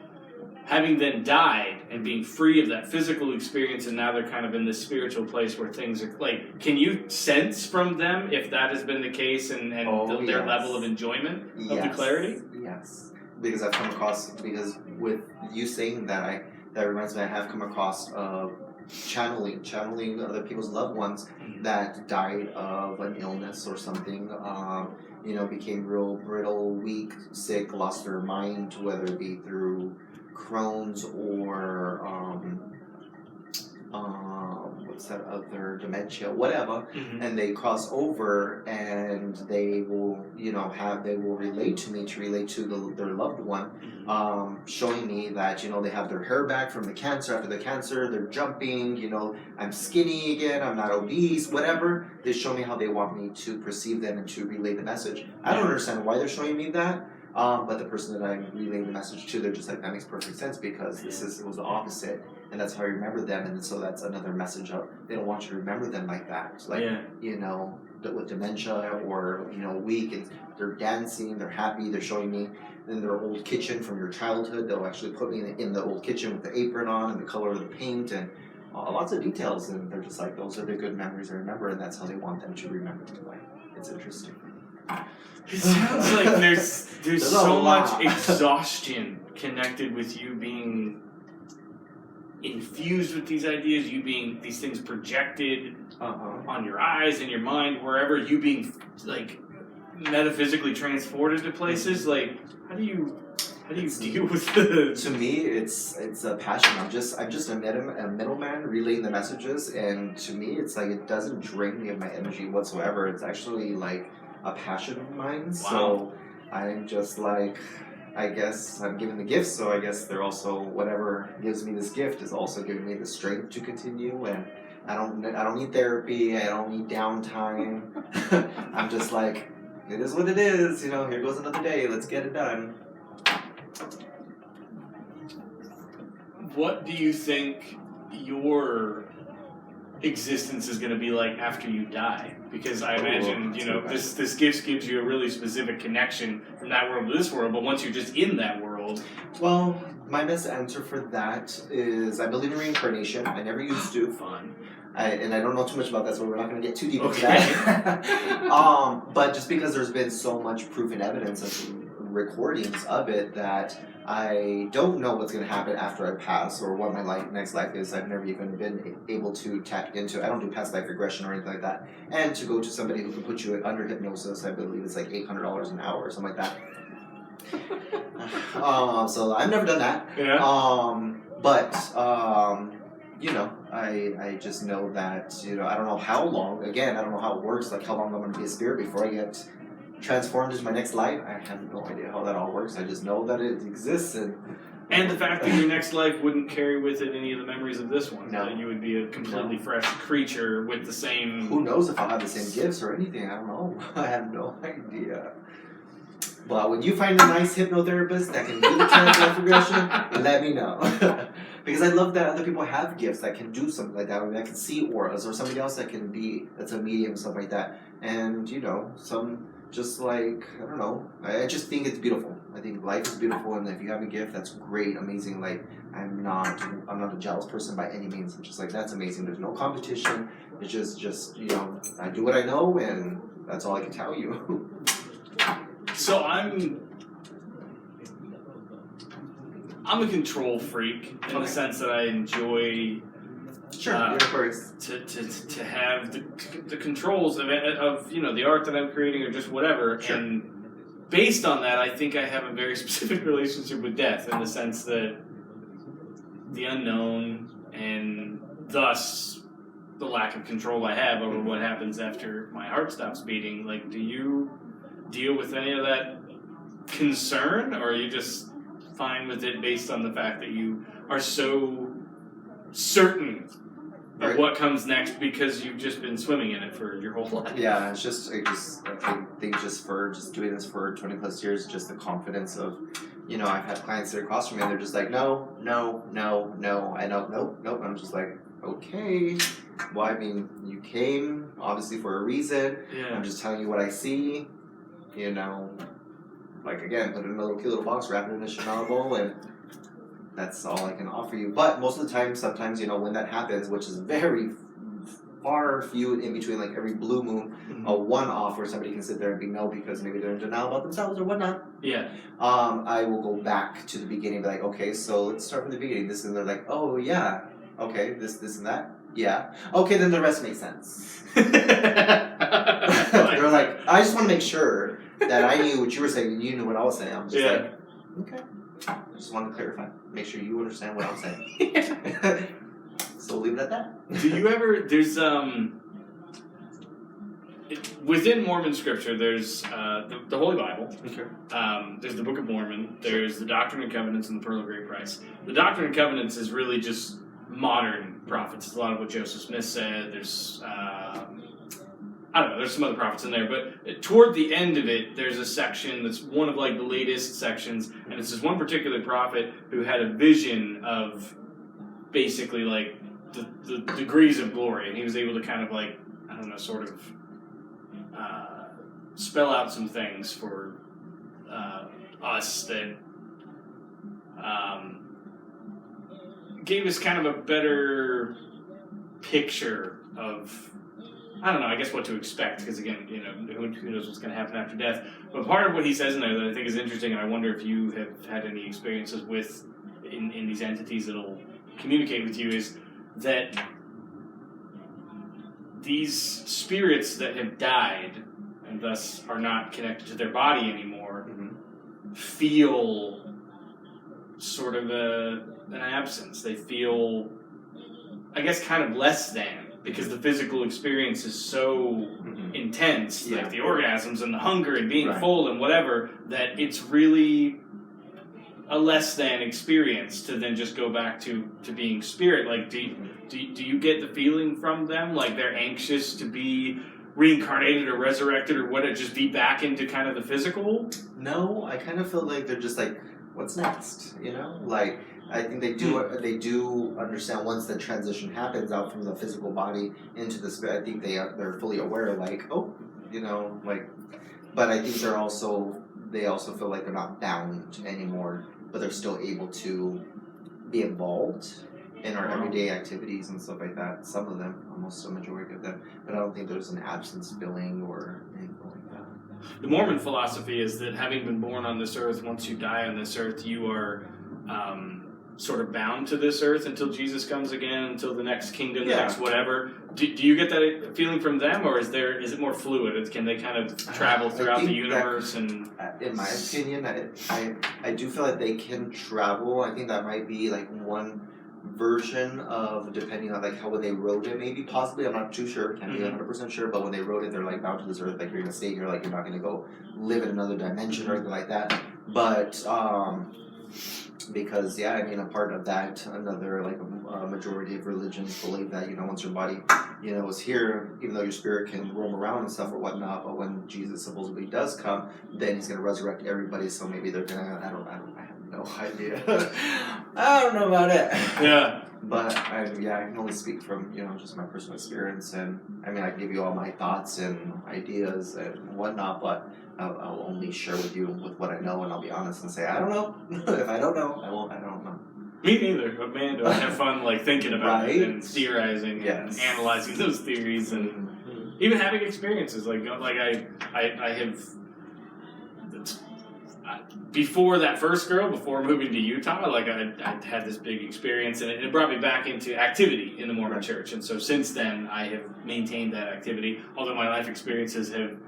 having then died and being free of that physical experience, and now they're kind of in this spiritual place where things are like, can you sense from them if that has been the case and their level of enjoyment of the clarity? Yes, because I've come across, because with you saying that, that reminds me, I have come across channeling other people's loved ones that died of an illness or something, became real brittle, weak, sick, lost their mind, whether it be through Crohn's or what's that other, dementia, whatever, and they cross over and they will, they will relate to me, to relate to their loved one, showing me that, they have their hair back from the cancer, after the cancer, they're jumping, I'm skinny again, I'm not obese, whatever. They show me how they want me to perceive them and to relay the message. I don't understand why they're showing me that. But the person that I'm relaying the message to, they're just like, that makes perfect sense because it was the opposite, and that's how I remember them, and so that's another message of, they don't want you to remember them like that. Like, with dementia or, weak, and they're dancing, they're happy, they're showing me in their old kitchen from your childhood. They'll actually put me in the old kitchen with the apron on and the color of the paint and lots of details, and they're just like, those are the good memories I remember, and that's how they want them to remember me. Like, it's interesting. It sounds like there's so much exhaustion connected with you being infused with these ideas, you being these things projected on your eyes and your mind, wherever, you being like metaphysically transported to places. Like, how do you deal with the? To me, it's a passion. I'm just a middleman relaying the messages, and to me, it's like it doesn't drain me of my energy whatsoever. It's actually like a passion of mine. Wow. So I'm just like, I guess I'm given the gifts, so I guess they're also, whatever gives me this gift is also giving me the strength to continue, and I don't need therapy, I don't need downtime. I'm just like, it is what it is, here goes another day, let's get it done. What do you think your existence is going to be like after you die? Because I imagine, this gift gives you a really specific connection from that world to this world, but once you're just in that world... Well, my best answer for that is I believe in reincarnation. I never used to. Fun. And I don't know too much about that, so we're not going to get too deep into that. But just because there's been so much proof and evidence recordings of it that I don't know what's going to happen after I pass or what my next life is. I've never even been able to tap into. I don't do past life regression or anything like that. And to go to somebody who can put you under hypnosis, I believe it's like $800 an hour or something like that. So I've never done that. Yeah. You know, I just know that, you know, I don't know how long, again, I don't know how it works, like how long I'm going to be a spirit before I get transformed into my next life. I have no idea how that all works. I just know that it exists. And the fact that your next life wouldn't carry with it any of the memories of this one. No. That you would be a completely fresh creature with the same... Who knows if I'll have the same gifts or anything. I don't know. I have no idea. Well, when you find a nice hypnotherapist that can do the trans-life regression, let me know. Because I love that other people have gifts that can do something like that, or that can see auras, or somebody else that can be, that's a medium and stuff like that. And, you know, some just like, I don't know, I just think it's beautiful. I think life is beautiful, and if you have a gift, that's great, amazing. Like, I'm not a jealous person by any means. I'm just like, that's amazing. There's no competition. It's just, you know, I do what I know, and that's all I can tell you. So I'm a control freak in the sense that I enjoy Of course. to have the controls of you know, the art that I'm creating or just whatever. Sure. And based on that, I think I have a very specific relationship with death in the sense that the unknown and thus the lack of control I have over what happens after my heart stops beating. Like, do you deal with any of that concern, or are you just fine with it based on the fact that you are so certain of what comes next because you've just been swimming in it for your whole life? Yeah, it's just, I think just for just doing this for 20 plus years, just the confidence of, you know, I've had clients that are across from me and they're just like, no, I know, nope. I'm just like, okay. Well, I mean, you came obviously for a reason. Yeah. I'm just telling you what I see. You know, like, again, put it in a cute little box, wrap it in a Chanel bowl, and that's all I can offer you. But most of the time, sometimes, you know, when that happens, which is very far few in between, like every blue moon, a one-off where somebody can sit there and be no because maybe they're in denial about themselves or whatnot. Yeah. I will go back to the beginning and be like, okay, so let's start from the beginning. This, and they're like, oh, yeah. Okay, this and that. Yeah. Okay, then the rest makes sense. They're like, I just want to make sure that I knew what you were saying and you knew what I was saying. I'm just like, okay. I just want to clarify. Make sure you understand what I'm saying. So leave it at that. Do you ever, there's, within Mormon scripture, there's the Holy Bible. Okay. There's the Book of Mormon. There's the Doctrine and Covenants and the Pearl of Great Price. The Doctrine and Covenants is really just modern prophets. It's a lot of what Joseph Smith said. There's, I don't know, there's some other prophets in there, but toward the end of it, there's a section that's one of like the latest sections, and it's this one particular prophet who had a vision of basically like the degrees of glory, and he was able to kind of like, I don't know, sort of spell out some things for us that gave us kind of a better picture of, I don't know, I guess what to expect, because again, you know, who knows what's going to happen after death. But part of what he says in there that I think is interesting, and I wonder if you have had any experiences with in these entities that'll communicate with you, is that these spirits that have died and thus are not connected to their body anymore feel sort of an absence. They feel, I guess, kind of less than, because the physical experience is so intense, like the orgasms and the hunger and being full and whatever, that it's really a less than experience to then just go back to being spirit. Like, do you get the feeling from them like they're anxious to be reincarnated or resurrected or what, just be back into kind of the physical? No, I kind of feel like they're just like, what's next? You know, like, I think they do understand once the transition happens out from the physical body into the spirit. I think they're fully aware, like, oh, you know, like, but I think they also feel like they're not bound anymore, but they're still able to be involved in our everyday activities and stuff like that. Some of them, almost the majority of them, but I don't think there's an absence feeling or anything like that. The Mormon philosophy is that having been born on this earth, once you die on this earth, you are sort of bound to this earth until Jesus comes again, until the next kingdom, the next whatever. Do you get that feeling from them, or is it more fluid? Can they kind of travel throughout the universe? And in my opinion, I do feel like they can travel. I think that might be like one version of, depending on like how when they wrote it, maybe possibly, I'm not too sure, can't be 100% sure, but when they wrote it, they're like bound to this earth, like you're gonna stay here, like you're not gonna go live in another dimension or anything like that. But because I mean, a part of that, another like a majority of religions believe that, you know, once your body, you know, is here, even though your spirit can roam around and stuff or whatnot, but when Jesus supposedly does come, then he's gonna resurrect everybody. So maybe they're gonna, I have no idea. I don't know about it. Yeah. But I can only speak from, you know, just my personal experience, and I mean, I can give you all my thoughts and ideas and whatnot, but I'll only share with you with what I know, and I'll be honest and say I don't know. If I don't know, I don't know. Me neither, but man, do I have fun like thinking about it and theorizing and analyzing those theories, and even having experiences like I have. Before that first girl, before moving to Utah, like I had this big experience, and it brought me back into activity in the Mormon church. And so since then, I have maintained that activity. Although my life experiences have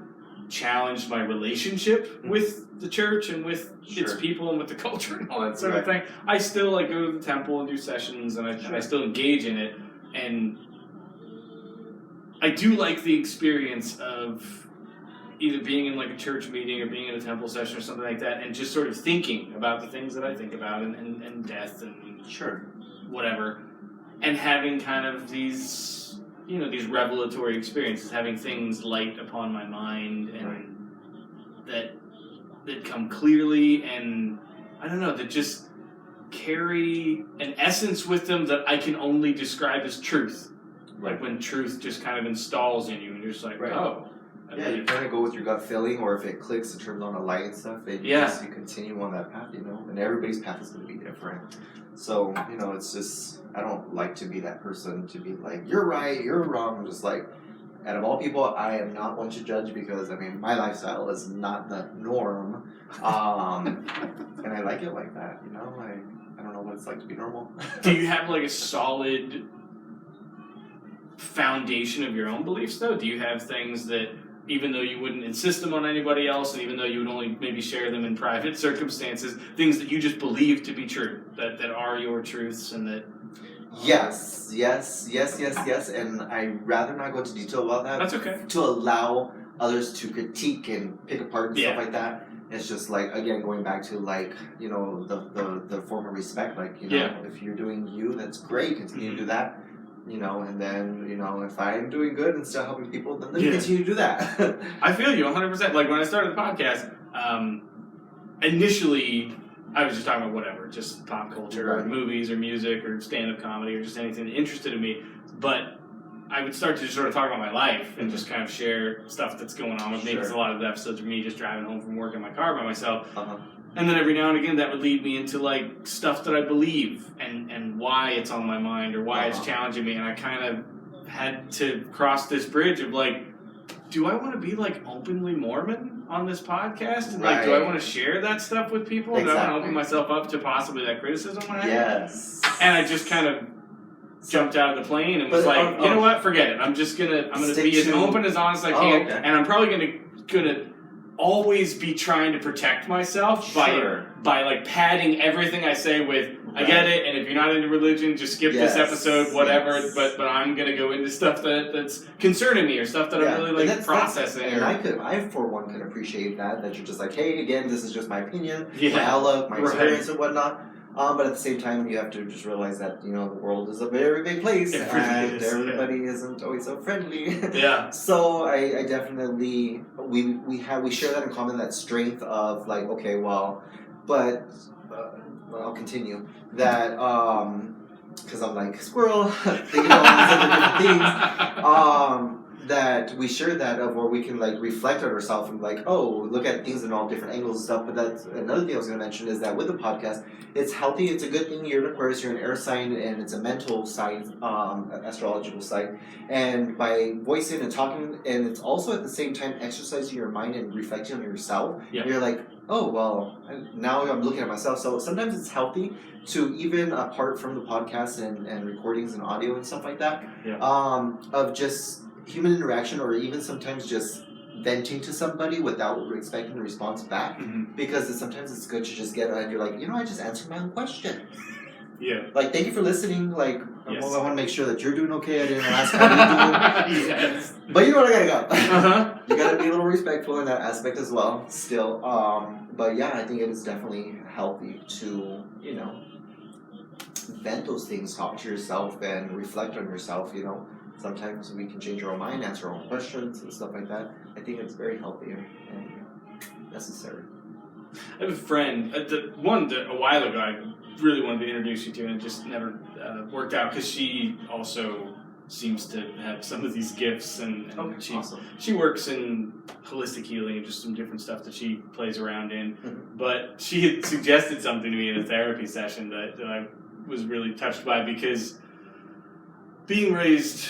challenged my relationship with the church and with its people and with the culture and all that sort of thing, I still like go to the temple and do sessions, and I still engage in it. And I do like the experience of either being in like a church meeting or being in a temple session or something like that, and just sort of thinking about the things that I think about, and death and whatever, and having kind of these, you know, these revelatory experiences, having things light upon my mind, and that come clearly, and I don't know, that just carry an essence with them that I can only describe as truth. Like when truth just kind of installs in you, and you're just like, oh. Yeah, you kind of go with your gut feeling, or if it clicks, it turns on a light and stuff, then you continue on that path, you know, and everybody's path is going to be different. So, you know, it's just, I don't like to be that person to be like, you're right, you're wrong. I'm just like, out of all people, I am not one to judge, because, I mean, my lifestyle is not the norm, and I like it like that, you know, I don't know what it's like to be normal. Do you have, like, a solid foundation of your own beliefs, though? Do you have things that, even though you wouldn't insist them on anybody else, and even though you would only maybe share them in private circumstances, things that you just believe to be true, that are your truths, and that... Yes, and I'd rather not go into detail about that. That's okay. To allow others to critique and pick apart and stuff like that. It's just like, again, going back to like, you know, the form of respect, like, you know, if you're doing you, that's great, continue to do that. You know, and then, you know, if I'm doing good and still helping people, then let me continue to do that. I feel you 100%. Like, when I started the podcast, initially, I was just talking about whatever, just pop culture, or movies, or music, or stand-up comedy, or just anything that interested me. But I would start to just sort of talk about my life and just kind of share stuff that's going on with me, because a lot of the episodes are me just driving home from work in my car by myself. And then every now and again, that would lead me into, like, stuff that I believe and why it's on my mind, or why it's challenging me. And I kind of had to cross this bridge of, like, do I want to be, like, openly Mormon on this podcast? And, like, do I want to share that stuff with people? Do I want to open myself up to possibly that criticism when I have it? And I just kind of jumped out of the plane and was like, you know what? Forget it. I'm gonna be as open, as honest as I can. And I'm probably gonna always be trying to protect myself by like padding everything I say with, I get it, and if you're not into religion, just skip this episode, whatever, but I'm going to go into stuff that's concerning me, or stuff that I'm really like processing. And I for one can appreciate that you're just like, hey, again, this is just my opinion, my outlook, my experience and whatnot. But at the same time, you have to just realize that, you know, the world is a very big place, and everybody isn't always so friendly. So I definitely, we share that in common, that strength of like, okay, well, but I'll continue that because I'm like squirrel, thinking all these other different things. that we share that of where we can like reflect on ourselves and like, oh, look at things in all different angles and stuff. But that's another thing I was going to mention is that with the podcast, it's healthy. It's a good thing. You're an Aquarius, you're an air sign, and it's a mental sign, astrological sign. And by voicing and talking, and it's also at the same time exercising your mind and reflecting on yourself. Yeah. You're like, oh well, now I'm looking at myself. So sometimes it's healthy to even apart from the podcast and recordings and audio and stuff like that. Yeah. Of just human interaction, or even sometimes just venting to somebody without expecting a response back, because sometimes it's good to just get and you're like, I just answered my own question. Yeah. Like, thank you for listening. Like, Yes. I want to make sure that you're doing okay. I didn't ask how you're doing. Yes. But you know what, I gotta go. Uh-huh. You gotta be a little respectful in that aspect as well. Still, but yeah, I think it is definitely healthy to vent those things, talk to yourself, and reflect on yourself. Sometimes we can change our own mind, answer our own questions, and stuff like that. I think it's very healthy and necessary. I have a friend, a while ago, I really wanted to introduce you to, and it just never worked out because she also seems to have some of these gifts, and Awesome. she works in holistic healing and just some different stuff that she plays around in. But she had suggested something to me in a therapy session that I was really touched by, because being raised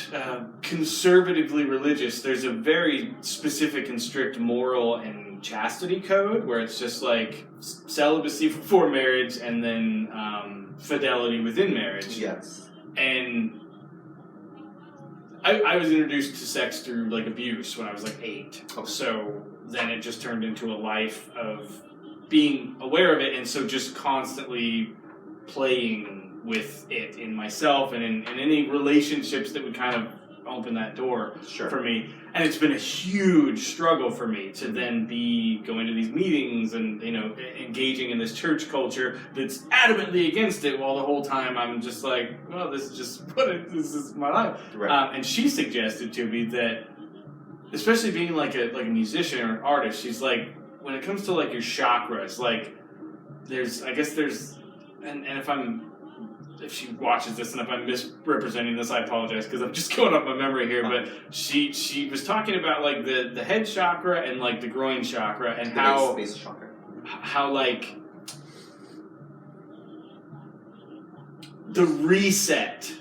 conservatively religious, there's a very specific and strict moral and chastity code where it's just like celibacy before marriage and then fidelity within marriage. Yes. And I was introduced to sex through like abuse when I was like 8. So then it just turned into a life of being aware of it, and so just constantly playing with it in myself and in any relationships that would kind of open that door for me. And it's been a huge struggle for me to then be going to these meetings and engaging in this church culture that's adamantly against it, while the whole time I'm just like, well, this is just this is my life. Right. And she suggested to me that, especially being like a musician or an artist, she's like, when it comes to like your chakras, like there's and if she watches this and if I'm misrepresenting this, I apologize because I'm just going off my memory here, but she was talking about like the head chakra and like the groin chakra and the base chakra. How like the reset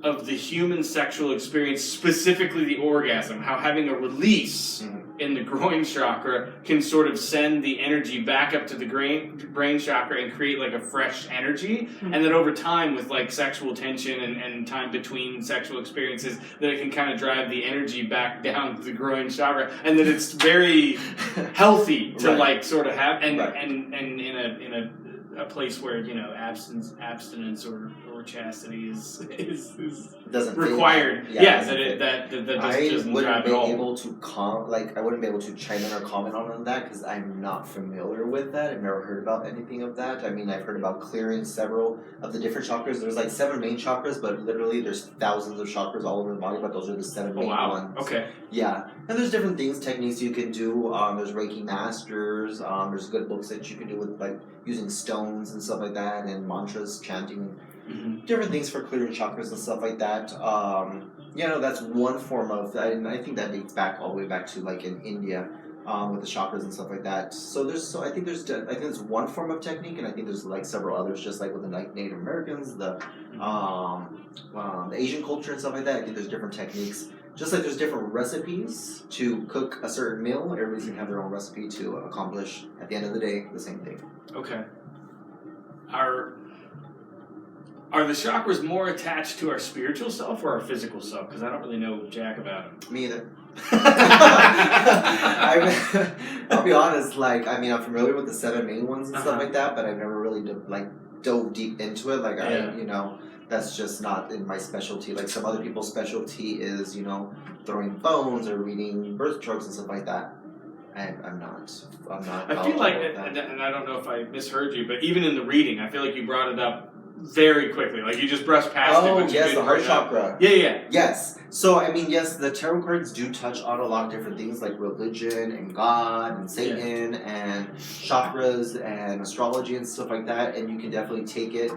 of the human sexual experience, specifically the orgasm, how having a release in the groin chakra can sort of send the energy back up to the brain chakra and create like a fresh energy. And then over time with like sexual tension and time between sexual experiences, that it can kind of drive the energy back down to the groin chakra, and that it's very healthy to like sort of have and in a place where abstinence or chastity is doesn't required. That doesn't drive at all. I wouldn't be able to chime in or comment on that because I'm not familiar with that. I've never heard about anything of that. I mean, I've heard about clearing several of the different chakras. There's like 7 main chakras, but literally there's thousands of chakras all over the body, but those are the 7 main ones. Okay. Yeah. And there's different techniques you can do. There's Reiki masters. There's good books that you can do with like using stones and stuff like that, and mantras, chanting, different things for clearing chakras and stuff like that. That's one form of, and I think that dates back all the way back to like in India, with the chakras and stuff like that. I think there's one form of technique, and I think there's like several others, just like with the like Native Americans, the Asian culture and stuff like that. I think there's different techniques. Just like there's different recipes to cook a certain meal, everybody's gonna have their own recipe to accomplish, at the end of the day, the same thing. Okay. Are the chakras more attached to our spiritual self or our physical self? Because I don't really know jack about them. Me either. I'll be honest, I'm familiar with the 7 main ones and stuff like that, but I've never really dove deep into it. That's just not in my specialty. Like some other people's specialty is, throwing bones or reading birth charts and stuff like that. I'm not. I feel like, and I don't know if I misheard you, but even in the reading, I feel like you brought it up very quickly. Like you just brushed past it. But yes, the heart chakra. Yeah. Yes. So, yes, the tarot cards do touch on a lot of different things like religion and God and Satan and chakras and astrology and stuff like that. And you can definitely take it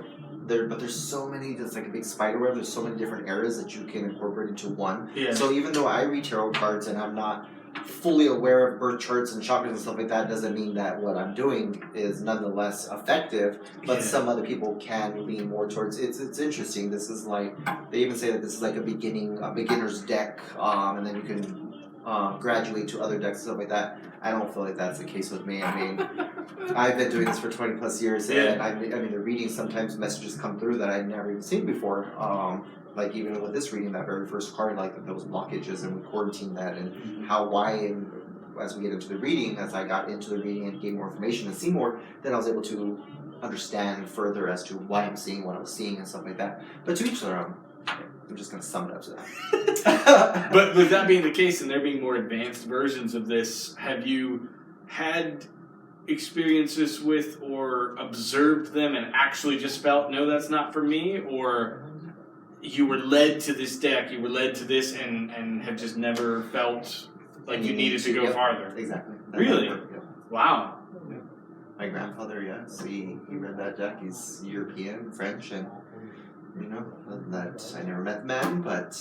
but there's so many. It's like a big spider web. There's so many different areas that you can incorporate into one. Yeah. So even though I read tarot cards and I'm not fully aware of birth charts and chakras and stuff like that, doesn't mean that what I'm doing is nonetheless effective. But some other people can lean more towards it's interesting. This is like they even say that this is like a beginner's deck, and then you can graduate to other decks and stuff like that. I don't feel like that's the case with me. I mean, I've been doing this for 20 plus years, and I mean, the readings sometimes messages come through that I've never even seen before. Like even with this reading, that very first card, like those blockages, and we quarantined that, and and as we get into the reading, as I got into the reading and gain more information and see more, then I was able to understand further as to why I'm seeing what I was seeing and stuff like that. But to each their own. I'm just going to sum it up to that. But with that being the case, and there being more advanced versions of this, have you had experiences with or observed them and actually just felt, no, that's not for me? Or you were led to this deck, you were led to this, and have just never felt like you needed to go farther? Exactly. Really? Wow. My grandfather, yes, he read that deck. He's European, French, and that I never met the man, but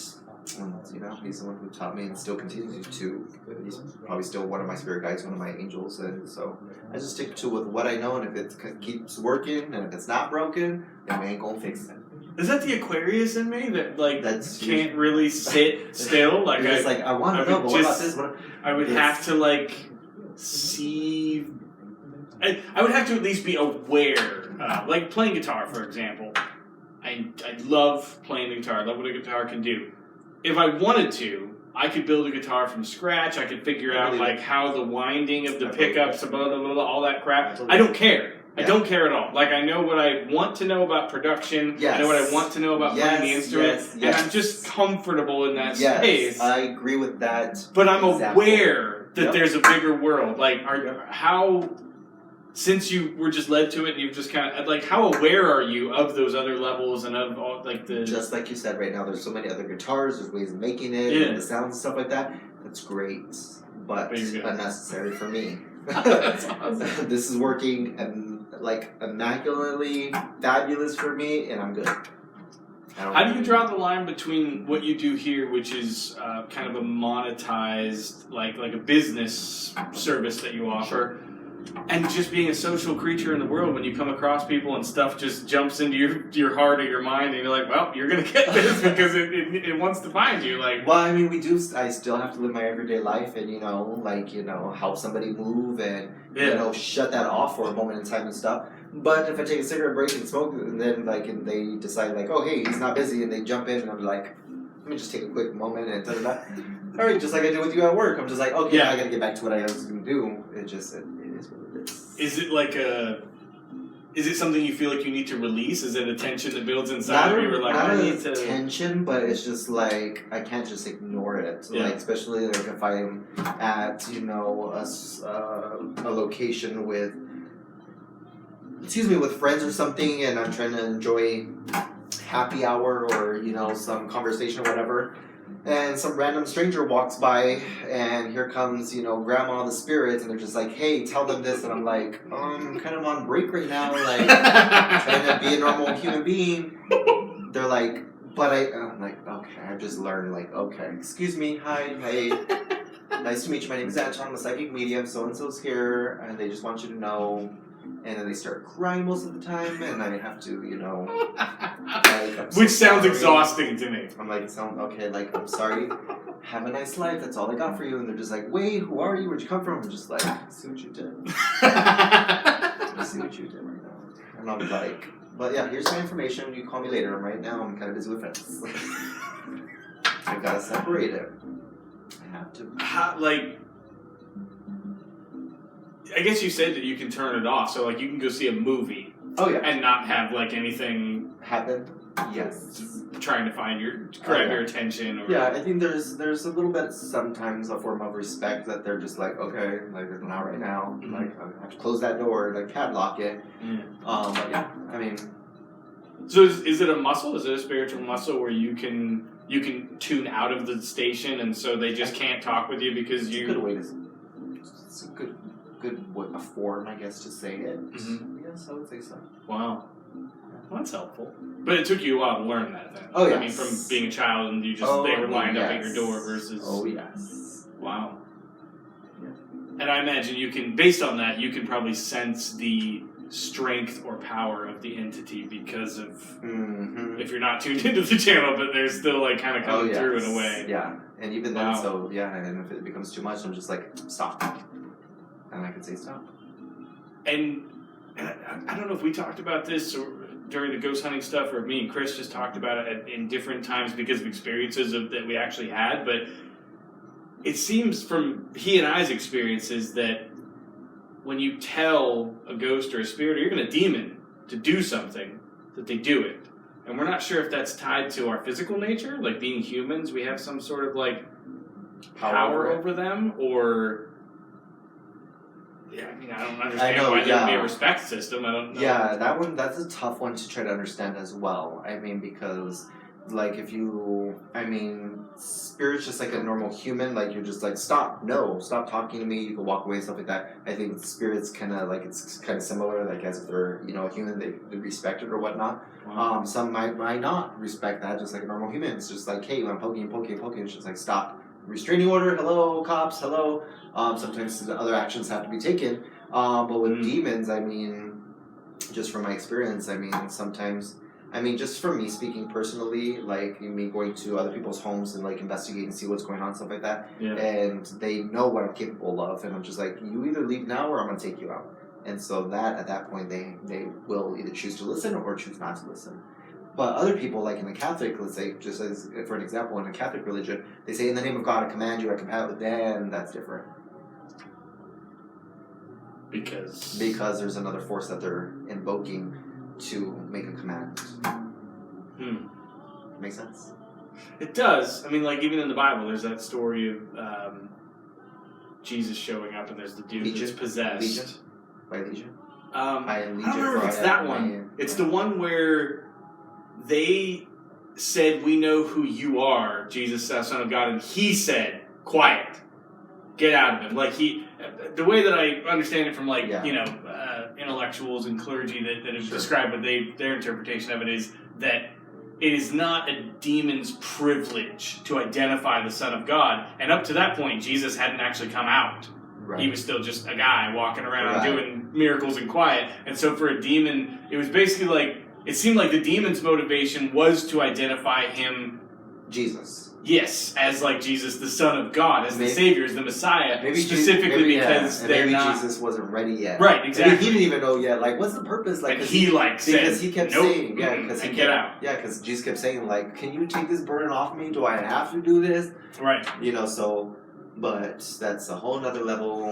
he's the one who taught me and still continues to. He's probably still one of my spirit guides, one of my angels, and so I just stick to with what I know, and if it keeps working, and if it's not broken, then we ain't gonna fix it. Is that the Aquarius in me that can't really sit still? Like I want to know, but what about this? I would have to see. I would have to at least be aware. Like playing guitar, for example. I love playing the guitar. I love what a guitar can do. If I wanted to, I could build a guitar from scratch. I could figure out how the winding of the pickups, blah, blah, blah, all that crap. I don't care. I don't care at all. Like, I know what I want to know about production. Yes. I know what I want to know about playing the instrument. And I'm just comfortable in that space. I agree with that. But I'm aware that there's a bigger world. Like, since you were just led to it and you've just kind of, how aware are you of those other levels and of all, the... Just like you said right now, there's so many other guitars, there's ways of making it, and the sounds and stuff like that. That's great, but unnecessary for me. That's awesome. This is working immaculately fabulous for me, and I'm good. How do you draw the line between what you do here, which is kind of a monetized, like a business service that you offer, and just being a social creature in the world when you come across people and stuff just jumps into your heart or your mind and you're like, well, you're going to get this because it wants to find you. Well, I mean, I still have to live my everyday life and, help somebody move and, shut that off for a moment in time and stuff. But if I take a cigarette break and smoke, and then, and they decide, oh, hey, he's not busy, and they jump in, and I'm like, let me just take a quick moment and da-da-da. All right, just like I did with you at work. I'm just like, okay, I got to get back to what I was going to do. It is what it is. Is it something you feel like you need to release? Is it a tension that builds inside of you? Not tension, but it's just I can't just ignore it. Yeah. Especially if I'm at, a location with friends or something, and I'm trying to enjoy happy hour or, some conversation or whatever. And some random stranger walks by, and here comes, Grandma the Spirit, and they're just like, hey, tell them this. And I'm like, I'm kind of on break right now, trying to be a normal human being. They're like, I'm like, okay, I've just learned, okay, excuse me, hi, hey, nice to meet you, my name is Antoine, I'm a psychic medium, so-and-so's here, and they just want you to know. And then they start crying most of the time, and I have to, which sounds exhausting to me. I'm like, I'm sorry. Have a nice life. That's all I got for you. And they're just like, wait, who are you? Where'd you come from? I'm just like, see what you did. I see what you did right now. And I'm like, but yeah, here's my information. You call me later. Right now, I'm kind of busy with friends. I've got to separate it. I have to. I guess you said that you can turn it off, so you can go see a movie. Oh yeah. And not have anything happen. Yes. Trying to grab your attention. Or... Yeah, I think there's a little bit sometimes a form of respect that they're just like, okay, not right now. Mm-hmm. I have to close that door, padlock it. But yeah, I mean. So is it a muscle? Is it a spiritual muscle where you can tune out of the station, and so they just can't talk with you because you? It's a good way to. It's a good a form, I guess, to say it. Mm-hmm. Yes, I would say so. Wow. Well, that's helpful. But it took you a while to learn that then. Oh, I mean, yes. from being a child and you just they were lined up at your door versus. Oh yes. Wow. Yeah. And I imagine you can, based on that, you can probably sense the strength or power of the entity because of if you're not tuned into the channel, but they're still like kind of coming through in a way. Yeah, and even then, so yeah, and if it becomes too much, I'm just like stop, and I can say stop. And I don't know if we talked about this or during the ghost hunting stuff, or me and Chris just talked about it in different times because of experiences that we actually had, but it seems from he and I's experiences that when you tell a ghost or a spirit or even a demon to do something, that they do it. And we're not sure if that's tied to our physical nature, like being humans, we have some sort of like power over them, or yeah, I mean, I don't understand why there would be a respect system. I don't know. Yeah, that's a tough one to try to understand as well. I mean, because like spirit's just like a normal human, like you're just like stop talking to me, you can walk away, stuff like that. I think spirits kind of like it's kind of similar, like as if they're a human, they respect it or whatnot. Wow. Some might not respect that, just like a normal human. It's just like, hey, when I'm poking, it's just like stop, restraining order, hello cops, hello. Sometimes the other actions have to be taken, but with demons, I mean, just from my experience, I mean, sometimes, just for me speaking personally, like me going to other people's homes and like investigate and see what's going on, stuff like that, and they know what I'm capable of, and I'm just like, you either leave now or I'm gonna take you out. And so that at that point they will either choose to listen or choose not to listen. But other people, like in the Catholic, let's say, just as for an example, in a Catholic religion, they say, in the name of God I command you, I compel, then that's different. Because there's another force that they're invoking to make a command. Make sense? It does. I mean, like even in the Bible, there's that story of Jesus showing up, and there's the dude that's possessed. Legion? By Legion? I don't remember if it's that one. It's the one where they said, "We know who you are, Jesus, thou Son of God," and he said, "Quiet, get out of him." Like the way that I understand it from intellectuals and clergy that have described what their interpretation of it is that it is not a demon's privilege to identify the Son of God, and up to that point, Jesus hadn't actually come out. Right. He was still just a guy walking around doing miracles in quiet, and so for a demon, it was basically like it seemed like the demon's motivation was to identify him, Jesus. Yes, as like Jesus, the Son of God, as the Savior, as the Messiah, specifically because they're not. Jesus wasn't ready yet. Right, exactly. Maybe he didn't even know yet. Like, what's the purpose? Like, and he said, because he kept saying, because get out. Yeah, because Jesus kept saying, like, can you take this burden off me? Do I have to do this? Right. So, but that's a whole nother level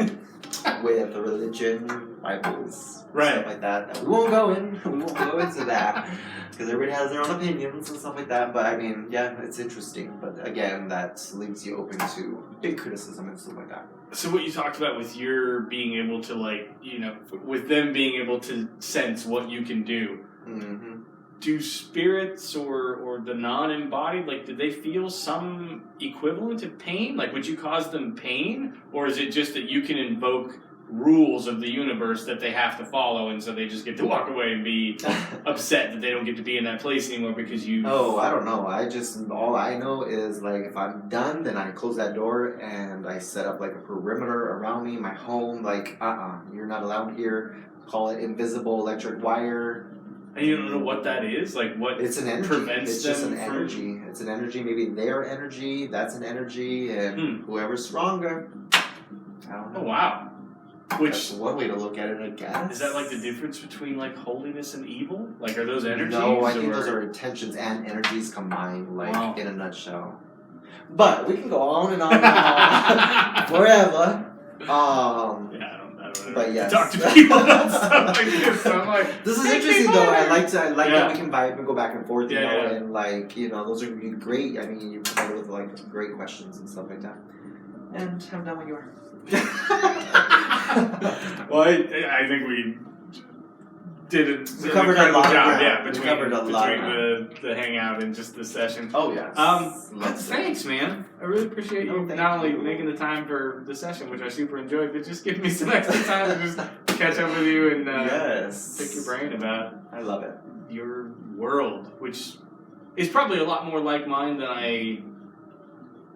with the religion, Bibles, stuff like that. We won't go into that. Because everybody has their own opinions and stuff like that. But I mean, yeah, it's interesting. But again, that leaves you open to big criticism and stuff like that. So what you talked about with your being able to with them being able to sense what you can do. Mm-hmm. Do spirits or the non-embodied, did they feel some equivalent of pain? Like, would you cause them pain? Or is it just that you can invoke rules of the universe that they have to follow, and so they just get to walk away and be upset that they don't get to be in that place anymore because you... Oh, I don't know. All I know is, if I'm done, then I close that door and I set up, a perimeter around me, my home, you're not allowed here. Call it invisible electric wire. And you don't know what that is? What it's an energy. Prevents it's just them an energy. It's an energy. Maybe their energy, that's an energy, and whoever's stronger. I don't know. Oh, wow. That's one way to look at it, I guess. Is that the difference between holiness and evil? Are those energies? No, I think those are intentions and energies combined, in a nutshell. But we can go on and on and on forever. Yeah, I don't know. But yes. Talk to people about stuff like this. So I'm this is interesting though. I like that we can vibe and go back and forth, and those are great. I mean, you provided with great questions and stuff like that. And I'm done when you are. Well, I think we did an covered a lot job. Yeah, between the hangout and just the session. Oh yeah. Thanks, man. I really appreciate you not only making the time for the session, which I super enjoyed, but just giving me some extra time to just catch up with you and pick your brain about. I love it. Your world, which is probably a lot more like mine than I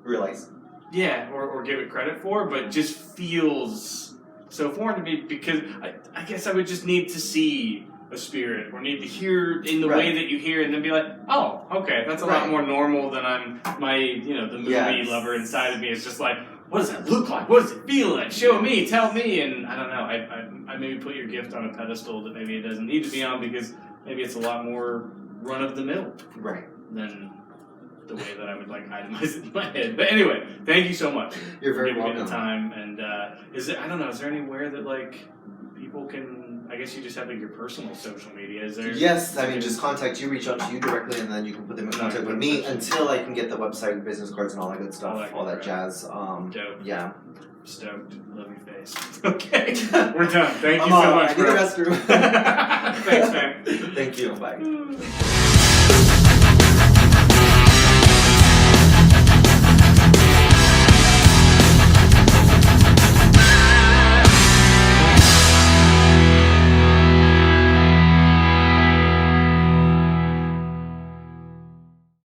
Realize. or give it credit for, but just feels so foreign to me because I guess I would just need to see a spirit or need to hear in the way that you hear and then be like, oh, okay, that's a lot more normal than the movie lover inside of me is just like, what does that look like? What does it feel like? Show me, tell me, and I don't know, I maybe put your gift on a pedestal that maybe it doesn't need to be on because maybe it's a lot more run-of-the-mill than the way that I would like itemize it in my head. But anyway, thank you so much. You're very for giving welcome. me the time. And is there anywhere that like people can? I guess you just have like your personal social media. Is there? Yes, I mean just contact you, reach out to you directly, and then you can put them in contact with me until I can get the website, business cards, and all that good stuff, all that jazz. Dope. Yeah. Stoked. Love your face. Okay, we're done. Thank you I'm so on. much. I need the restroom. Thanks, man. Thank you. Bye.